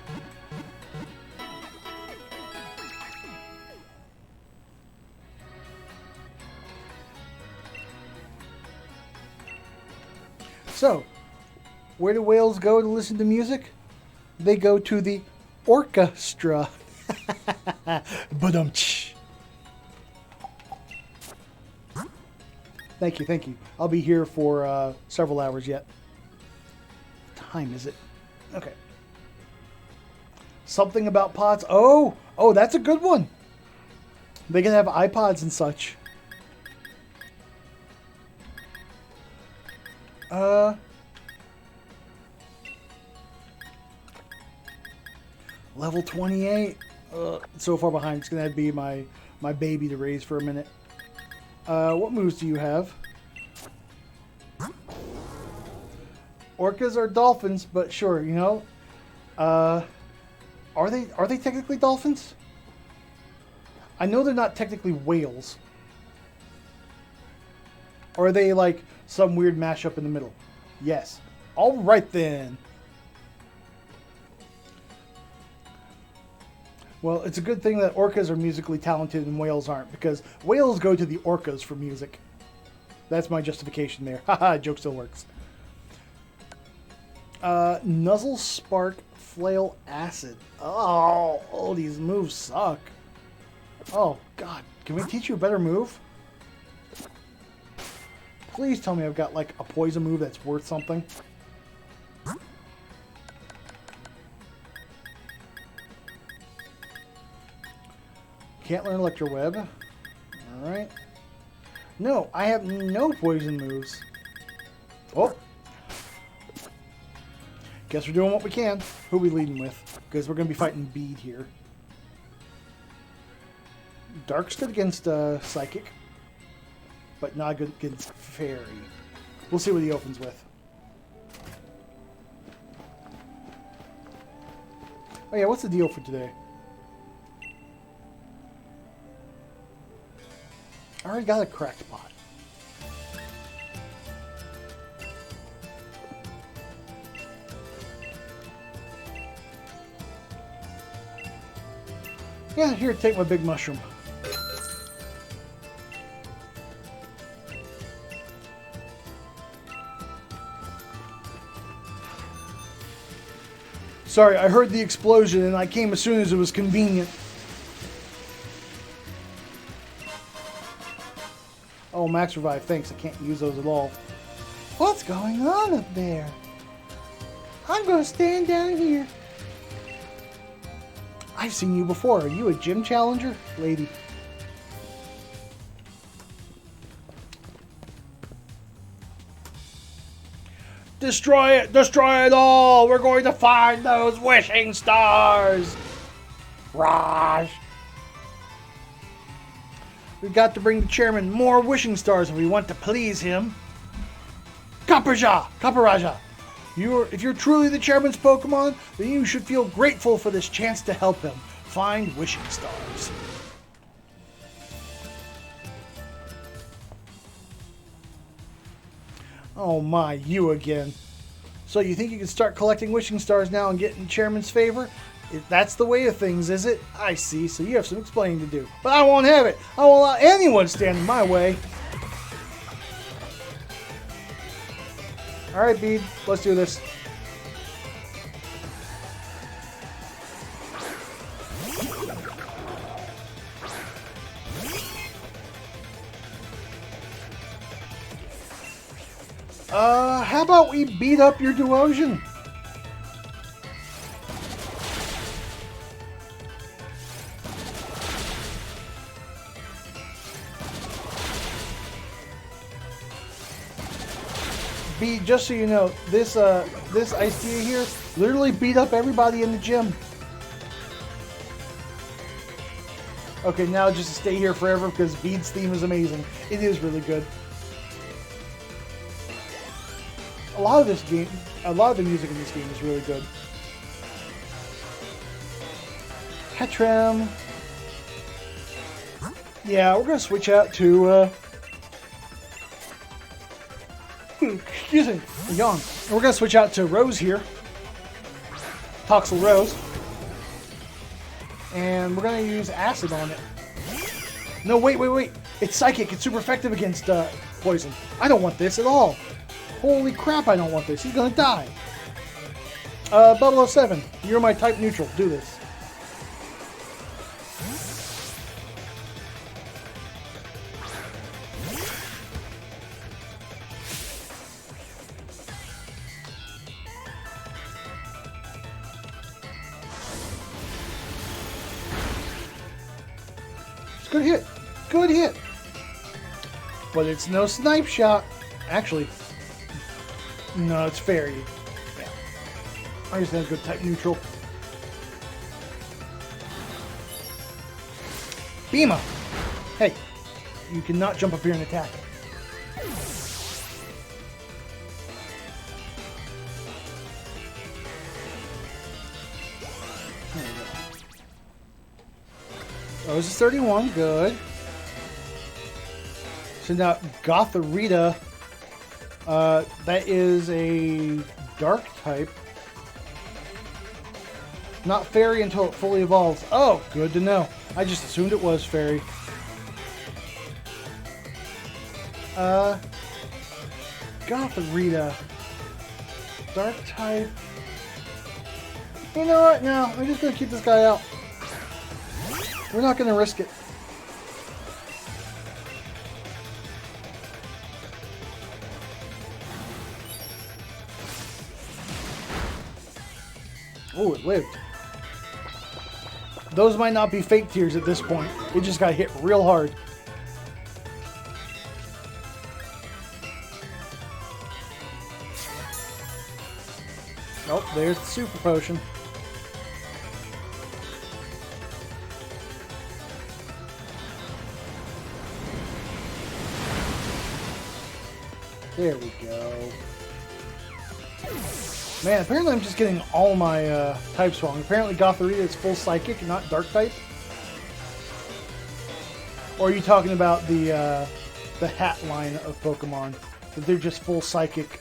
[SPEAKER 1] So, where do whales go to listen to music? They go to the orchestra. Ba-dum-tsh. Thank you. I'll be here for several hours yet. What time is it? Okay. Something about pods. Oh, that's a good one. They can have iPods and such. Level 28. So far behind. It's going to have to be my baby to raise for a minute. What moves do you have? Orcas are dolphins, but sure, you know. Are they technically dolphins? I know they're not technically whales. Or are they like some weird mashup in the middle? Yes. All right then. Well, it's a good thing that orcas are musically talented and whales aren't, because whales go to the orcas for music. That's my justification there. Haha, joke still works. Nuzzle, Spark, Flail, Acid. Oh, these moves suck. Oh, God. Can we teach you a better move? Please tell me I've got, like, a poison move that's worth something. Can't learn Electro Web. Alright. No, I have no poison moves. Oh. Guess we're doing what we can. Who are we leading with? Because we're going to be fighting Bead here. Dark's good against Psychic. But not good against Fairy. We'll see what he opens with. Oh yeah, what's the deal for today? I already got a cracked pot. Yeah, here, take my big mushroom. Sorry, I heard the explosion and I came as soon as it was convenient. Oh, Max Revive, thanks. I can't use those at all. What's going on up there? I'm going to stand down here. I've seen you before. Are you a gym challenger? Lady. Destroy it! Destroy it all! We're going to find those wishing stars! Raj! We've got to bring the chairman more wishing stars if we want to please him. Kaparaja! If you're truly the chairman's Pokemon, then you should feel grateful for this chance to help him find wishing stars. Oh my, you again. So you think you can start collecting wishing stars now and get in the chairman's favor? That's the way of things, is it? I see, so you have some explaining to do. But I won't have it. I won't allow anyone stand in my way. Alright, Bede, let's do this. How about we beat up your Duosion? Bede, just so you know, this Ice Tea here literally beat up everybody in the gym. Okay, now just to stay here forever because Bede's theme is amazing. It is really good. A lot of the music in this game is really good. Hetram. Yeah, we're gonna switch out to excuse me, yawn. We're gonna switch out to Rose here. Toxel Rose. And we're gonna use Acid on it. No, wait. It's Psychic. It's super effective against Poison. I don't want this at all. Holy crap, I don't want this. He's gonna die. 007, you're my type neutral. Do this. It's a good hit. Good hit. But it's no snipe shot. Actually, no, it's Fairy. Yeah. I just had a good type neutral. Beema! Hey, you cannot jump up here and attack. There we go. Oh, this is 31. Good. So now, Gotharita. That is a dark type. Not fairy until it fully evolves. Oh, good to know. I just assumed it was fairy. Gotharita. Dark type. You know what? No, I'm just going to keep this guy out. We're not going to risk it. Oh, it lived. Those might not be fake tears at this point. It just got hit real hard. Oh, there's the super potion. There we go. Man, apparently I'm just getting all my types wrong. Apparently Gotharita is full psychic, not dark type. Or are you talking about the hat line of Pokemon? That they're just full psychic.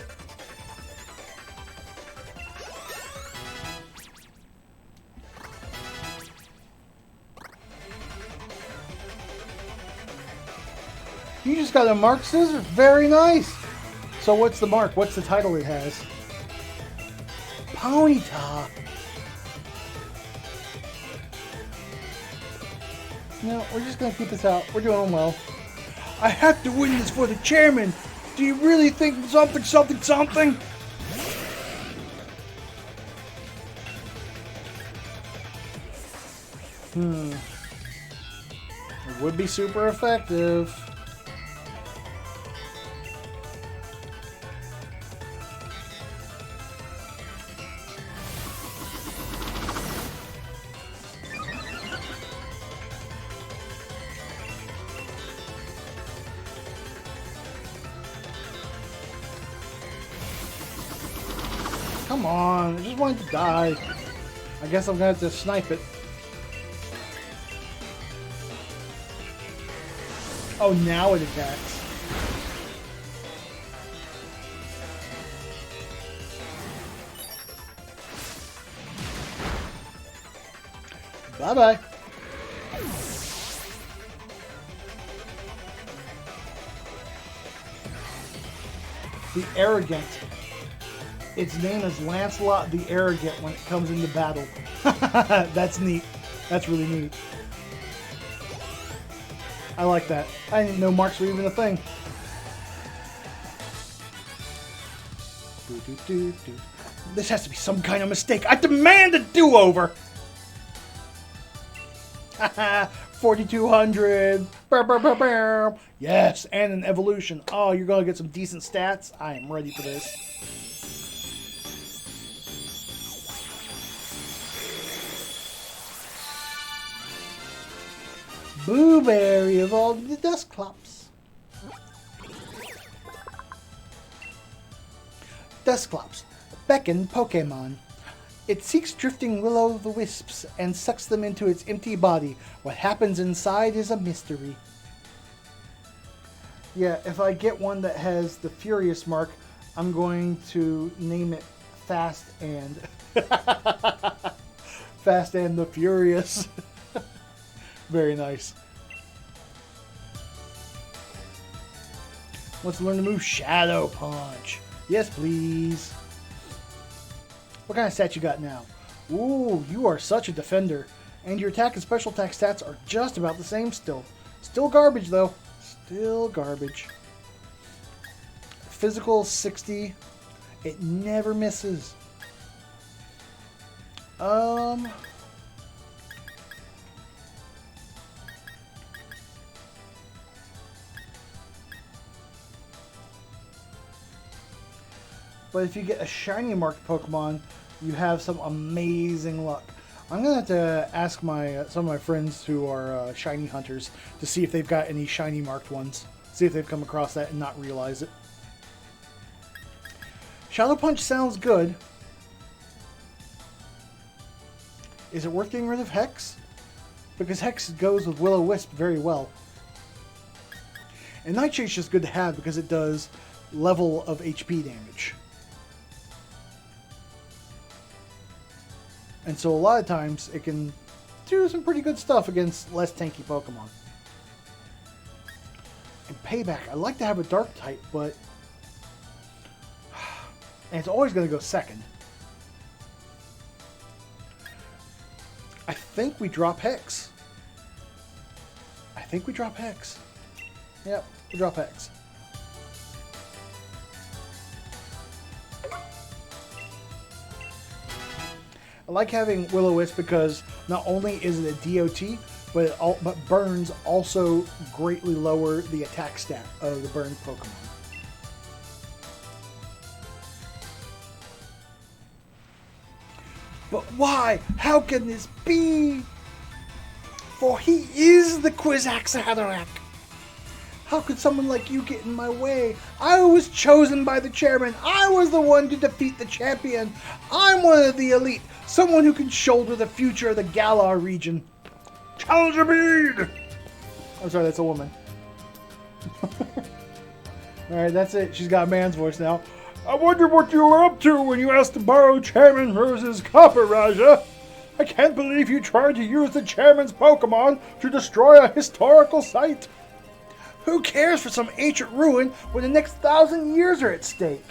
[SPEAKER 1] You just got a mark scissors. Very nice. So what's the mark? What's the title it has? Ponyta. No, we're just going to keep this out. We're doing well. I have to win this for the chairman. Do you really think something? It would be super effective. Come on, I just wanted to die. I guess I'm gonna have to snipe it. Oh, now it attacks. Bye-bye. The Arrogant. Its name is Lancelot the Arrogant when it comes into battle. That's neat. That's really neat. I like that. I didn't know marks were even a thing. This has to be some kind of mistake. I demand a do-over! 4,200. Yes, and an evolution. Oh, you're going to get some decent stats? I am ready for this. Blueberry of all the Dusclops. Dusclops, beckon Pokemon. It seeks drifting will-o'-the-wisps and sucks them into its empty body. What happens inside is a mystery. Yeah, if I get one that has the Furious mark, I'm going to name it Fast and... Fast and the Furious. Very nice. Wants to learn the move Shadow Punch. Yes, please. What kind of stats you got now? Ooh, you are such a defender. And your attack and special attack stats are just about the same still. Still garbage, though. Still garbage. Physical 60. It never misses. But if you get a shiny marked Pokemon, you have some amazing luck. I'm gonna have to ask my some of my friends who are shiny hunters to see if they've got any shiny marked ones. See if they've come across that and not realize it. Shadow Punch sounds good. Is it worth getting rid of Hex? Because Hex goes with Will-O-Wisp very well. And Nightshade's just good to have because it does level of HP damage. And so a lot of times it can do some pretty good stuff against less tanky Pokemon. And Payback, I like to have a Dark type, but... And it's always going to go second. I think we drop Hex. Yep, we drop Hex. I like having Will-O-Wisp because not only is it a DOT, but burns also greatly lower the attack stat of the burned Pokemon. But why? How can this be? For he is the Quizax Haderach. How could someone like you get in my way? I was chosen by the chairman. I was the one to defeat the champion. I'm one of the elite. Someone who can shoulder the future of the Galar region. Challenger Bead! I'm sorry, that's a woman. Alright, that's it. She's got a man's voice now. I wonder what you were up to when you asked to borrow Chairman Rose's copper, Raja. I can't believe you tried to use the chairman's Pokemon to destroy a historical site. Who cares for some ancient ruin when the next 1,000 years are at stake?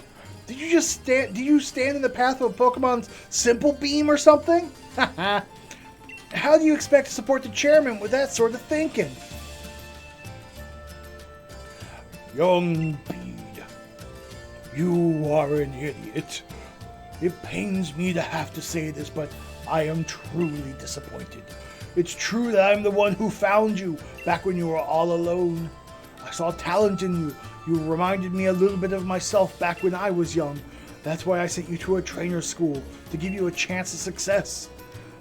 [SPEAKER 1] Did you just stand? Do you stand in the path of a Pokemon's Simple Beam or something? How do you expect to support the chairman with that sort of thinking? Young Bede, you are an idiot. It pains me to have to say this, but I am truly disappointed. It's true that I'm the one who found you back when you were all alone. I saw talent in you. You reminded me a little bit of myself back when I was young. That's why I sent you to a trainer school, to give you a chance of success.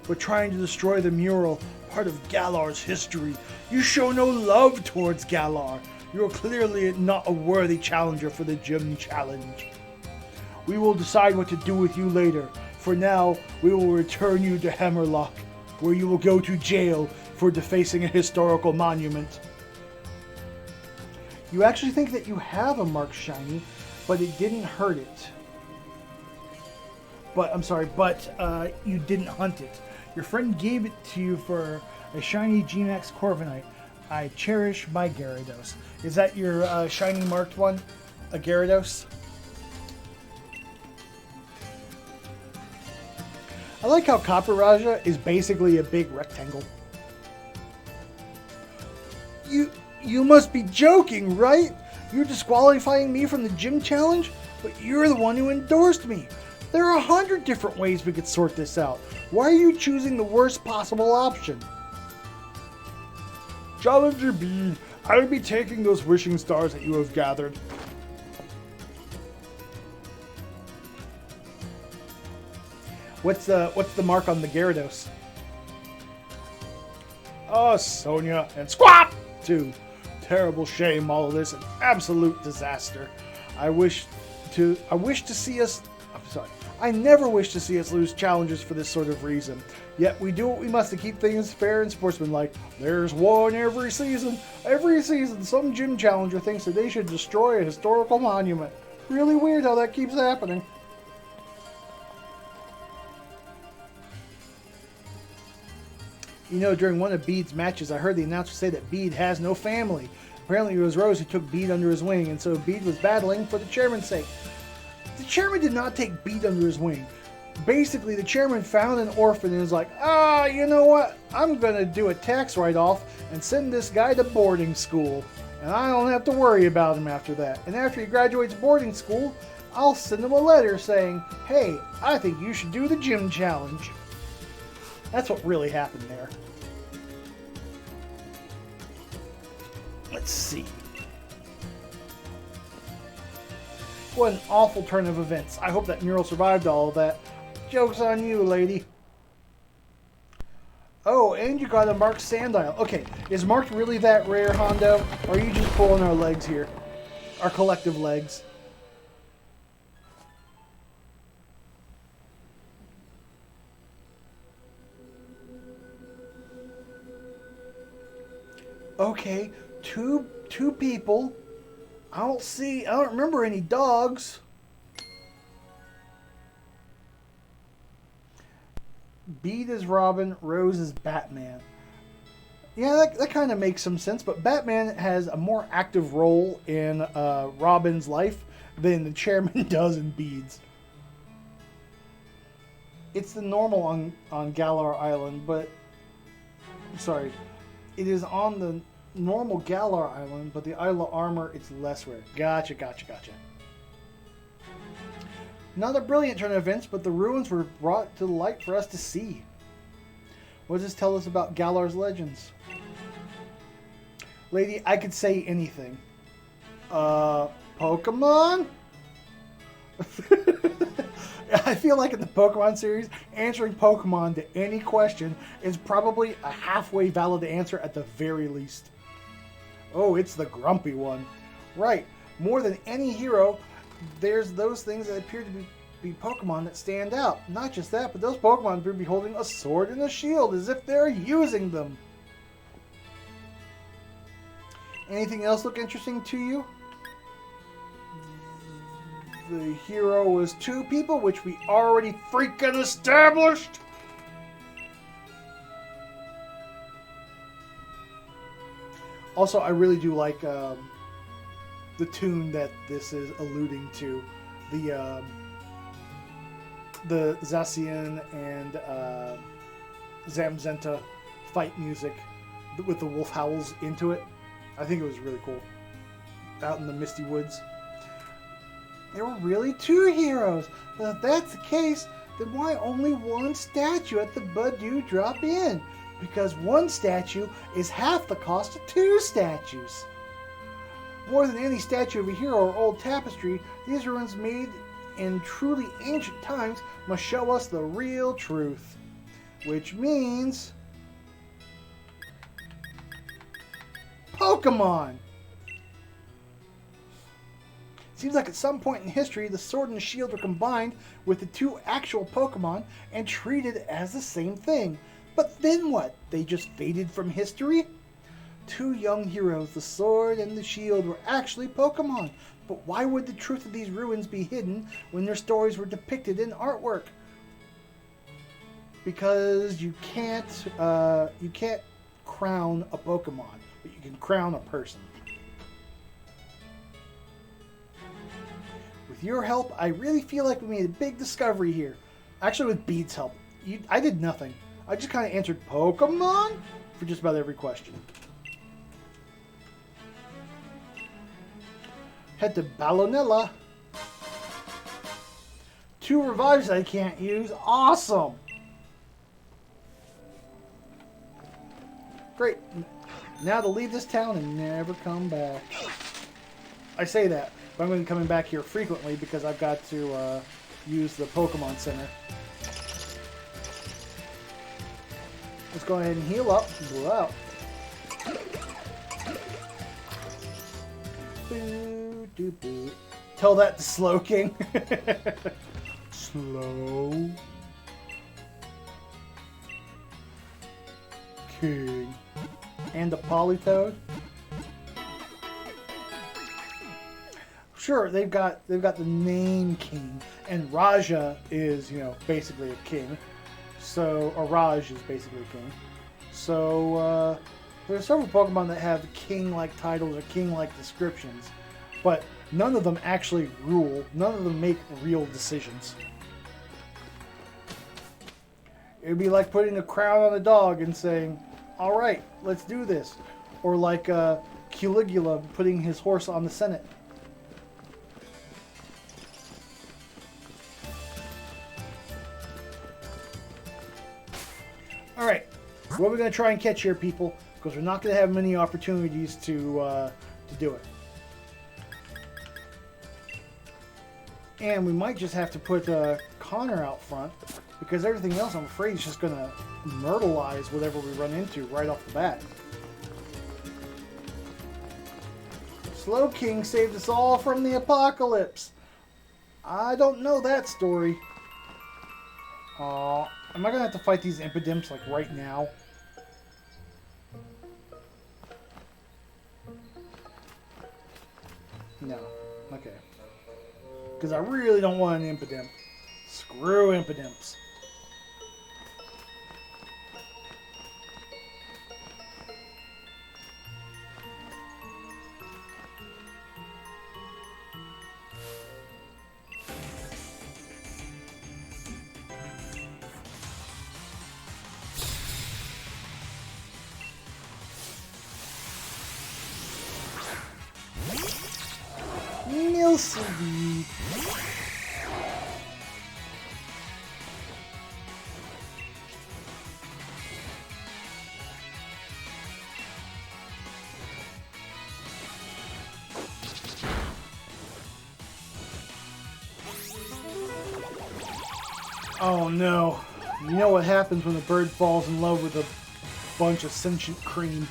[SPEAKER 1] But trying to destroy the mural, part of Galar's history, you show no love towards Galar. You're clearly not a worthy challenger for the gym challenge. We will decide what to do with you later. For now, we will return you to Hammerlock, where you will go to jail for defacing a historical monument. You actually think that you have a marked shiny, but it didn't hurt it. But you didn't hunt it. Your friend gave it to you for a shiny G-Max Corviknight. I cherish my Gyarados. Is that your shiny marked one? A Gyarados? I like how Copper Raja is basically a big rectangle. You must be joking, right? You're disqualifying me from the gym challenge? But you're the one who endorsed me. There are 100 different ways we could sort this out. Why are you choosing the worst possible option? Challenger Bede, I would be taking those wishing stars that you have gathered. What's the mark on the Gyarados? Oh, Sonia and Squap! Too. Terrible shame, all of this, an absolute disaster. I never wish to see us lose challenges for this sort of reason. Yet we do what we must to keep things fair and sportsmanlike. There's one every season. Every season, some gym challenger thinks that they should destroy a historical monument. Really weird how that keeps happening. You know, during one of Bede's matches, I heard the announcer say that Bede has no family. Apparently it was Rose who took Bede under his wing, and so Bede was battling for the chairman's sake. The chairman did not take Bede under his wing. Basically, the chairman found an orphan and was like, you know what? I'm going to do a tax write-off and send this guy to boarding school. And I don't have to worry about him after that. And after he graduates boarding school, I'll send him a letter saying, hey, I think you should do the gym challenge. That's what really happened there. Let's see. What an awful turn of events. I hope that mural survived all of that. Joke's on you, lady. and you got a marked Sandile. Okay, is marked really that rare, Hondo? Or are you just pulling our legs here? Our collective legs. Okay, two people. I don't remember any dogs. Bede is Robin, Rose is Batman. Yeah, that kind of makes some sense, but Batman has a more active role in Robin's life than the chairman does in Bede's. It's the normal on Galar Island, but... Sorry. It is on the normal Galar Island, but the Isle of Armor, it's less rare. Gotcha. Not a brilliant turn of events, but the ruins were brought to light for us to see. What does this tell us about Galar's legends? Lady, I could say anything. Pokemon? I feel like in the Pokemon series, answering Pokemon to any question is probably a halfway valid answer at the very least. Oh, it's the grumpy one. Right. More than any hero, there's those things that appear to be Pokemon that stand out. Not just that, but those Pokemon appear to be holding a sword and a shield as if they're using them. Anything else look interesting to you? The hero was two people, which we already freaking established. Also, I really do like the tune that this is alluding to. The Zacian and Zamzenta fight music with the wolf howls into it. I think it was really cool. Out in the misty woods. There were really two heroes. Well, if that's the case, then why only one statue at the Badu Drop Inn? Because one statue is half the cost of two statues. More than any statue of a hero or old tapestry, these ruins made in truly ancient times must show us the real truth. Which means... Pokemon! Seems like at some point in history, the sword and the shield were combined with the two actual Pokemon and treated as the same thing. But then what? They just faded from history? Two young heroes, the sword and the shield, were actually Pokemon. But why would the truth of these ruins be hidden when their stories were depicted in artwork? Because you can't crown a Pokemon, but you can crown a person. With your help, I really feel like we made a big discovery here. Actually, with Bede's help. I did nothing. I just kind of answered Pokemon for just about every question. Head to Ballonella. 2 revives I can't use. Awesome! Great. Now to leave this town and never come back. I say that, but I'm going to be coming back here frequently because I've got to use the Pokemon Center. Let's go ahead and heal up and blow out. Boo, doo, boo. Tell that to Slow King. Slow King. And a Politoed. Sure, they've got the name King, and Raja is, basically a king. So, or Raj is basically a king. So, there are several Pokemon that have king-like titles or king-like descriptions, but none of them actually rule. None of them make real decisions. It would be like putting a crown on a dog and saying, all right, let's do this. Or like Caligula putting his horse on the Senate. All right, what are we going to try and catch here, people? Because we're not going to have many opportunities to do it. And we might just have to put Connor out front. Because everything else, I'm afraid, is just going to myrtleize whatever we run into right off the bat. Slow King saved us all from the apocalypse. I don't know that story. Am I going to have to fight these impidimps like right now? No. Okay. Because I really don't want an impidimp. Screw impidimps. Nilsby. Oh no. You know what happens when a bird falls in love with a bunch of sentient cream.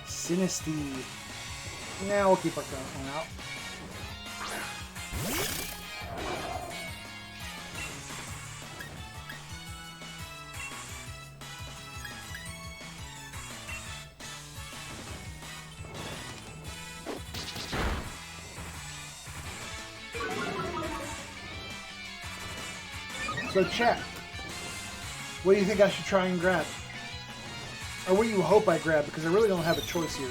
[SPEAKER 1] Sinisty. Now we'll keep our current one out. So chat, what do you think I should try and grab? Or what do you hope I grab? Because I really don't have a choice here.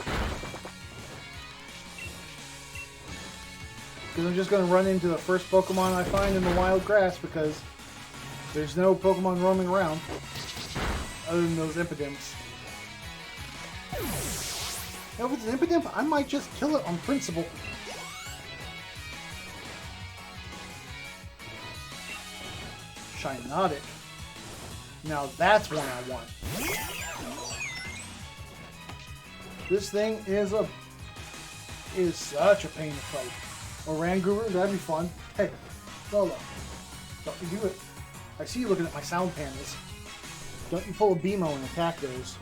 [SPEAKER 1] Because I'm just going to run into the first Pokemon I find in the wild grass because there's no Pokemon roaming around other than those Impidimps. Now, if it's an Impidimp, I might just kill it on principle. Shinotic. Now that's one I want. This thing is such a pain to fight. Oranguru, that'd be fun. Hey, Lolo, don't you do it. I see you looking at my sound panels. Don't you pull a Beamo and attack those.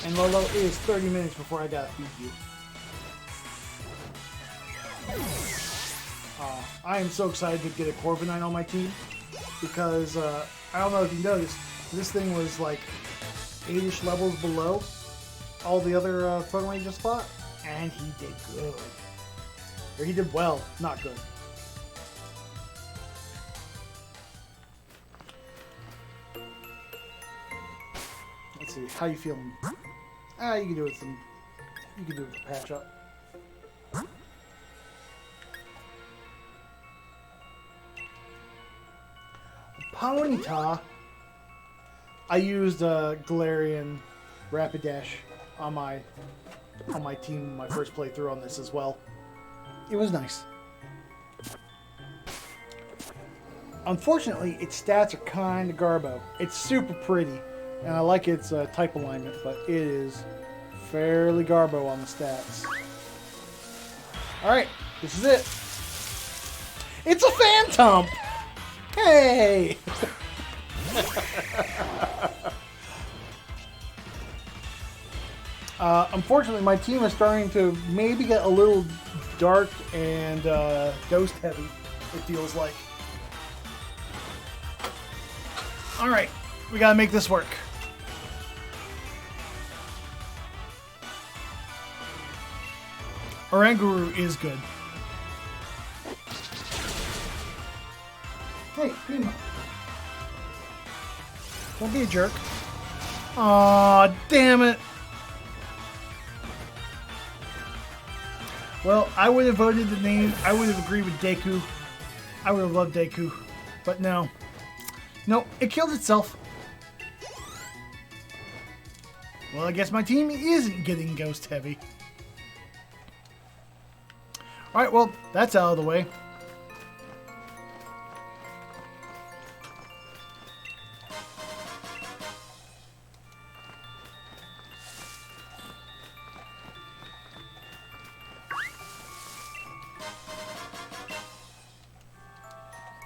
[SPEAKER 1] And Lolo, it is 30 minutes before I gotta feed you. I am so excited to get a Corviknight on my team because I don't know if you noticed, this thing was like 8-ish levels below all the other Pokemon you just fought, and he did good. Or he did well, not good. Let's see, how you feeling? You can do it some. You can do it with the patch up. Ponyta. I used Galarian Rapidash on my team, my first playthrough on this as well. It was nice. Unfortunately, its stats are kind of garbo. It's super pretty, and I like its type alignment, but it is fairly garbo on the stats. Alright, this is it. It's a Phantom! Hey! Unfortunately, my team is starting to maybe get a little dark and ghost heavy, it feels like. Alright, we gotta make this work. Oranguru is good. Hey, Primo. Don't be a jerk. Aw, damn it. Well, I would have voted the name. I would have agreed with Deku. I would have loved Deku. But no. No, it killed itself. Well, I guess my team isn't getting ghost heavy. Alright, well, that's out of the way.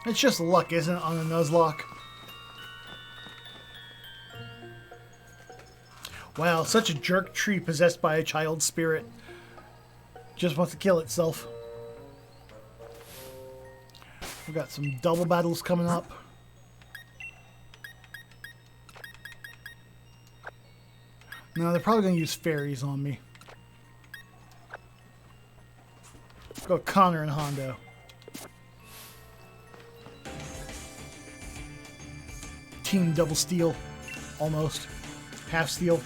[SPEAKER 1] It's just luck, isn't it, on a Nuzlocke? Wow, such a jerk tree possessed by a child spirit. Just wants to kill itself. We've got some double battles coming up. No, they're probably going to use fairies on me. Go Connor and Hondo. Team double steel. Almost. Half steel.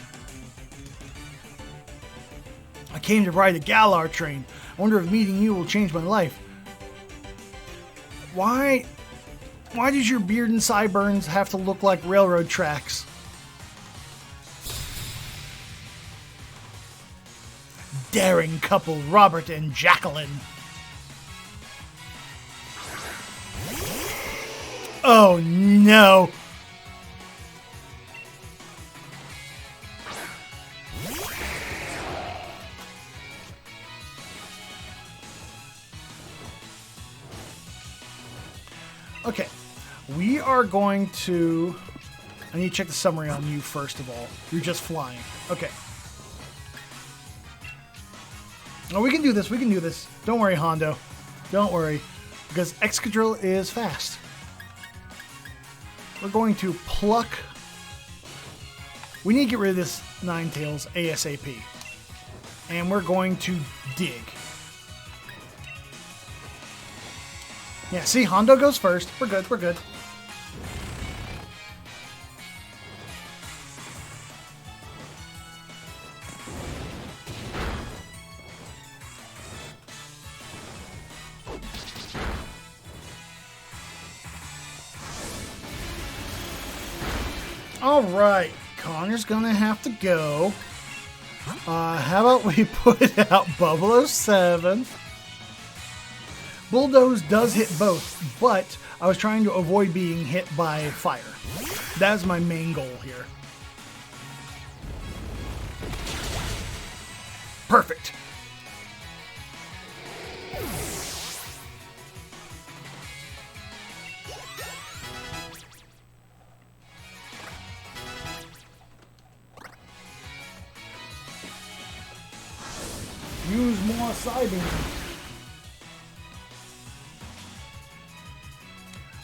[SPEAKER 1] I came to ride the Galar train. I wonder if meeting you will change my life. Why does your beard and sideburns have to look like railroad tracks? Daring couple Robert and Jacqueline. Oh no! Okay, we are going to... I need to check the summary on you first of all. You're just flying. Okay. Oh, we can do this. We can do this. Don't worry, Hondo. Don't worry. Because Excadrill is fast. We're going to pluck... We need to get rid of this Ninetales ASAP. And we're going to dig. Yeah, see, Hondo goes first. We're good, we're good. Alright, Connor's gonna have to go. How about we put out Bubble 07? Bulldoze does hit both, but I was trying to avoid being hit by fire. That's my main goal here. Perfect. Use more Psybeam.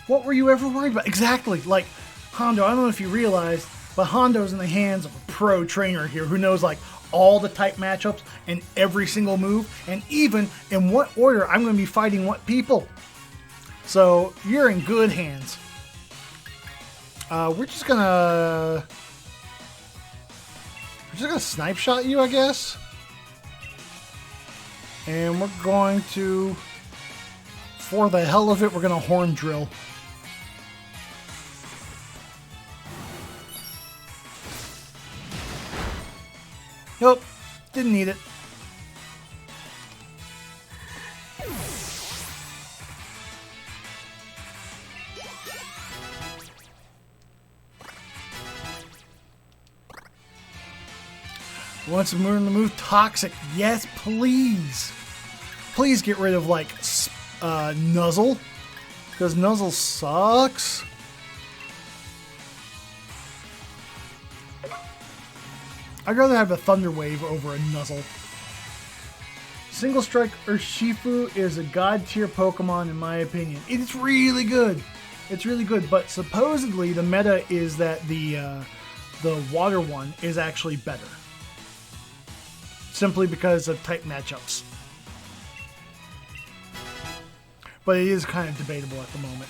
[SPEAKER 1] What were you ever worried about? Exactly, like Hondo, I don't know if you realized, but Hondo's in the hands of a pro trainer here who knows like all the type matchups and every single move, and even in what order I'm going to be fighting what people. So you're in good hands. We're just gonna snipe shot you, I guess. And we're going to, for the hell of it, we're gonna horn drill. Nope, didn't need it. Wants to learn the move Toxic. Yes, please. Please get rid of, like, Nuzzle. Because Nuzzle sucks. I'd rather have a Thunder Wave over a Nuzzle. Single Strike Urshifu is a god tier Pokemon in my opinion. It's really good. It's really good, but supposedly the meta is that the water one is actually better. Simply because of type matchups. But it is kind of debatable at the moment.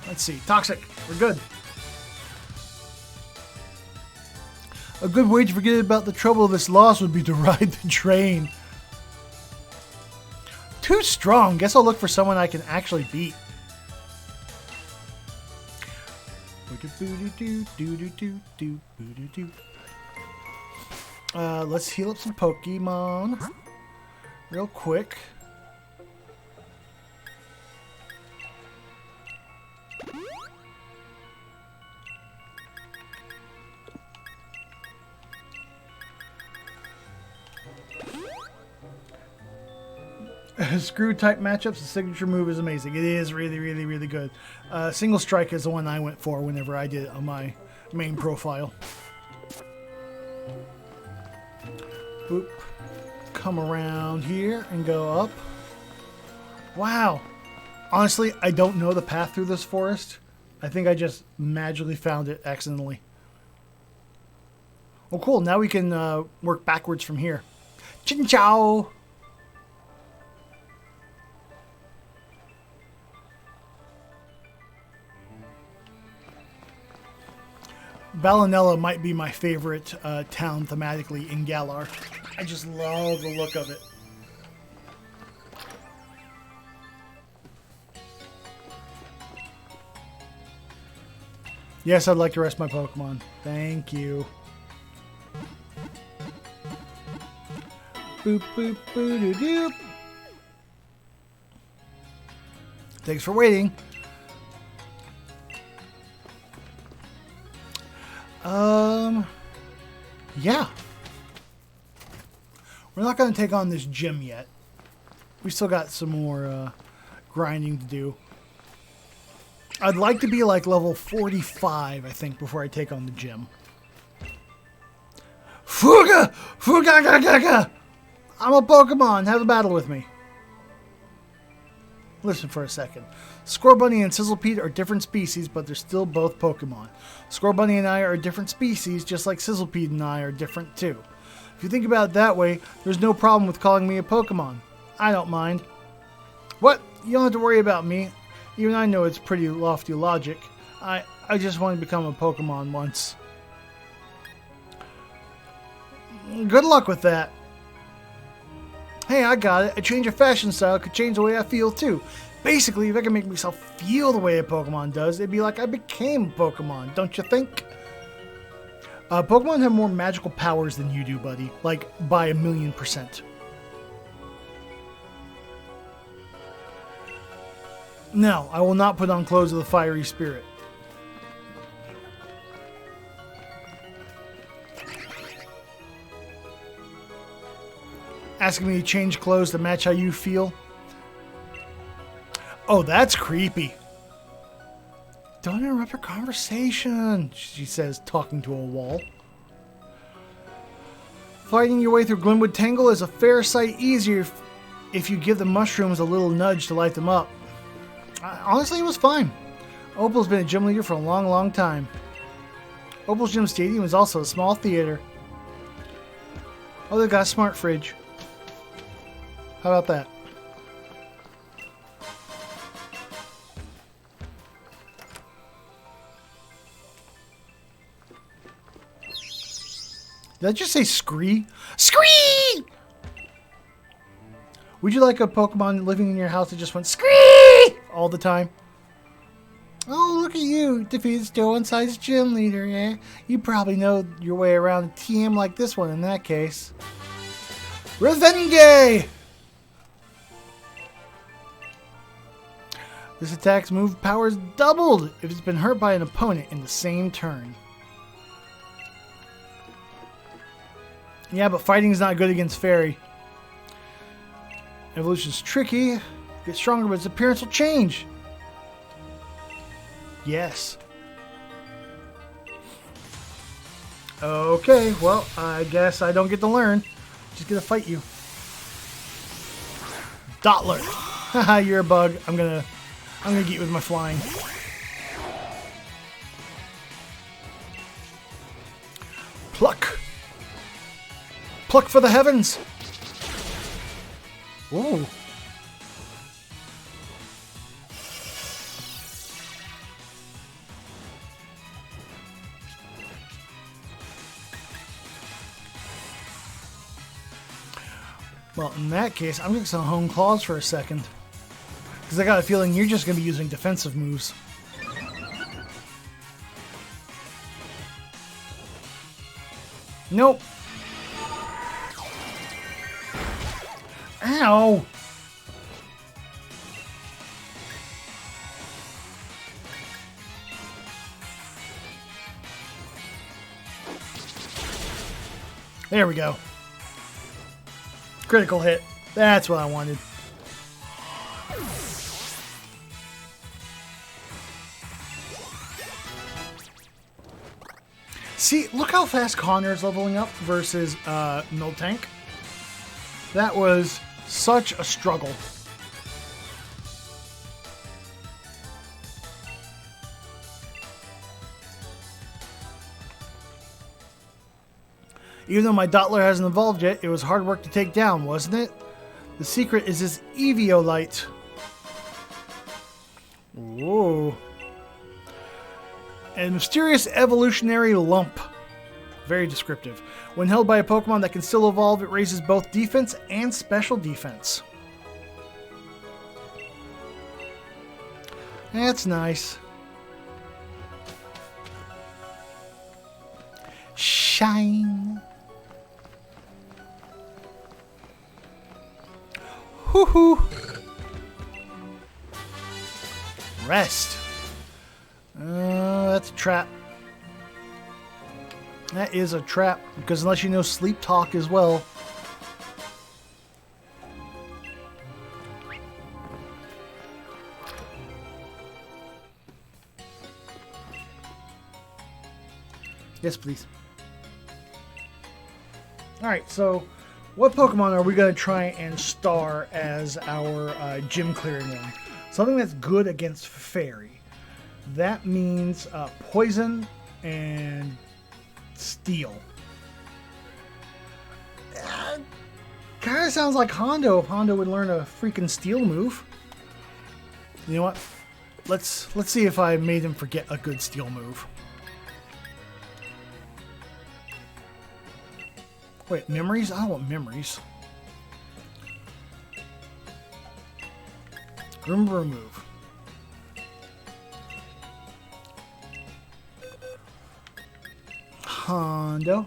[SPEAKER 1] Let's see. Toxic. We're good. A good way to forget about the trouble of this loss would be to ride the train. Too strong. Guess I'll look for someone I can actually beat. Let's heal up some Pokemon real quick. Screw type matchups, the signature move is amazing. It is really, really, really good. Single strike is the one I went for whenever I did it on my main profile. Boop. Come around here and go up. Wow. Honestly, I don't know the path through this forest. I think I just magically found it accidentally. Oh, cool. Now we can work backwards from here. Chin chow! Balinella might be my favorite town thematically in Galar. I just love the look of it. Yes, I'd like to rest my Pokemon. Thank you. Boop, boop, boop, doo, doo. Thanks for waiting. Yeah. We're not going to take on this gym yet. We still got some more grinding to do. I'd like to be like level 45, I think, before I take on the gym. Fuga! Fuga! Gaga! I'm a Pokemon. Have a battle with me. Listen for a second. Scorbunny and Sizzlepede are different species, but they're still both Pokemon. Scorbunny and I are a different species, just like Sizzlepede and I are different too. If you think about it that way, there's no problem with calling me a Pokemon. I don't mind. What? You don't have to worry about me. Even I know it's pretty lofty logic. I just want to become a Pokemon once. Good luck with that. Hey, I got it. A change of fashion style could change the way I feel too. Basically, if I can make myself feel the way a Pokemon does, it'd be like I became a Pokemon, don't you think? Pokemon have more magical powers than you do, buddy. Like, by 1,000,000%. No, I will not put on clothes of the fiery spirit. Asking me to change clothes to match how you feel? Oh, that's creepy. Don't interrupt our conversation, she says, talking to a wall. Fighting your way through Glenwood Tangle is a fair sight easier if you give the mushrooms a little nudge to light them up. Honestly, it was fine. Opal's been a gym leader for a long, long time. Opal's Gym Stadium is also a small theater. Oh, they've got a smart fridge. How about that? Did I just say scree? Scree! Would you like a Pokemon living in your house that just went scree all the time? Oh, look at you. Defeated Stow-on-Side's gym leader, yeah? You probably know your way around a TM like this one in that case. Revenge! This attack's move power is doubled if it's been hurt by an opponent in the same turn. Yeah, but fighting's not good against Fairy. Evolution's tricky. Gets stronger, but its appearance will change. Yes. Okay, well, I guess I don't get to learn. Just gonna fight you. Dottler. Haha, you're a bug. I'm gonna get you with my flying. Pluck. Pluck for the heavens. Whoa. Well, in that case, I'm just going to hone claws for a second. Because I got a feeling you're just going to be using defensive moves. Nope. Ow! There we go. Critical hit. That's what I wanted. See, look how fast Connor's leveling up versus Miltank. That was such a struggle. Even though my Dottler hasn't evolved yet, it was hard work to take down, wasn't it? The secret is his Eviolite. Whoa. A mysterious evolutionary lump. Very descriptive. When held by a Pokemon that can still evolve, it raises both defense and special defense. That's nice. Shine. Hoo-hoo. Rest. That's a trap. That is a trap, because unless you know sleep talk as well. Yes, please. Alright, so what Pokemon are we going to try and star as our gym clearing one? Something that's good against Fairy. That means Poison and Steel. Kind of sounds like Hondo if Hondo would learn a freaking Steel move. You know what? Let's see if I made him forget a good Steel move. Wait, memories? I don't want memories. Remember a move. Hondo.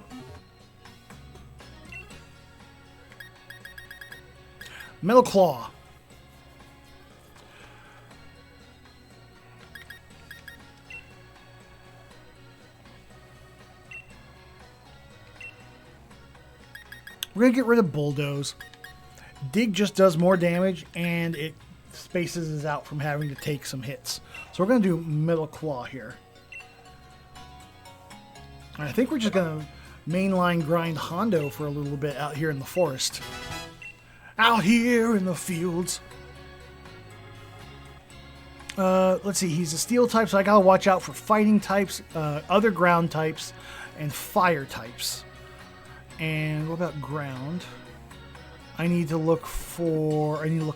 [SPEAKER 1] Metal Claw. We're going to get rid of Bulldoze. Dig just does more damage, and it spaces us out from having to take some hits. So we're going to do Metal Claw here. I think we're just going to mainline grind Hondo for a little bit out here in the forest. Out here in the fields. Let's see, he's a steel type, so I got to watch out for fighting types, other ground types, and fire types. And what about ground? I need to look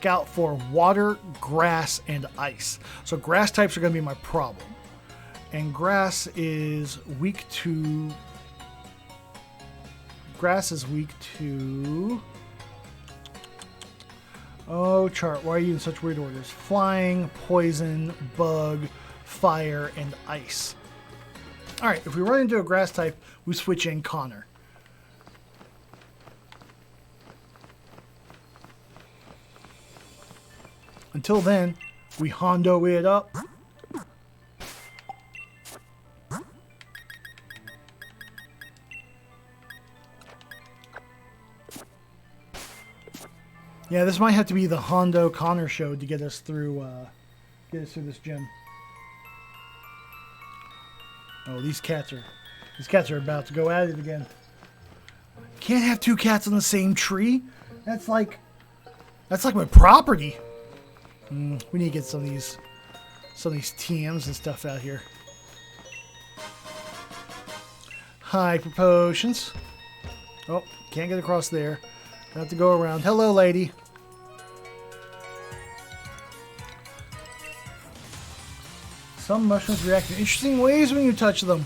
[SPEAKER 1] out for water, grass, and ice. So grass types are going to be my problem. And grass is weak to... Oh, chart, why are you in such weird orders? Flying, poison, bug, fire, and ice. Alright, if we run into a grass type, we switch in Connor. Until then, we Hondo it up. Yeah, this might have to be the Hondo Connor show to get us through this gym. Oh, these cats are about to go at it again. Can't have two cats on the same tree. That's like my property. We need to get some of these TMs and stuff out here. Hyper potions. Oh, can't get across there. Have to go around. Hello, lady. Some mushrooms react in interesting ways when you touch them.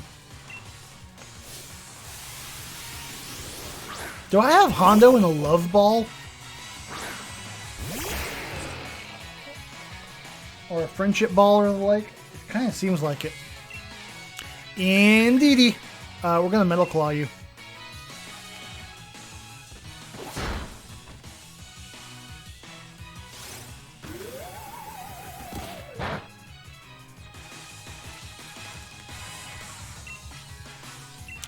[SPEAKER 1] Do I have Hondo in a love ball? Or a friendship ball or the like. It kind of seems like it. Indeedy. We're going to Metal Claw you.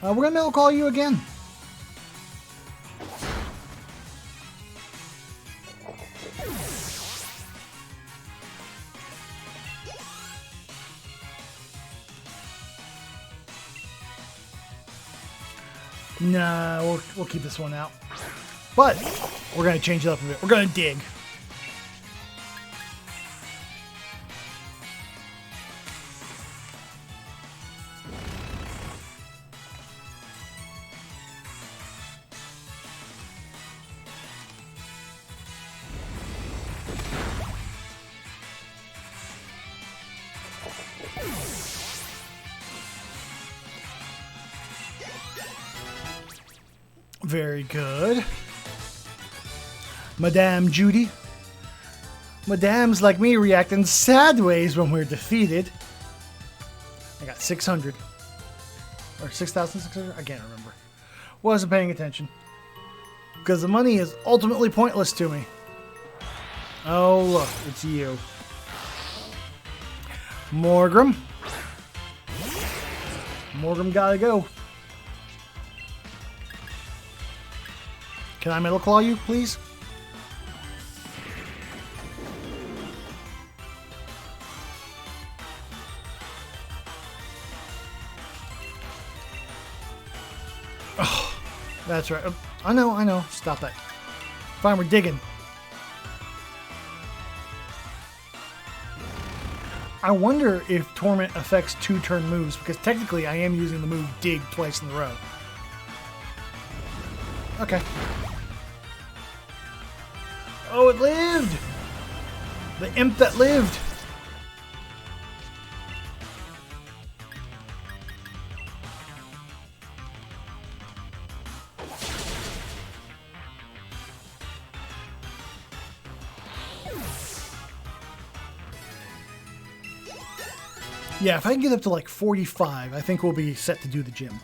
[SPEAKER 1] We're going to Metal Claw you again. No, we'll keep this one out. But we're going to change it up a bit. We're going to dig. Very good. Madame Judy. Madames like me react in sad ways when we're defeated. I got 600. Or 6,600? I can't remember. Wasn't paying attention. Because the money is ultimately pointless to me. Oh, look. It's you. Morgrim. Morgrim gotta go. Can I Metal Claw you, please? Oh, that's right. I know. Stop that. Fine, we're digging. I wonder if Torment affects 2-turn moves, because technically I am using the move Dig twice in a row. Okay. Oh, it lived! The imp that lived! Yeah, if I can get up to like 45, I think we'll be set to do the gym.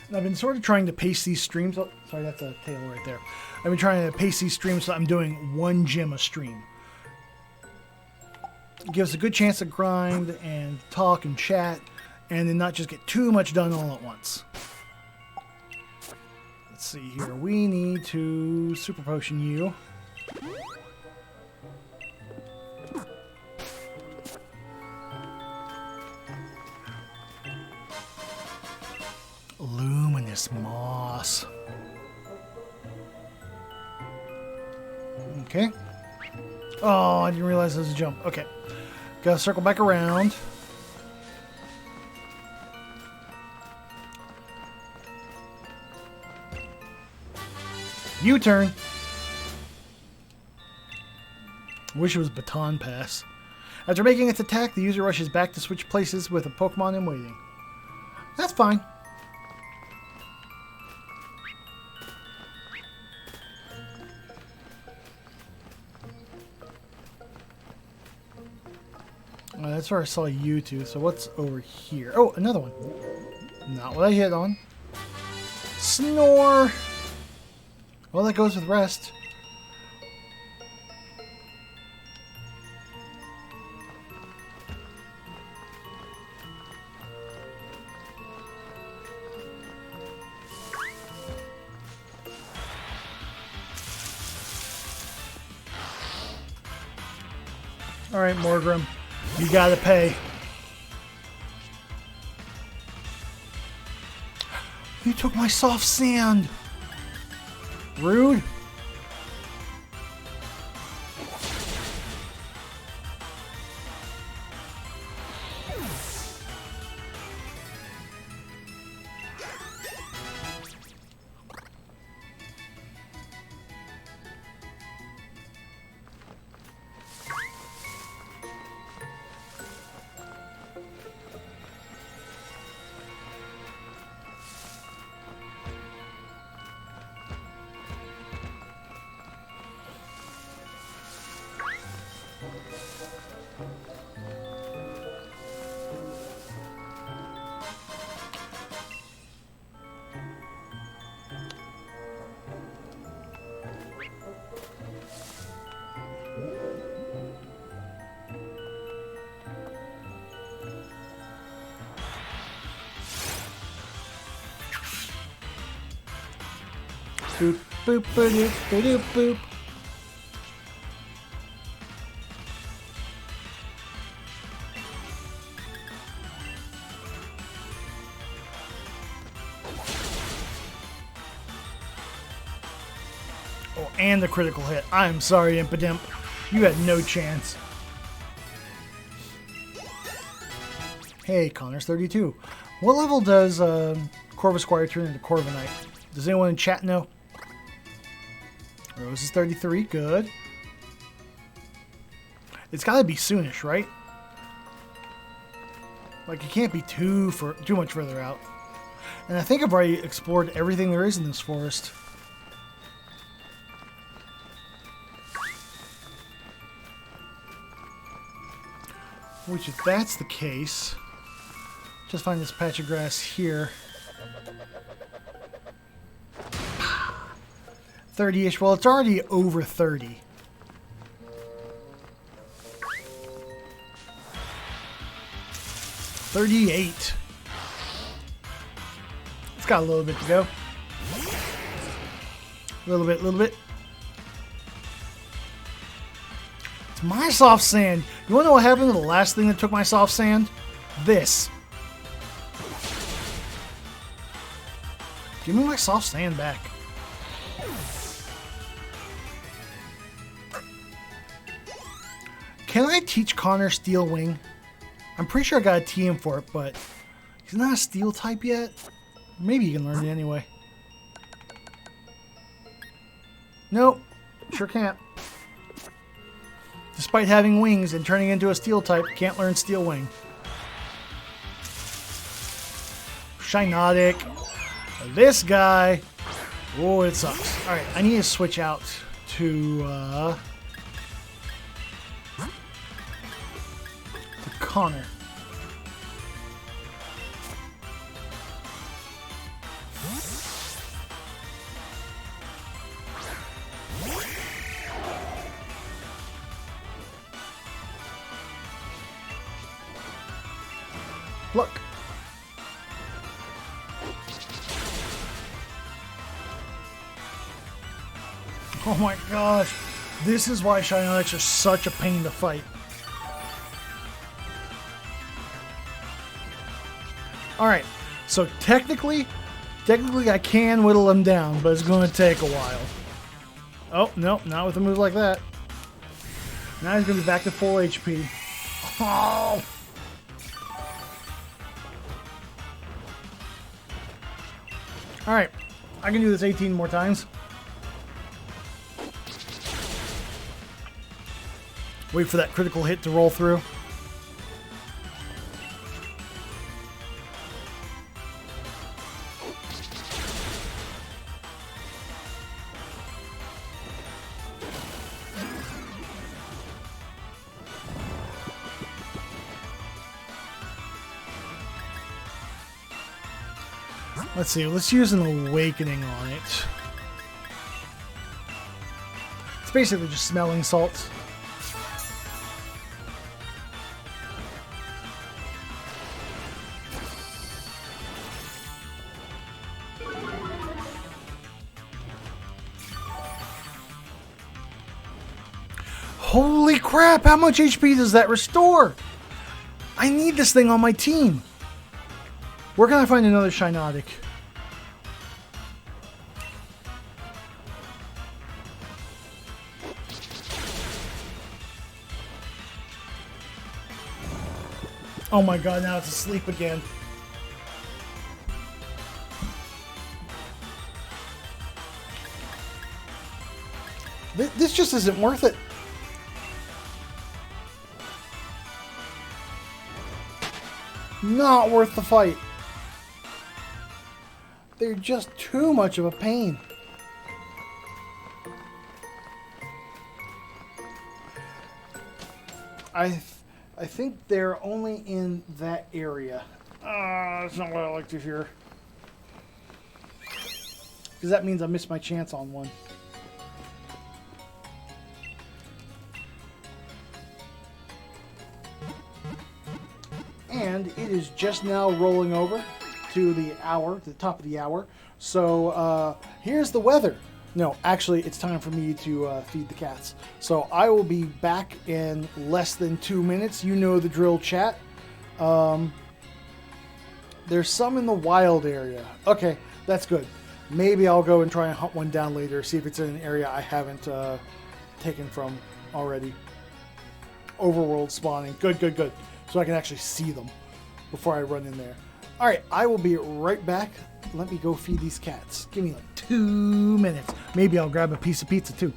[SPEAKER 1] And I've been sort of trying to pace these streams. Oh, sorry, that's a tail right there. I've been trying to pace these streams so I'm doing one gym a stream. It gives us a good chance to grind and talk and chat, and then not just get too much done all at once. Let's see here. We need to Super Potion you. Luminous Moss. Okay. Oh, I didn't realize there was a jump. Okay. Gotta circle back around. U-turn. Wish it was Baton Pass. After making its attack, the user rushes back to switch places with a Pokemon in waiting. That's fine. That's where I saw you two. So what's over here? Oh, another one. Not what I hit on. Snore. Well, that goes with rest. All right, Morgrim. You gotta pay. You took my soft sand. Rude. Boop, boop, boop, boop, boop. Oh, and the critical hit. I'm sorry, Impidimp. You had no chance. Hey, Connor's 32. What level does Corvus Squire turn into Corviknight? Does anyone in chat know? Rose is 33. Good. It's got to be soonish, right? Like, it can't be too much further out. And I think I've already explored everything there is in this forest. Which, if that's the case, just find this patch of grass here. 30-ish. Well, it's already over 30. $38. It's got a little bit to go. A little bit. It's my soft sand. You want to know what happened to the last thing that took my soft sand? This. Give me my soft sand back. Can I teach Connor Steel Wing? I'm pretty sure I got a TM for it, but he's not a steel type yet. Maybe you can learn it anyway. Nope, sure can't. Despite having wings and turning into a steel type, can't learn Steel Wing. Shinotic. This guy. Oh, it sucks. Alright, I need to switch out to Connor. Look. Oh my gosh. This is why Shinotics are such a pain to fight. Alright, so technically I can whittle them down, but it's going to take a while. Oh, no, not with a move like that. Now he's going to be back to full HP. Oh! Alright, I can do this 18 more times. Wait for that critical hit to roll through. Let's see, let's use an awakening on it. It's basically just smelling salts. Holy crap, how much HP does that restore? I need this thing on my team. Where can I find another Shinotic? Oh my god, now it's asleep again. This just isn't worth it. Not worth the fight. They're just too much of a pain. I think they're only in that area. That's not what I like to hear. Because that means I missed my chance on one. And it is just now rolling over to the top of the hour. So here's the weather. No, actually, it's time for me to feed the cats. So I will be back in less than 2 minutes. You know the drill, chat. There's some in the wild area. Okay, that's good. Maybe I'll go and try and hunt one down later, see if it's in an area I haven't taken from already. Overworld spawning. Good, good, good. So I can actually see them before I run in there. All right, I will be right back. Let me go feed these cats. Give me like 2 minutes. Maybe I'll grab a piece of pizza too.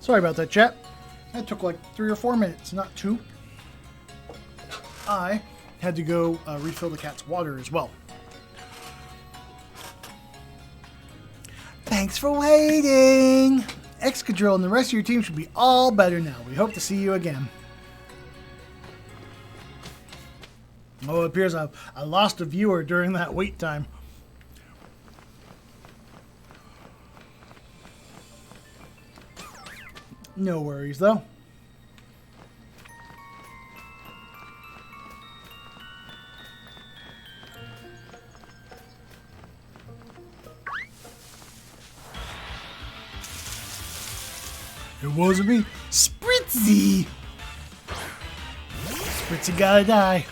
[SPEAKER 1] Sorry about that, chat. That took like 3 or 4 minutes, not 2. I had to go refill the cat's water as well. Thanks for waiting! Excadrill and the rest of your team should be all better now. We hope to see you again. Oh, it appears I lost a viewer during that wait time. No worries, though. It wasn't me. Spritzy! Spritzy gotta die.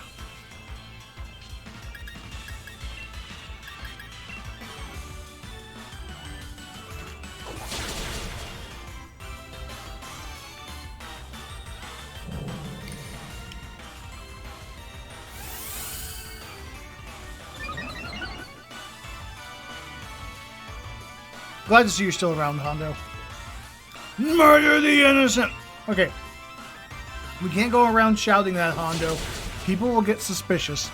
[SPEAKER 1] Glad to see you're still around, Hondo. Murder the innocent! Okay. We can't go around shouting that, Hondo. People will get suspicious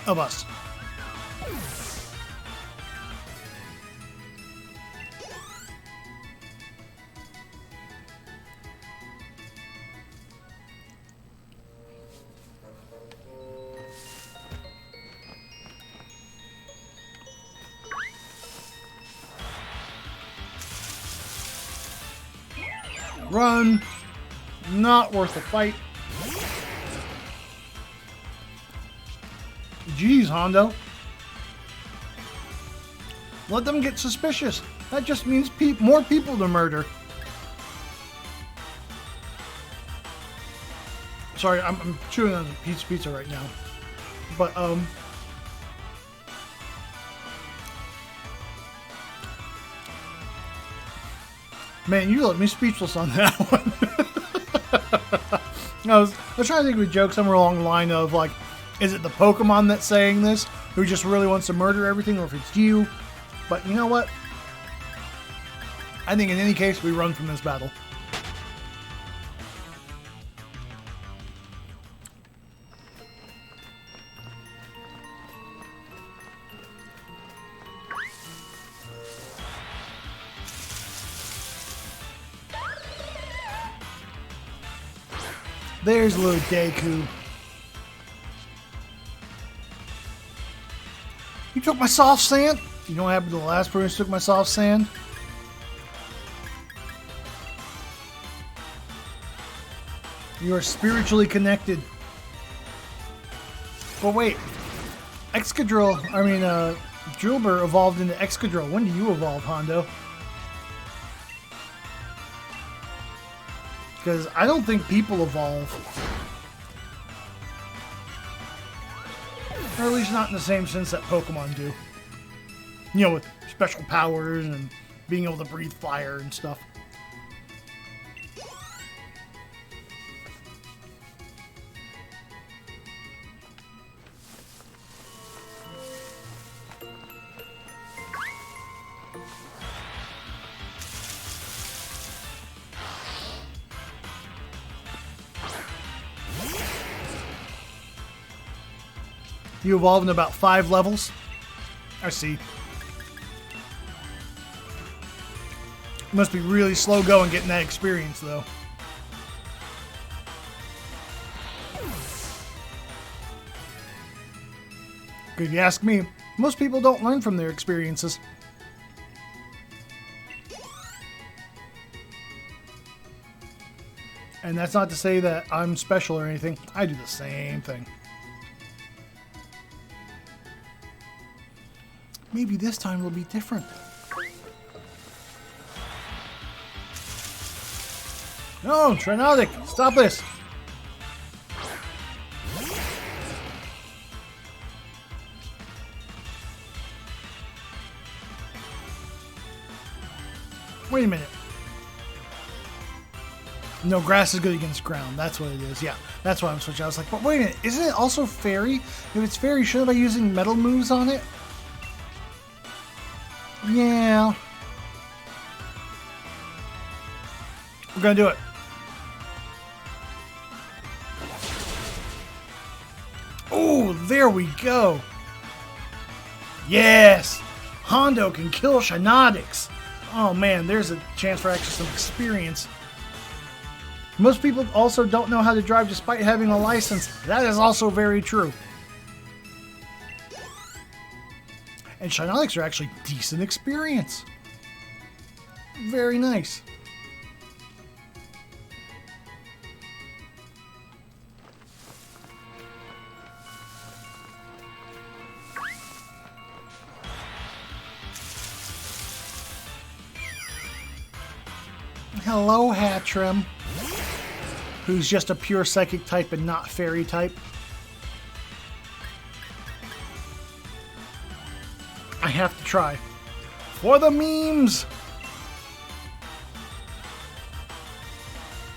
[SPEAKER 1] of us. Run. Not worth a fight. Jeez, Hondo. Let them get suspicious. That just means more people to murder. Sorry, I'm chewing on a piece of pizza right now. But, man, you left me speechless on that one. I was trying to think of a joke somewhere along the line of, like, is it the Pokemon that's saying this, who just really wants to murder everything, or if it's you? But you know what? I think in any case, we run from this battle. There's little Deku. You took my soft sand? You know what happened to the last person who took my soft sand? You are spiritually connected. But wait. Drillbur evolved into Excadrill. When do you evolve, Hondo? Because I don't think people evolve. Or at least not in the same sense that Pokemon do. You know, with special powers and being able to breathe fire and stuff. You evolve in about 5 levels. I see. Must be really slow going getting that experience, though. If you ask me, most people don't learn from their experiences. And that's not to say that I'm special or anything. I do the same thing. Maybe this time will be different. No, Trinotic, stop this. Wait a minute. No, grass is good against ground. That's what it is. Yeah, that's why I'm switching. I was like, but wait a minute. Isn't it also fairy? If it's fairy, shouldn't I be using metal moves on it? Yeah. We're gonna do it. Oh, there we go. Yes. Hondo can kill Shinotics. Oh man, there's a chance for actually some experience. Most people also don't know how to drive despite having a license. That is also very true. And Shinotics are actually decent experience. Very nice. Hello, Hatchrim. Who's just a pure psychic type and not fairy type. I have to try. For the memes!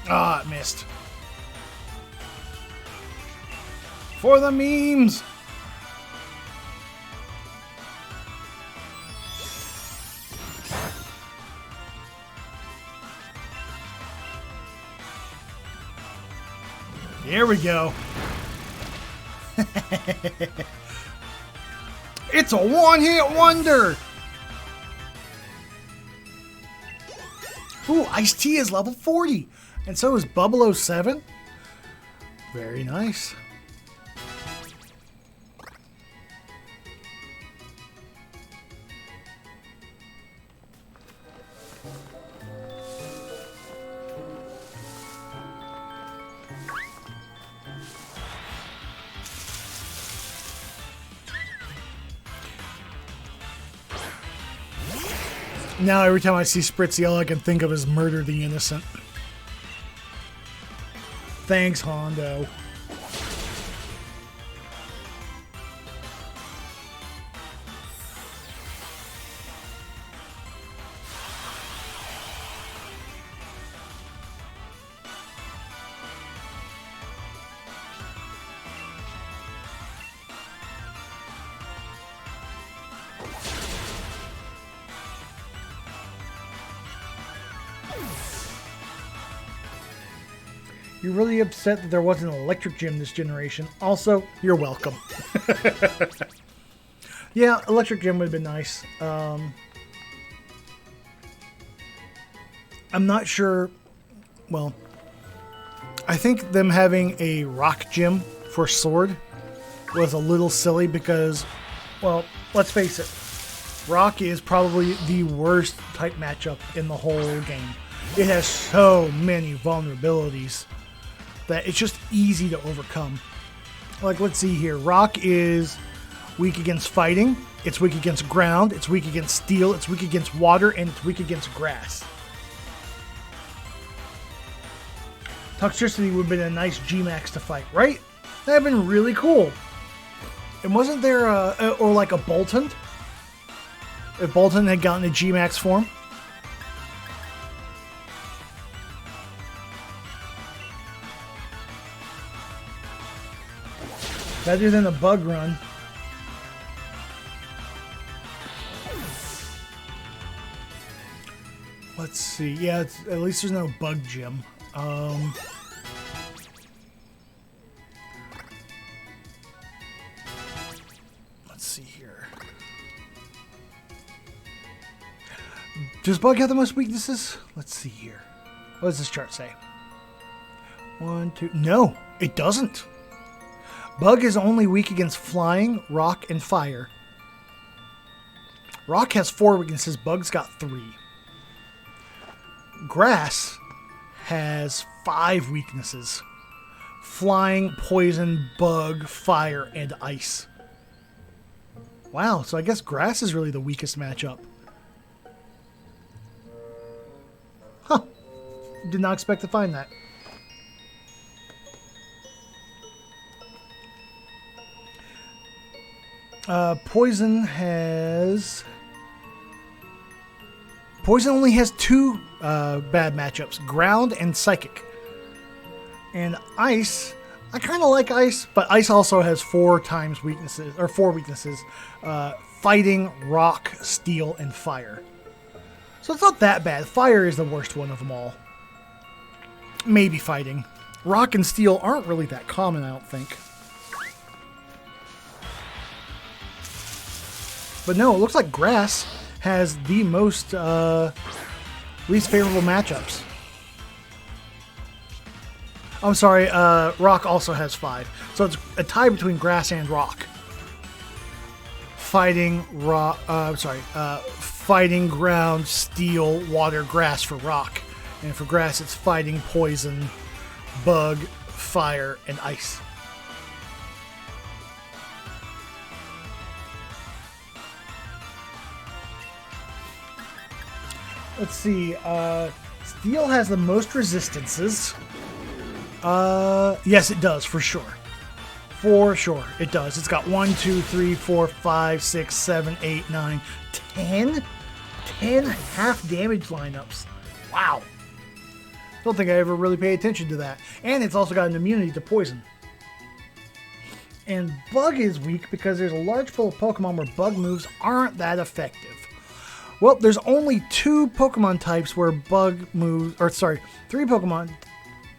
[SPEAKER 1] Ah, it missed. For the memes! Here we go. It's a one-hit wonder! Ooh, Ice-T is level 40. And so is Bubble07. Very nice. Now every time I see Spritzy, all I can think of is Murder the Innocent. Thanks, Hondo. You're really upset that there wasn't an electric gym this generation. Also, you're welcome. Yeah, electric gym would have been nice. I'm not sure. Well, I think them having a rock gym for Sword was a little silly because, well, let's face it. Rock is probably the worst type matchup in the whole game. It has so many vulnerabilities that it's just easy to overcome. Like, let's see here. Rock is weak against fighting, it's weak against ground, it's weak against steel, it's weak against water, and it's weak against grass. Toxicity would have been a nice G-Max to fight, right? That would have been really cool. And wasn't there or like a Bolton? If Bolton had gotten a G-Max form? Better than a bug run. Let's see. Yeah, at least there's no bug gym. Let's see here. Does bug have the most weaknesses? Let's see here. What does this chart say? 1, 2. No, it doesn't. Bug is only weak against flying, rock, and fire. Rock has 4 weaknesses. Bug's got 3. Grass has 5 weaknesses. Flying, poison, bug, fire, and ice. Wow, so I guess grass is really the weakest matchup. Huh. Did not expect to find that. Poison only has 2 bad matchups, ground and psychic. And ice, I kind of like ice, but ice also has 4 weaknesses, fighting, rock, steel, and fire. So it's not that bad. Fire is the worst one of them all. Maybe fighting. Rock and steel aren't really that common, I don't think. But no, it looks like grass has the most least favorable matchups. I'm sorry, rock also has 5. So it's a tie between grass and rock. Fighting, fighting, ground, steel, water, grass for rock. And for grass, it's fighting, poison, bug, fire, and ice. Let's see. Steel has the most resistances. Yes, it does, for sure. For sure, it does. It's got 1, 2, 3, 4, 5, 6, 7, 8, 9, 10? 10 half damage lineups. Wow. Don't think I ever really paid attention to that. And it's also got an immunity to poison. And Bug is weak because there's a large pool of Pokemon where Bug moves aren't that effective. Well, there's only 2 Pokemon types where Bug moves, or sorry, 3 Pokemon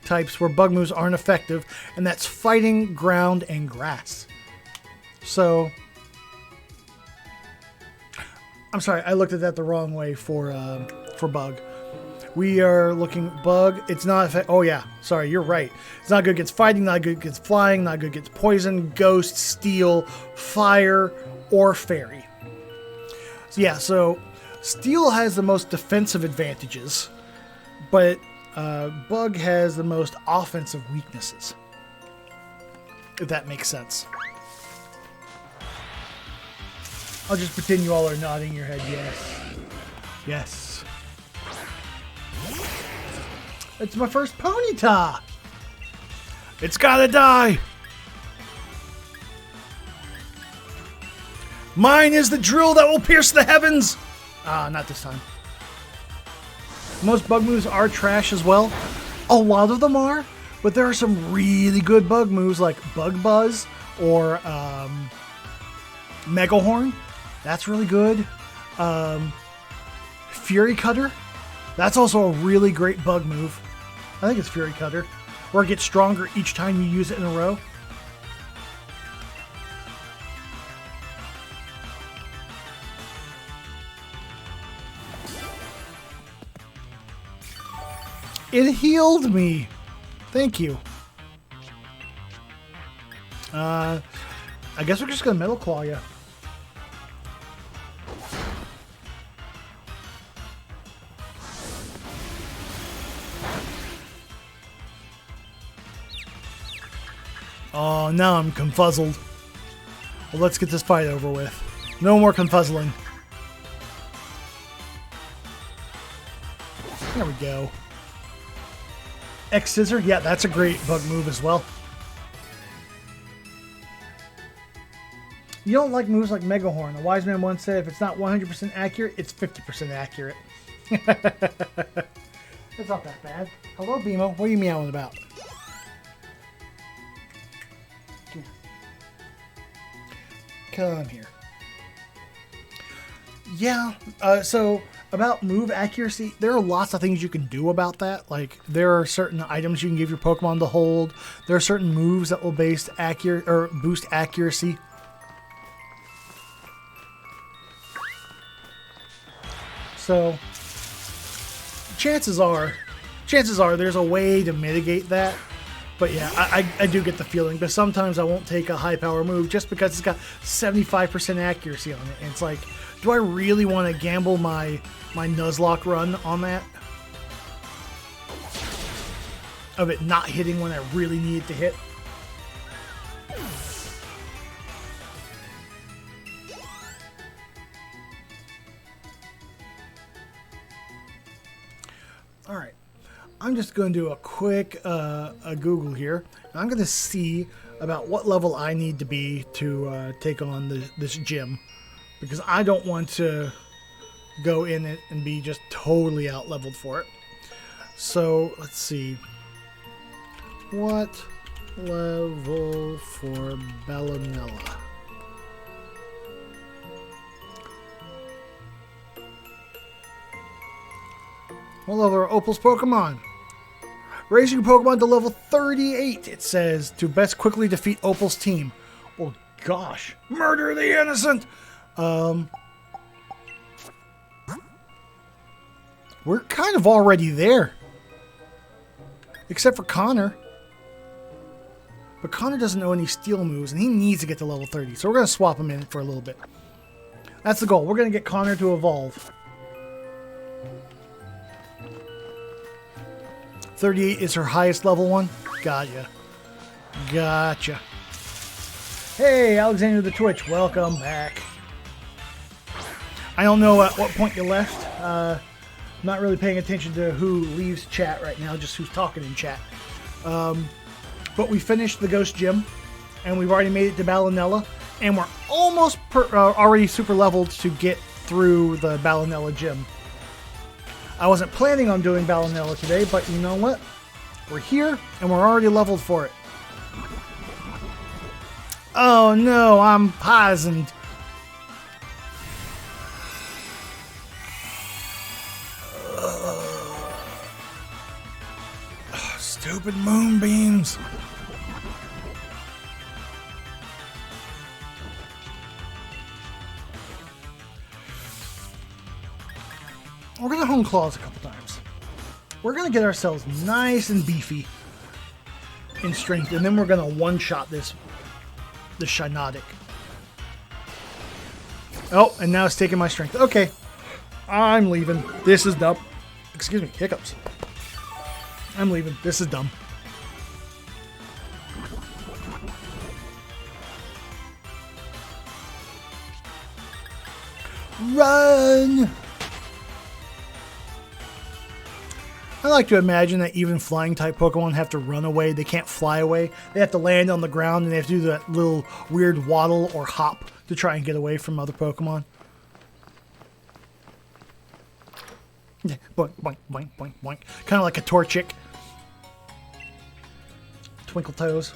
[SPEAKER 1] types where Bug moves aren't effective, and that's Fighting, Ground, and Grass. So, I'm sorry, I looked at that the wrong way for Bug. We are looking Bug. It's not effective. Oh yeah, sorry, you're right. It's not good against fighting, not good against flying, not good against poison, ghost, steel, fire, or fairy. So yeah, so Steel has the most defensive advantages, but Bug has the most offensive weaknesses. If that makes sense. I'll just pretend you all are nodding your head. Yes. Yes. It's my first Ponyta! It's gotta die! Mine is the drill that will pierce the heavens! Ah, not this time. Most Bug moves are trash as well. A lot of them are, but there are some really good Bug moves like Bug Buzz or Mega Horn. That's really good. Fury Cutter. That's also a really great Bug move. I think it's Fury Cutter, where it gets stronger each time you use it in a row. It healed me. Thank you. I guess we're just gonna Metal Claw you. Oh, now I'm confuzzled. Well, let's get this fight over with. No more confuzzling. There we go. X-Scissor? Yeah, that's a great Bug move as well. You don't like moves like Mega Horn. A wise man once said, if it's not 100% accurate, it's 50% accurate. It's not that bad. Hello, Beemo. What are you meowing about? Come here. Yeah, so about move accuracy, there are lots of things you can do about that. Like, there are certain items you can give your Pokemon to hold. There are certain moves that will boost accuracy. So, chances are there's a way to mitigate that. But yeah, I do get the feeling, but sometimes I won't take a high power move just because it's got 75% accuracy on it. And it's like, do I really want to gamble my Nuzlocke run on that? Of it not hitting when I really need it to hit? All right. I'm just going to do a quick a Google here. I'm going to see about what level I need to be to take on this gym, because I don't want to go in it and be just totally out-leveled for it. So, let's see. What level for Bellanella? What level are Opal's Pokemon? Raising your Pokemon to level 38, it says, to best quickly defeat Opal's team. Oh gosh. Murder the innocent! We're kind of already there. Except for Connor. But Connor doesn't know any steel moves, and he needs to get to level 30. So we're going to swap him in for a little bit. That's the goal. We're going to get Connor to evolve. 38 is her highest level one. Gotcha. Gotcha. Hey, Alexander the Twitch. Welcome back. I don't know at what point you left. not really paying attention to who leaves chat right now, just who's talking in chat. But we finished the Ghost Gym, and we've already made it to Ballinella, and we're almost already super leveled to get through the Ballinella Gym. I wasn't planning on doing Ballinella today, but you know what? We're here, and we're already leveled for it. Oh no, I'm poisoned. Stupid moonbeams. We're going to hone claws a couple times. We're going to get ourselves nice and beefy in strength, and then we're going to one-shot this Shinotic. Oh, and now it's taking my strength. Okay. I'm leaving. This is dumb. Excuse me, hiccups. I'm leaving. This is dumb. Run! I like to imagine that even flying type Pokemon have to run away. They can't fly away. They have to land on the ground and they have to do that little weird waddle or hop to try and get away from other Pokemon. Yeah, boink, boink, boink, boink, boink. Kind of like a Torchic. Twinkle toes.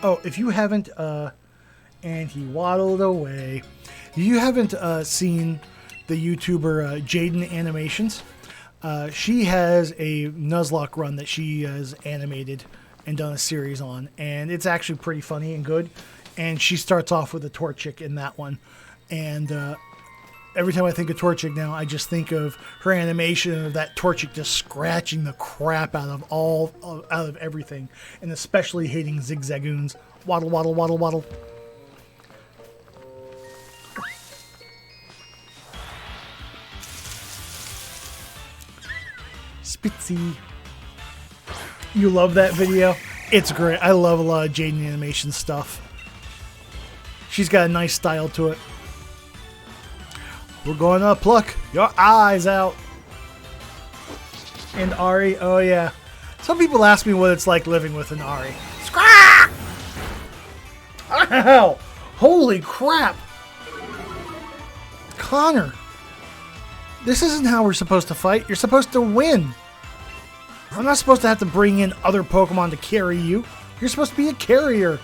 [SPEAKER 1] Oh, if you haven't, and he waddled away. If you haven't seen the YouTuber Jaden Animations, she has a Nuzlocke run that she has animated and done a series on, and it's actually pretty funny and good. And she starts off with a Torchic in that one, and every time I think of Torchic now, I just think of her animation of that Torchic just scratching the crap out of everything, and especially hating Zigzagoons. Waddle, waddle, waddle, waddle. Spitzy. You love that video? It's great. I love a lot of Jaden Animation stuff. She's got a nice style to it. We're going to pluck your eyes out. And Ari, oh yeah. Some people ask me what it's like living with an Ari. Scrap! Ow! Holy crap! Connor, this isn't how we're supposed to fight. You're supposed to win. I'm not supposed to have to bring in other Pokemon to carry you. You're supposed to be a carrier.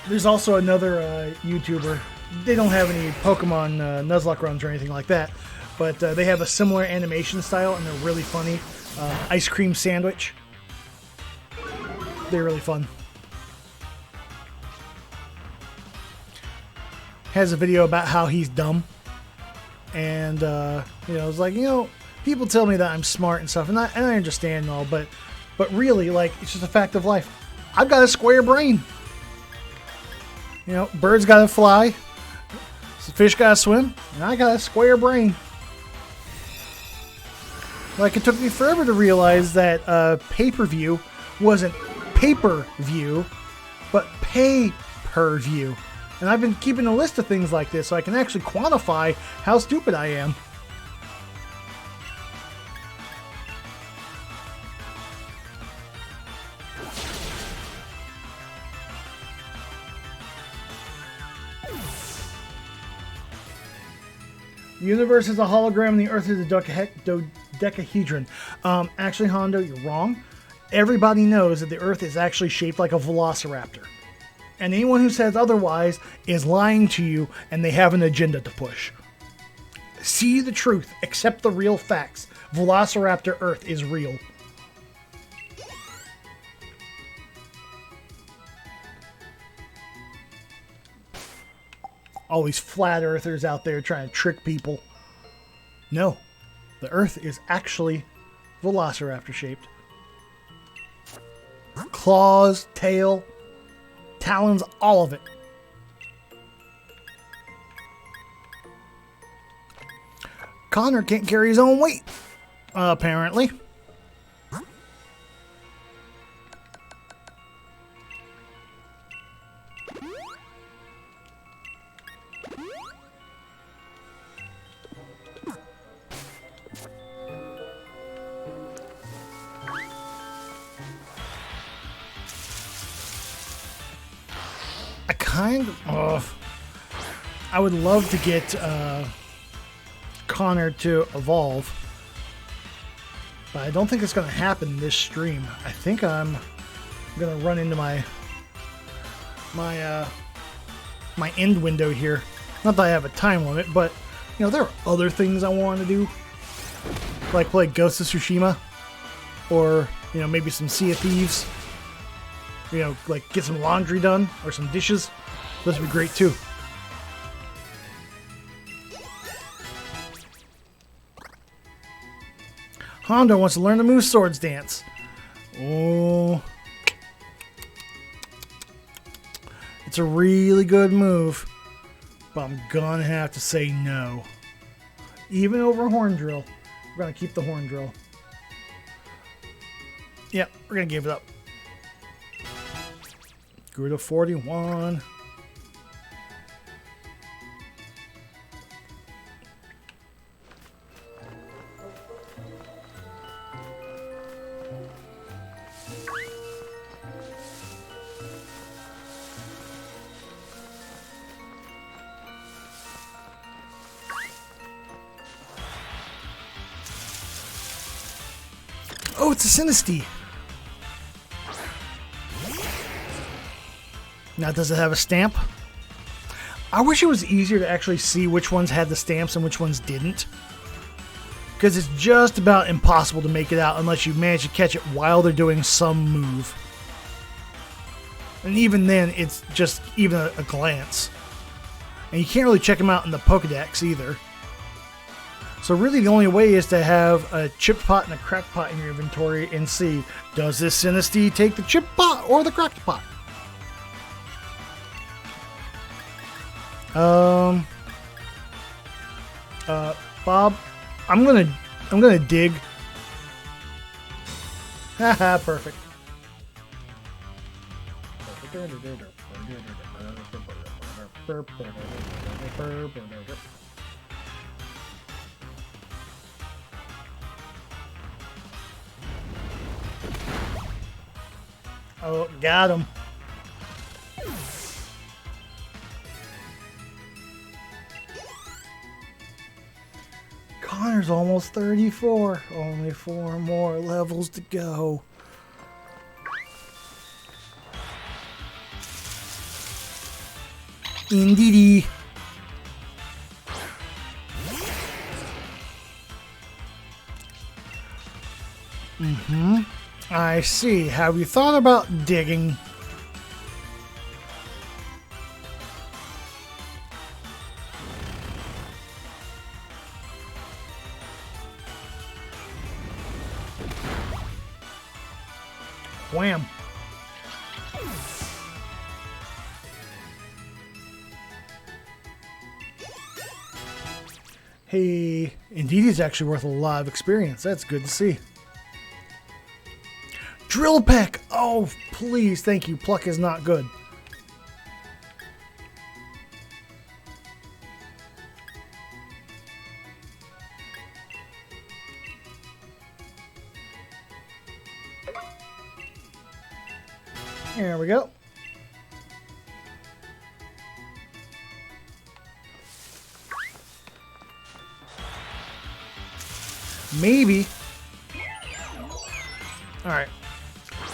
[SPEAKER 1] There's also another YouTuber. They don't have any Pokemon Nuzlocke runs or anything like that, but they have a similar animation style, and they're really funny. Ice Cream Sandwich. They're really fun. Has a video about how he's dumb, and it's like, people tell me that I'm smart and stuff, and I understand and all, but really, like, it's just a fact of life. I've got a square brain. Birds gotta fly, fish gotta swim, and I got a square brain. Like, it took me forever to realize that pay-per-view wasn't pay-per-view, but pay-per-view. And I've been keeping a list of things like this so I can actually quantify how stupid I am. The universe is a hologram and the Earth is a dodecahedron. Actually, Hondo, you're wrong. Everybody knows that the Earth is actually shaped like a velociraptor. And anyone who says otherwise is lying to you, and they have an agenda to push. See the truth. Accept the real facts. Velociraptor Earth is real. All these flat earthers out there trying to trick people. No. The Earth is actually velociraptor shaped. Claws, tail, talons, all of it. Connor can't carry his own weight. Apparently. I would love to get Connor to evolve, but I don't think it's going to happen this stream. I think I'm going to run into my end window here. Not that I have a time limit, but you know there are other things I want to do, like play Ghost of Tsushima, or you know maybe some Sea of Thieves. You know, like get some laundry done or some dishes. Those would be great too. Hondo wants to learn the Moose Swords dance. Oh. It's a really good move, but I'm gonna have to say no. Even over Horn Drill. We're gonna keep the Horn Drill. Yeah, we're gonna give it up. Grew to 41. Oh, it's a Sinistea. Now, does it have a stamp? I wish it was easier to actually see which ones had the stamps and which ones didn't. Because it's just about impossible to make it out unless you manage to catch it while they're doing some move. And even then, it's just even a glance. And you can't really check them out in the Pokedex either. So really the only way is to have a chip pot and a cracked pot in your inventory and see, does this Sinistea take the chip pot or the cracked pot? Bob, I'm gonna dig. Haha, perfect. Oh, got him. Connor's almost 34. Only 4 more levels to go. Indeedy. I see. Have you thought about digging? Wham. Hey, Indeedee is actually worth a lot of experience. That's good to see. Drill Peck! Oh, please, thank you. Pluck is not good. There we go. Maybe. Alright.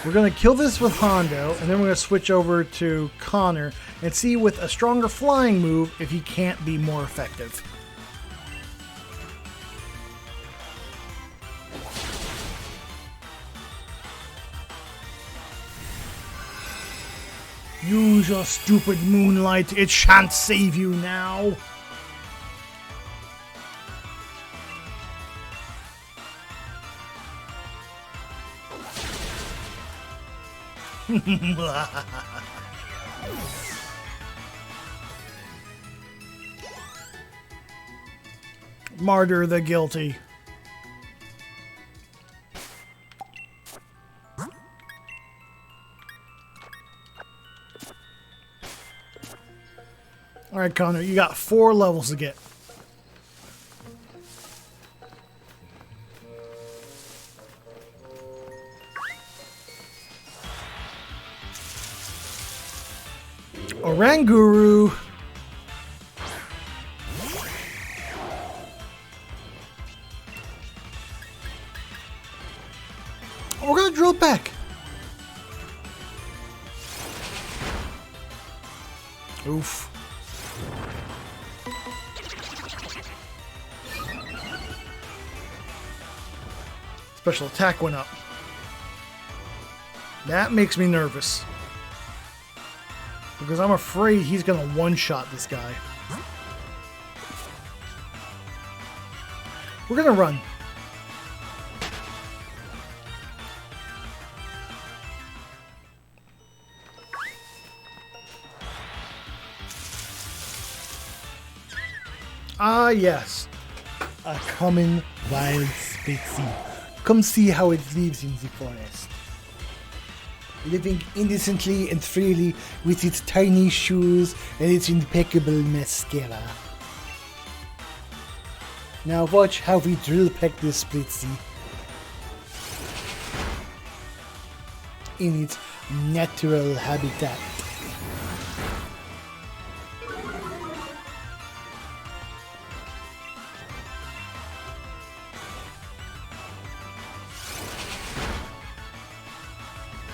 [SPEAKER 1] We're going to kill this with Hondo, and then we're going to switch over to Connor and see with a stronger flying move if he can't be more effective. Use your stupid moonlight. It shan't save you now. Martyr the guilty. All right, Connor, you got 4 levels to get. Oranguru. We're gonna drill back. Oof. Special attack went up. That makes me nervous. Because I'm afraid he's gonna one-shot this guy. We're gonna run. Ah, yes. A common wild spitzy. Come see how it lives in the forest. Living innocently and freely with its tiny shoes and its impeccable mascara. Now watch how we drill peck this spitzy in its natural habitat.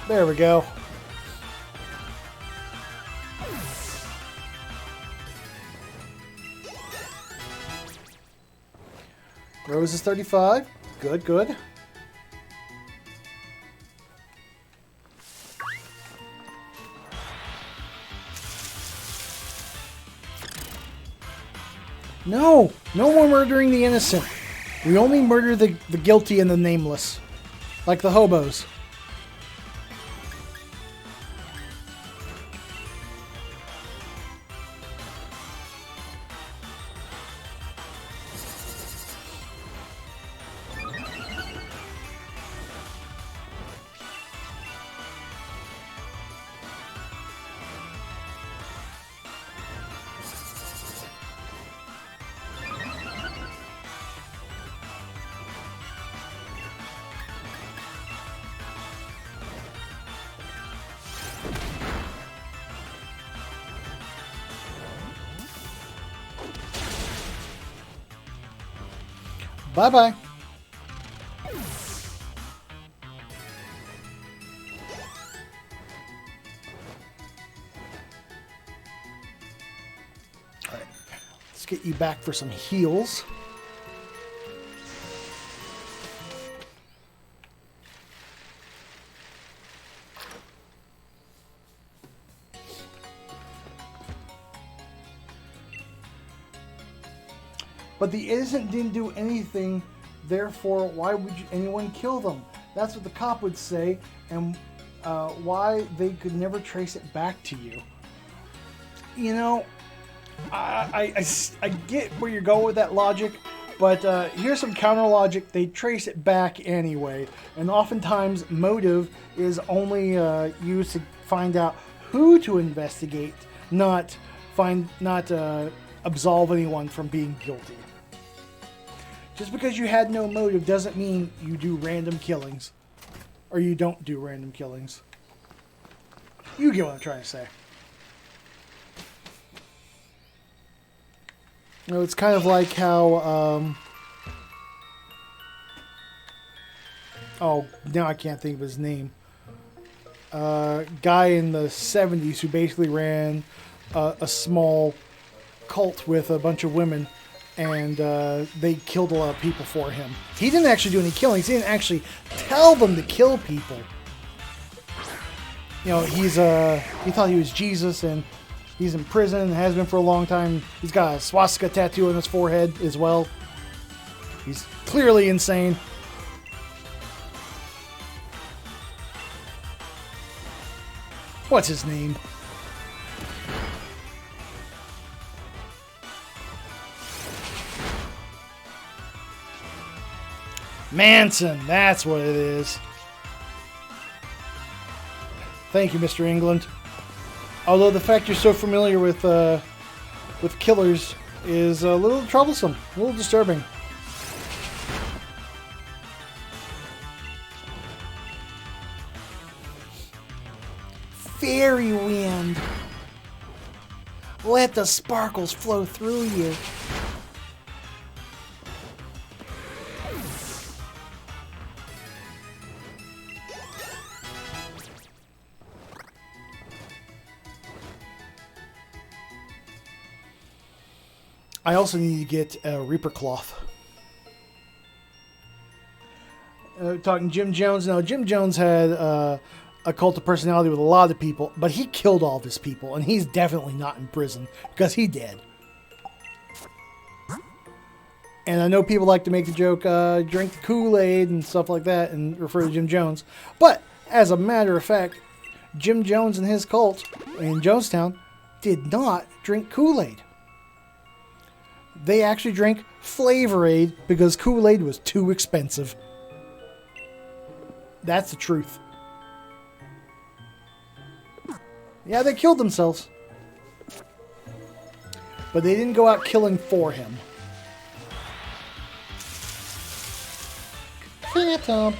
[SPEAKER 1] There we go. Rose is 35. Good, good. No! No more murdering the innocent. We only murder the guilty and the nameless. Like the hobos. Bye-bye. Alright, let's get you back for some heals. But the innocent didn't do anything, therefore, why would anyone kill them? That's what the cop would say, and why they could never trace it back to you. You know, I get where you're going with that logic, but here's some counter logic. They trace it back anyway, and oftentimes motive is only used to find out who to investigate, not absolve anyone from being guilty. Just because you had no motive doesn't mean you do random killings. Or you don't do random killings. You get what I'm trying to say. You know, it's kind of like how... oh, now I can't think of his name. Guy in the 70s who basically ran a small cult with a bunch of women. And they killed a lot of people for him. He didn't actually do any killings. He didn't actually tell them to kill people. You know, he thought he was Jesus, and he's in prison and has been for a long time. He's got a swastika tattoo on his forehead as well. He's clearly insane. What's his name? Manson, that's what it is. Thank you, Mr. England. Although the fact you're so familiar with with killers is a little troublesome, a little disturbing. Fairy wind. Let the sparkles flow through you. I also need to get a Reaper Cloth. Talking Jim Jones. Now, Jim Jones had a cult of personality with a lot of people, but he killed all of his people, and he's definitely not in prison because he dead. And I know people like to make the joke, drink the Kool-Aid and stuff like that and refer to Jim Jones. But as a matter of fact, Jim Jones and his cult in Jonestown did not drink Kool-Aid. They actually drank Flavor-Aid because Kool-Aid was too expensive. That's the truth. Yeah, they killed themselves. But they didn't go out killing for him. Phantom.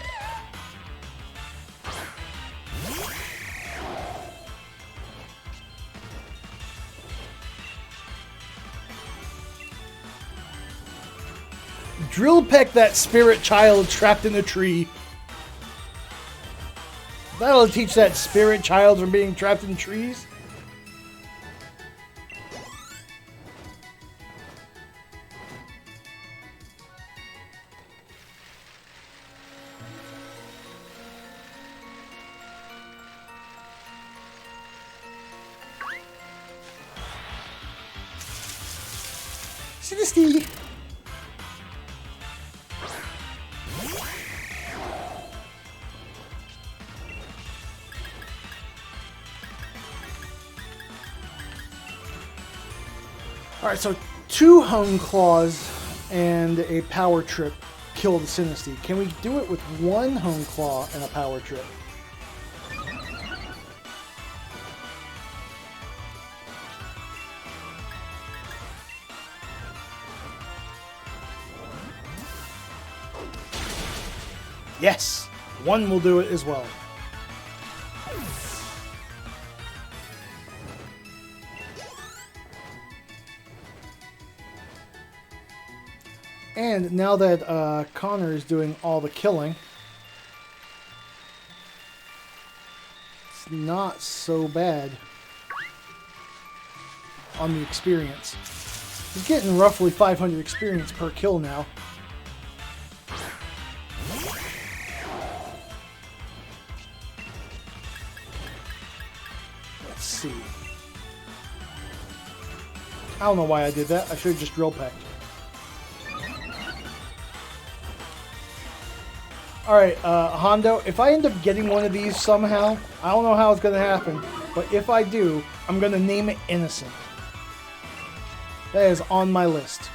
[SPEAKER 1] Drill peck that spirit child trapped in a tree. That'll teach that spirit child from being trapped in trees. Sinisty. Alright, so 2 Hung Claws and a Power Trip kill the Sinisty. Can we do it with 1 Hung Claw and a Power Trip? Yes! 1 will do it as well. And now that Connor is doing all the killing, it's not so bad on the experience. He's getting roughly 500 experience per kill now. Let's see. I don't know why I did that. I should have just drill pecked. Alright, Hondo, if I end up getting one of these somehow, I don't know how it's going to happen, but if I do, I'm going to name it Innocent. That is on my list.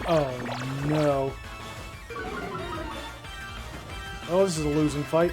[SPEAKER 1] Oh, no. Oh, this is a losing fight.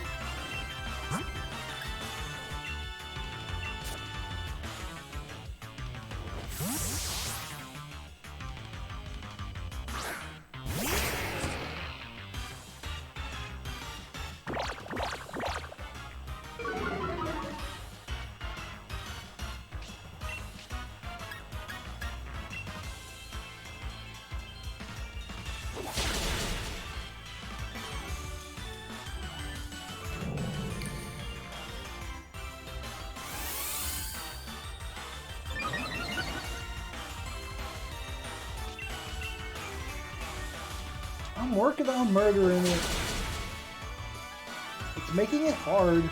[SPEAKER 1] I'm working on murdering it. It's making it hard.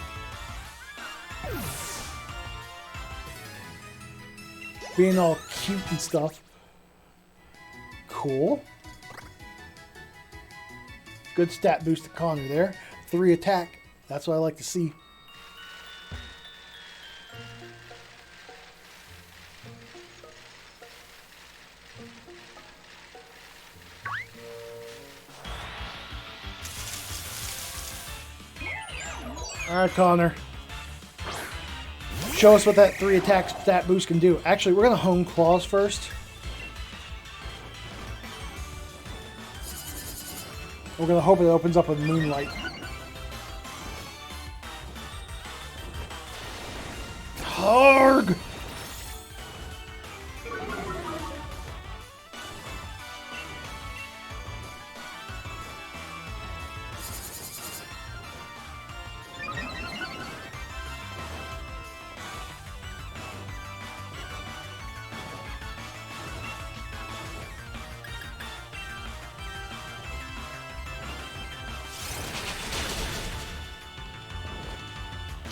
[SPEAKER 1] Being all cute and stuff. Cool. Good stat boost to Connor there. 3 attack. That's what I like to see. Alright, Connor. Show us what that 3 attack stat boost can do. Actually, we're going to hone claws first. We're going to hope it opens up with moonlight. Harg!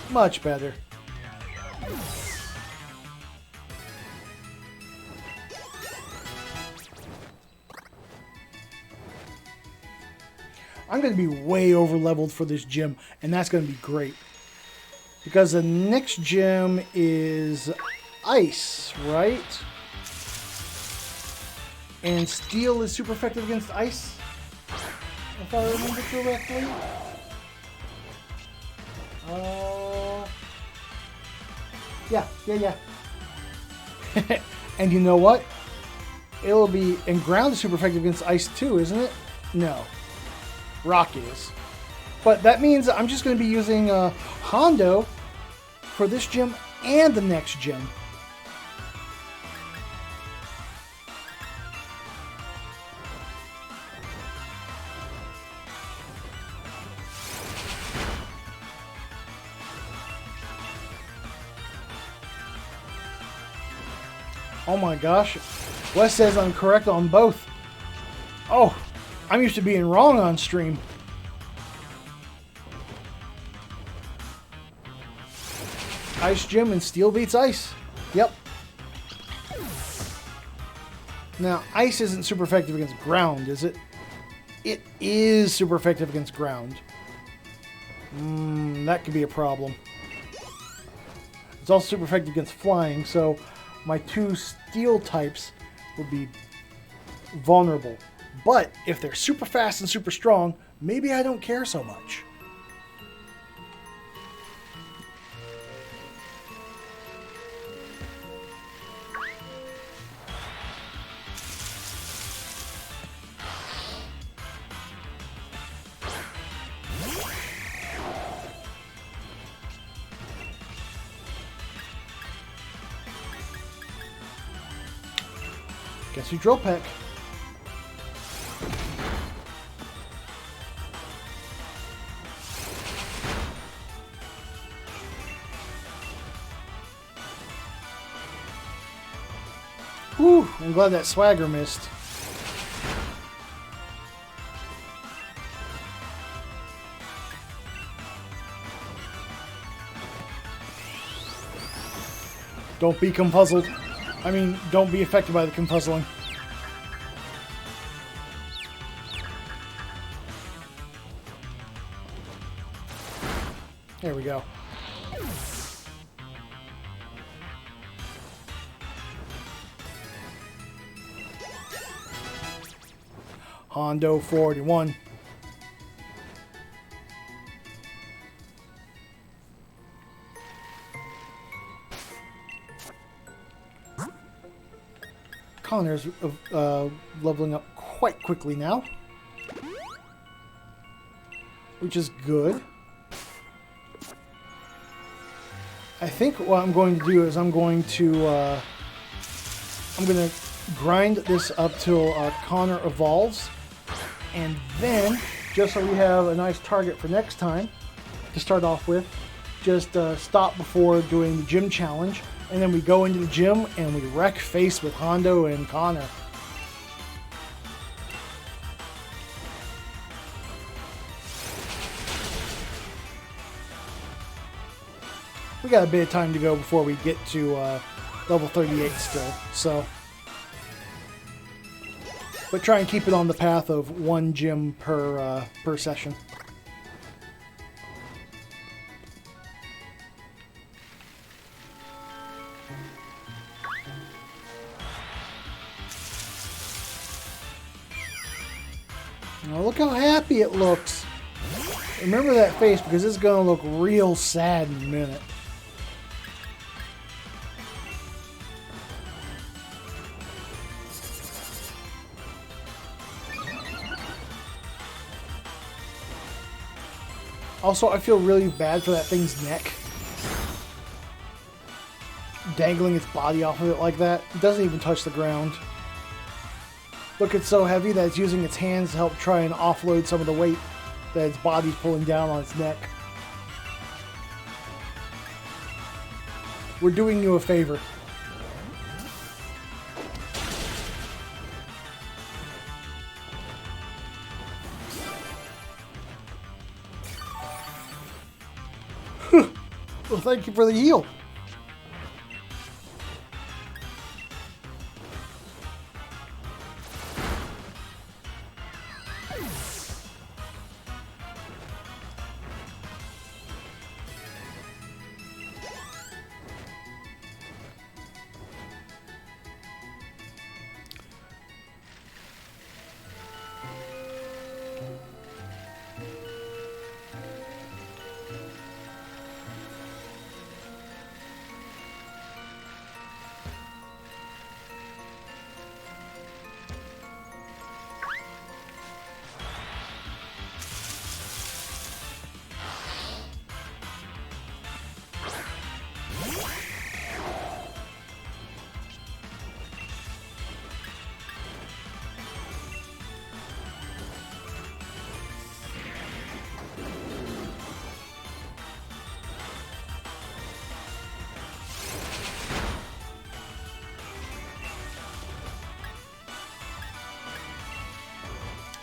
[SPEAKER 1] Much better. I'm going to be way over leveled for this gym, and that's going to be great. Because the next gym is ice, right? And steel is super effective against ice, if I remember correctly. Yeah. And you know what? It'll be... And ground is super effective against ice too, isn't it? No. Rock is. But that means I'm just going to be using Hondo for this gym and the next gym. Oh my gosh. Wes says I'm correct on both. Oh, I'm used to being wrong on stream. Ice gym and steel beats ice. Yep. Now, ice isn't super effective against ground, is it? It is super effective against ground. That could be a problem. It's also super effective against flying, so my 2 steel types will be vulnerable. But if they're super fast and super strong, maybe I don't care so much. Guess who drill peck? Whew, I'm glad that swagger missed. Don't be confuzzled. I mean, don't be affected by the confuzzling. There we go. Hondo 41. Connor's leveling up quite quickly now, which is good. I think what I'm going to do is I'm going to grind this up till Connor evolves, and then just so we have a nice target for next time to start off with, just stop before doing the gym challenge. And then we go into the gym and we wreck face with Hondo and Connor. We got a bit of time to go before we get to level 38 still, so. But try and keep it on the path of 1 gym per session. Oh, look how happy it looks. Remember that face because it's going to look real sad in a minute. Also, I feel really bad for that thing's neck. Dangling its body off of it like that. It doesn't even touch the ground. Look, it's so heavy that it's using its hands to help try and offload some of the weight that its body's pulling down on its neck. We're doing you a favor. Well, thank you for the heal.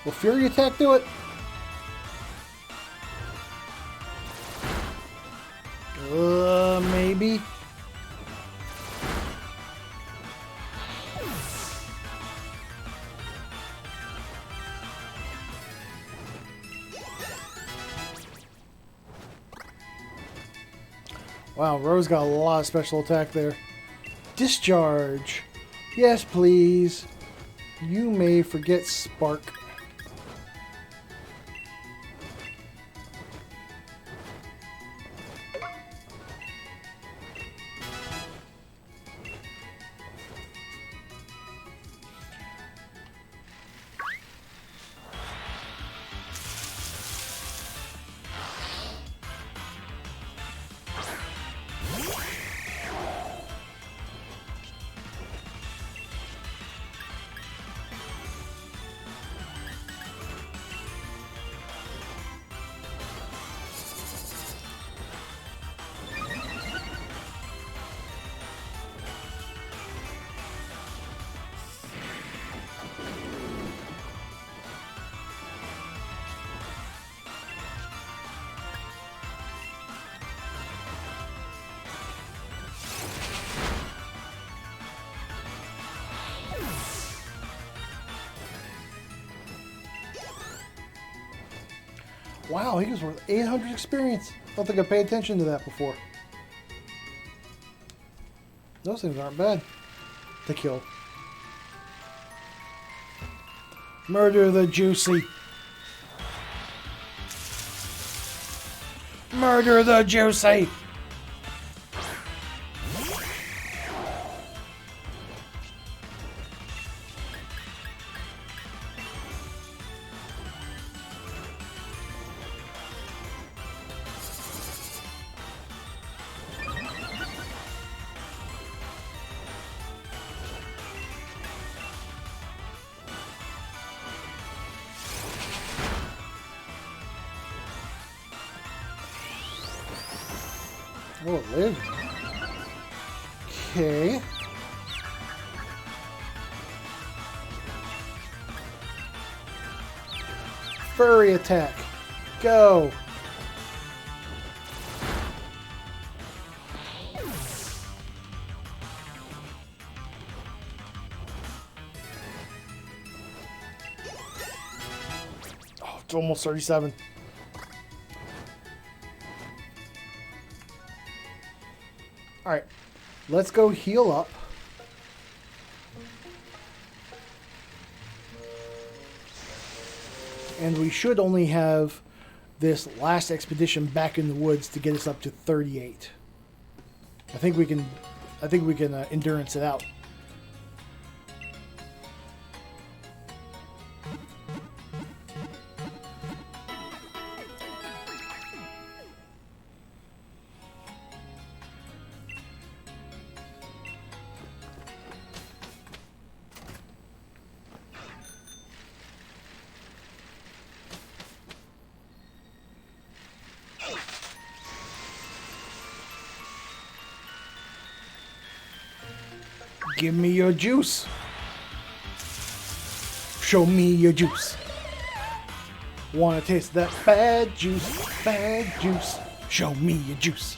[SPEAKER 1] Will Fury Attack do it? Maybe. Wow, Rose got a lot of special attack there. Discharge. Yes, please. You may forget Spark. Wow, he was worth 800 experience. I don't think I paid attention to that before. Those things aren't bad to kill. Murder the Juicy. Murder the Juicy. Oh, it lived. Okay. Furry attack. Go. Oh, it's almost 37. Alright, let's go heal up. And we should only have this last expedition back in the woods to get us up to 38. I think we can endurance it out. Give me your juice. Show me your juice. Wanna taste that bad juice, bad juice. Show me your juice.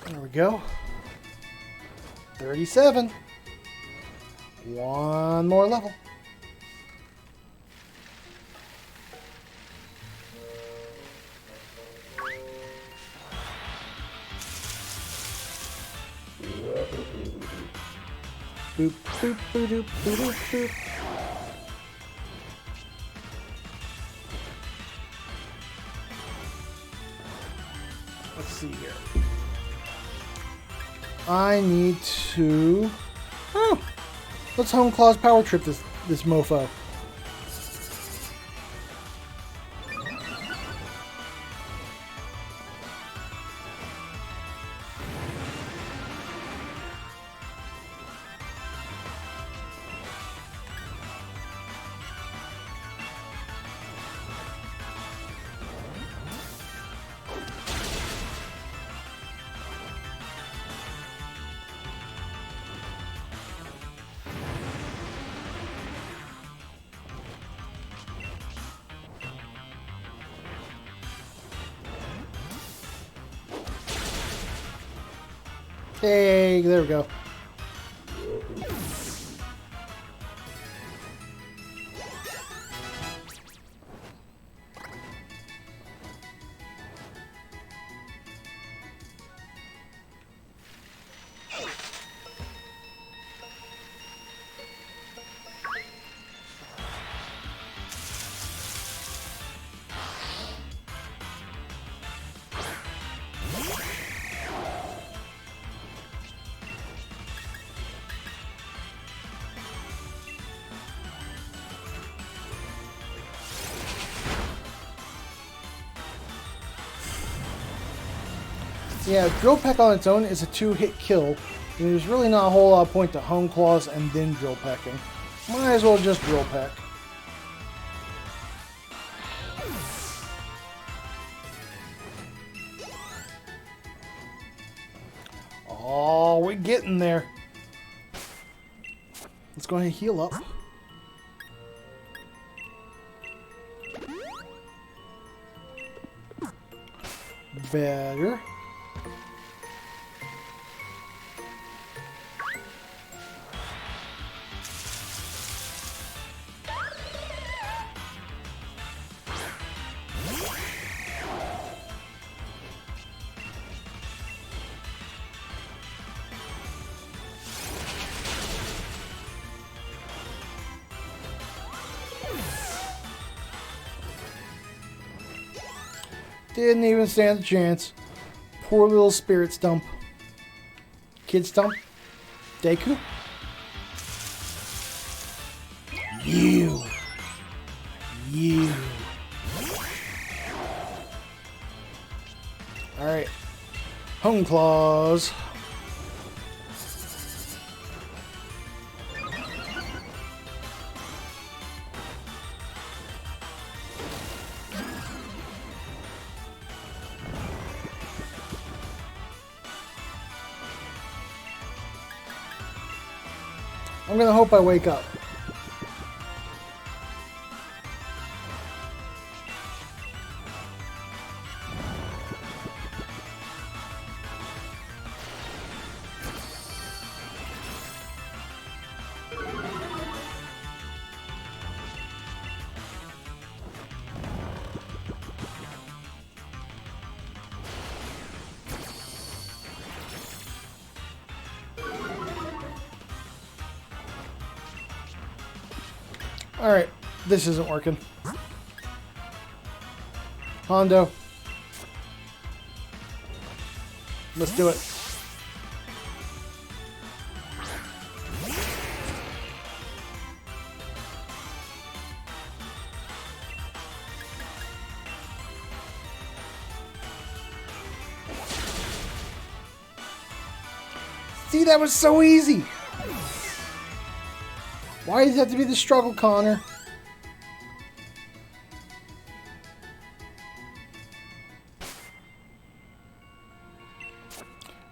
[SPEAKER 1] There we go. 37. One more level. Boop, boop, boop, boop, boop, boop. Let's see here. I need to... Oh! Let's Home Claws power trip this mofo. Hey, there we go. Yeah, Drill Peck on its own is a 2-hit kill, and there's really not a whole lot of point to Home Claws and then Drill Pecking. Might as well just Drill Peck. Oh, we're getting there. Let's go ahead and heal up. Better. Didn't even stand a chance. Poor little Spirit Stump. Kid Stump. Deku. You. Alright. Home Claws. I'm gonna hope I wake up. Alright, this isn't working. Hondo. Let's do it. See, that was so easy. Why does it have to be the struggle, Connor?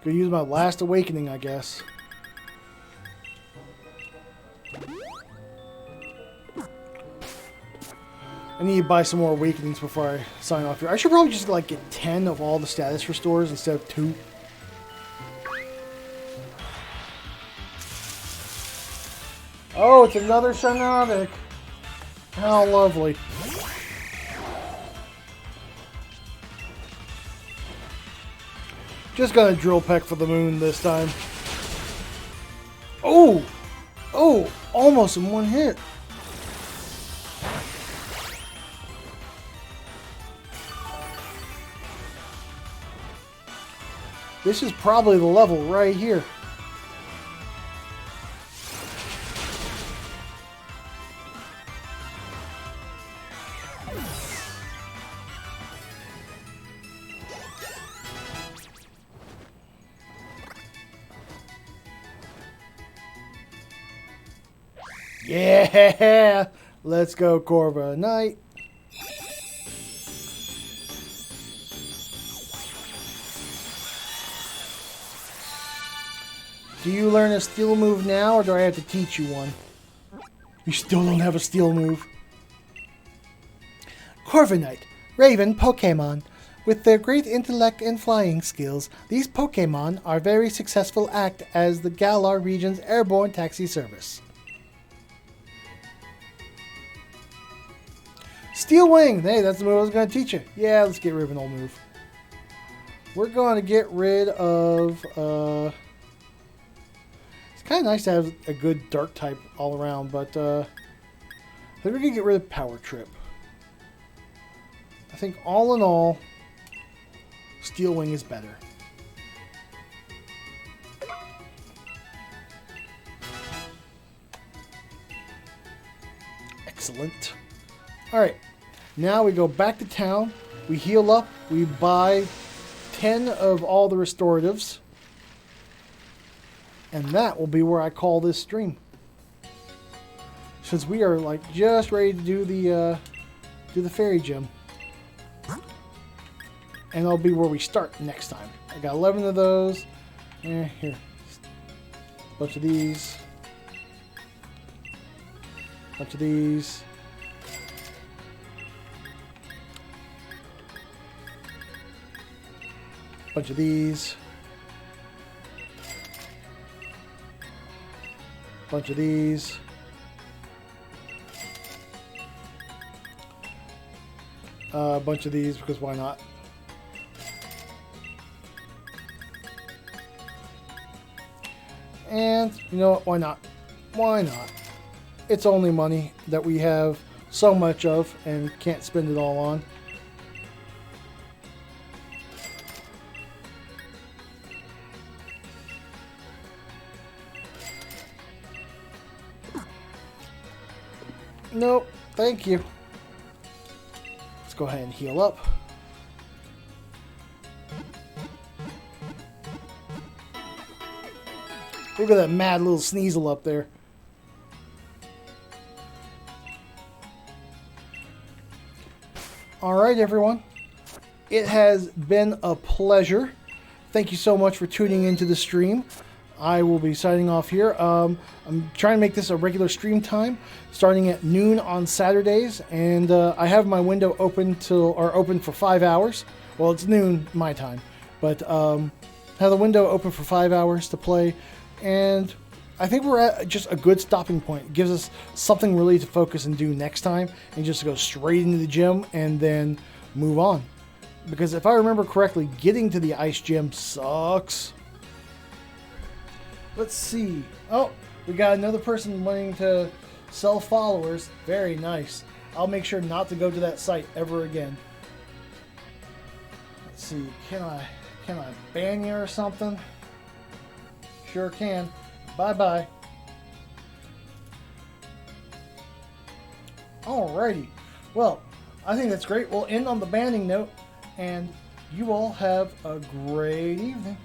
[SPEAKER 1] Could use my last awakening, I guess. I need to buy some more awakenings before I sign off here. I should probably just like get 10 of all the status restores instead of 2. Oh, it's another Cyanotic. How lovely. Just gonna drill peck for the moon this time. Oh! Oh! Almost in one hit. This is probably the level right here. Yeah! Let's go, Corva Knight. Do you learn a steel move now, or do I have to teach you one? You still don't have a steel move. Corviknight, Raven Pokemon. With their great intellect and flying skills, these Pokemon are very successful act as the Galar region's airborne taxi service. Steel Wing! Hey, that's the move I was going to teach you. Yeah, let's get rid of an old move. We're going to get rid of... It's kind of nice to have a good dark type all around, but I think we're going to get rid of Power Trip. I think all in all, Steel Wing is better. Excellent. Alright, now we go back to town, we heal up, we buy 10 of all the restoratives, and that will be where I call this stream. Since we are like just ready to do the fairy gym. And that'll be where we start next time. I got 11 of those. Here. A bunch of these. A bunch of these. A bunch of these. A bunch of these. A bunch of these, because why not? And, you know what, why not? Why not? It's only money that we have so much of and can't spend it all on. Nope, thank you. Let's go ahead and heal up. Look at that mad little Sneasel up there. Alright, everyone. It has been a pleasure. Thank you so much for tuning into the stream. I will be signing off here. I'm trying to make this a regular stream time, starting at noon on Saturdays, and I have my window open for 5 hours. Well, it's noon my time, but have the window open for 5 hours to play, and I think we're at just a good stopping point. It gives us something really to focus and do next time, and just go straight into the gym and then move on. Because if I remember correctly, getting to the ice gym sucks. Let's see. Oh, we got another person wanting to sell followers. Very nice. I'll make sure not to go to that site ever again. Let's see. Can I ban you or something? Sure can. Bye-bye. Alrighty. Well, I think that's great. We'll end on the banning note, and you all have a great evening.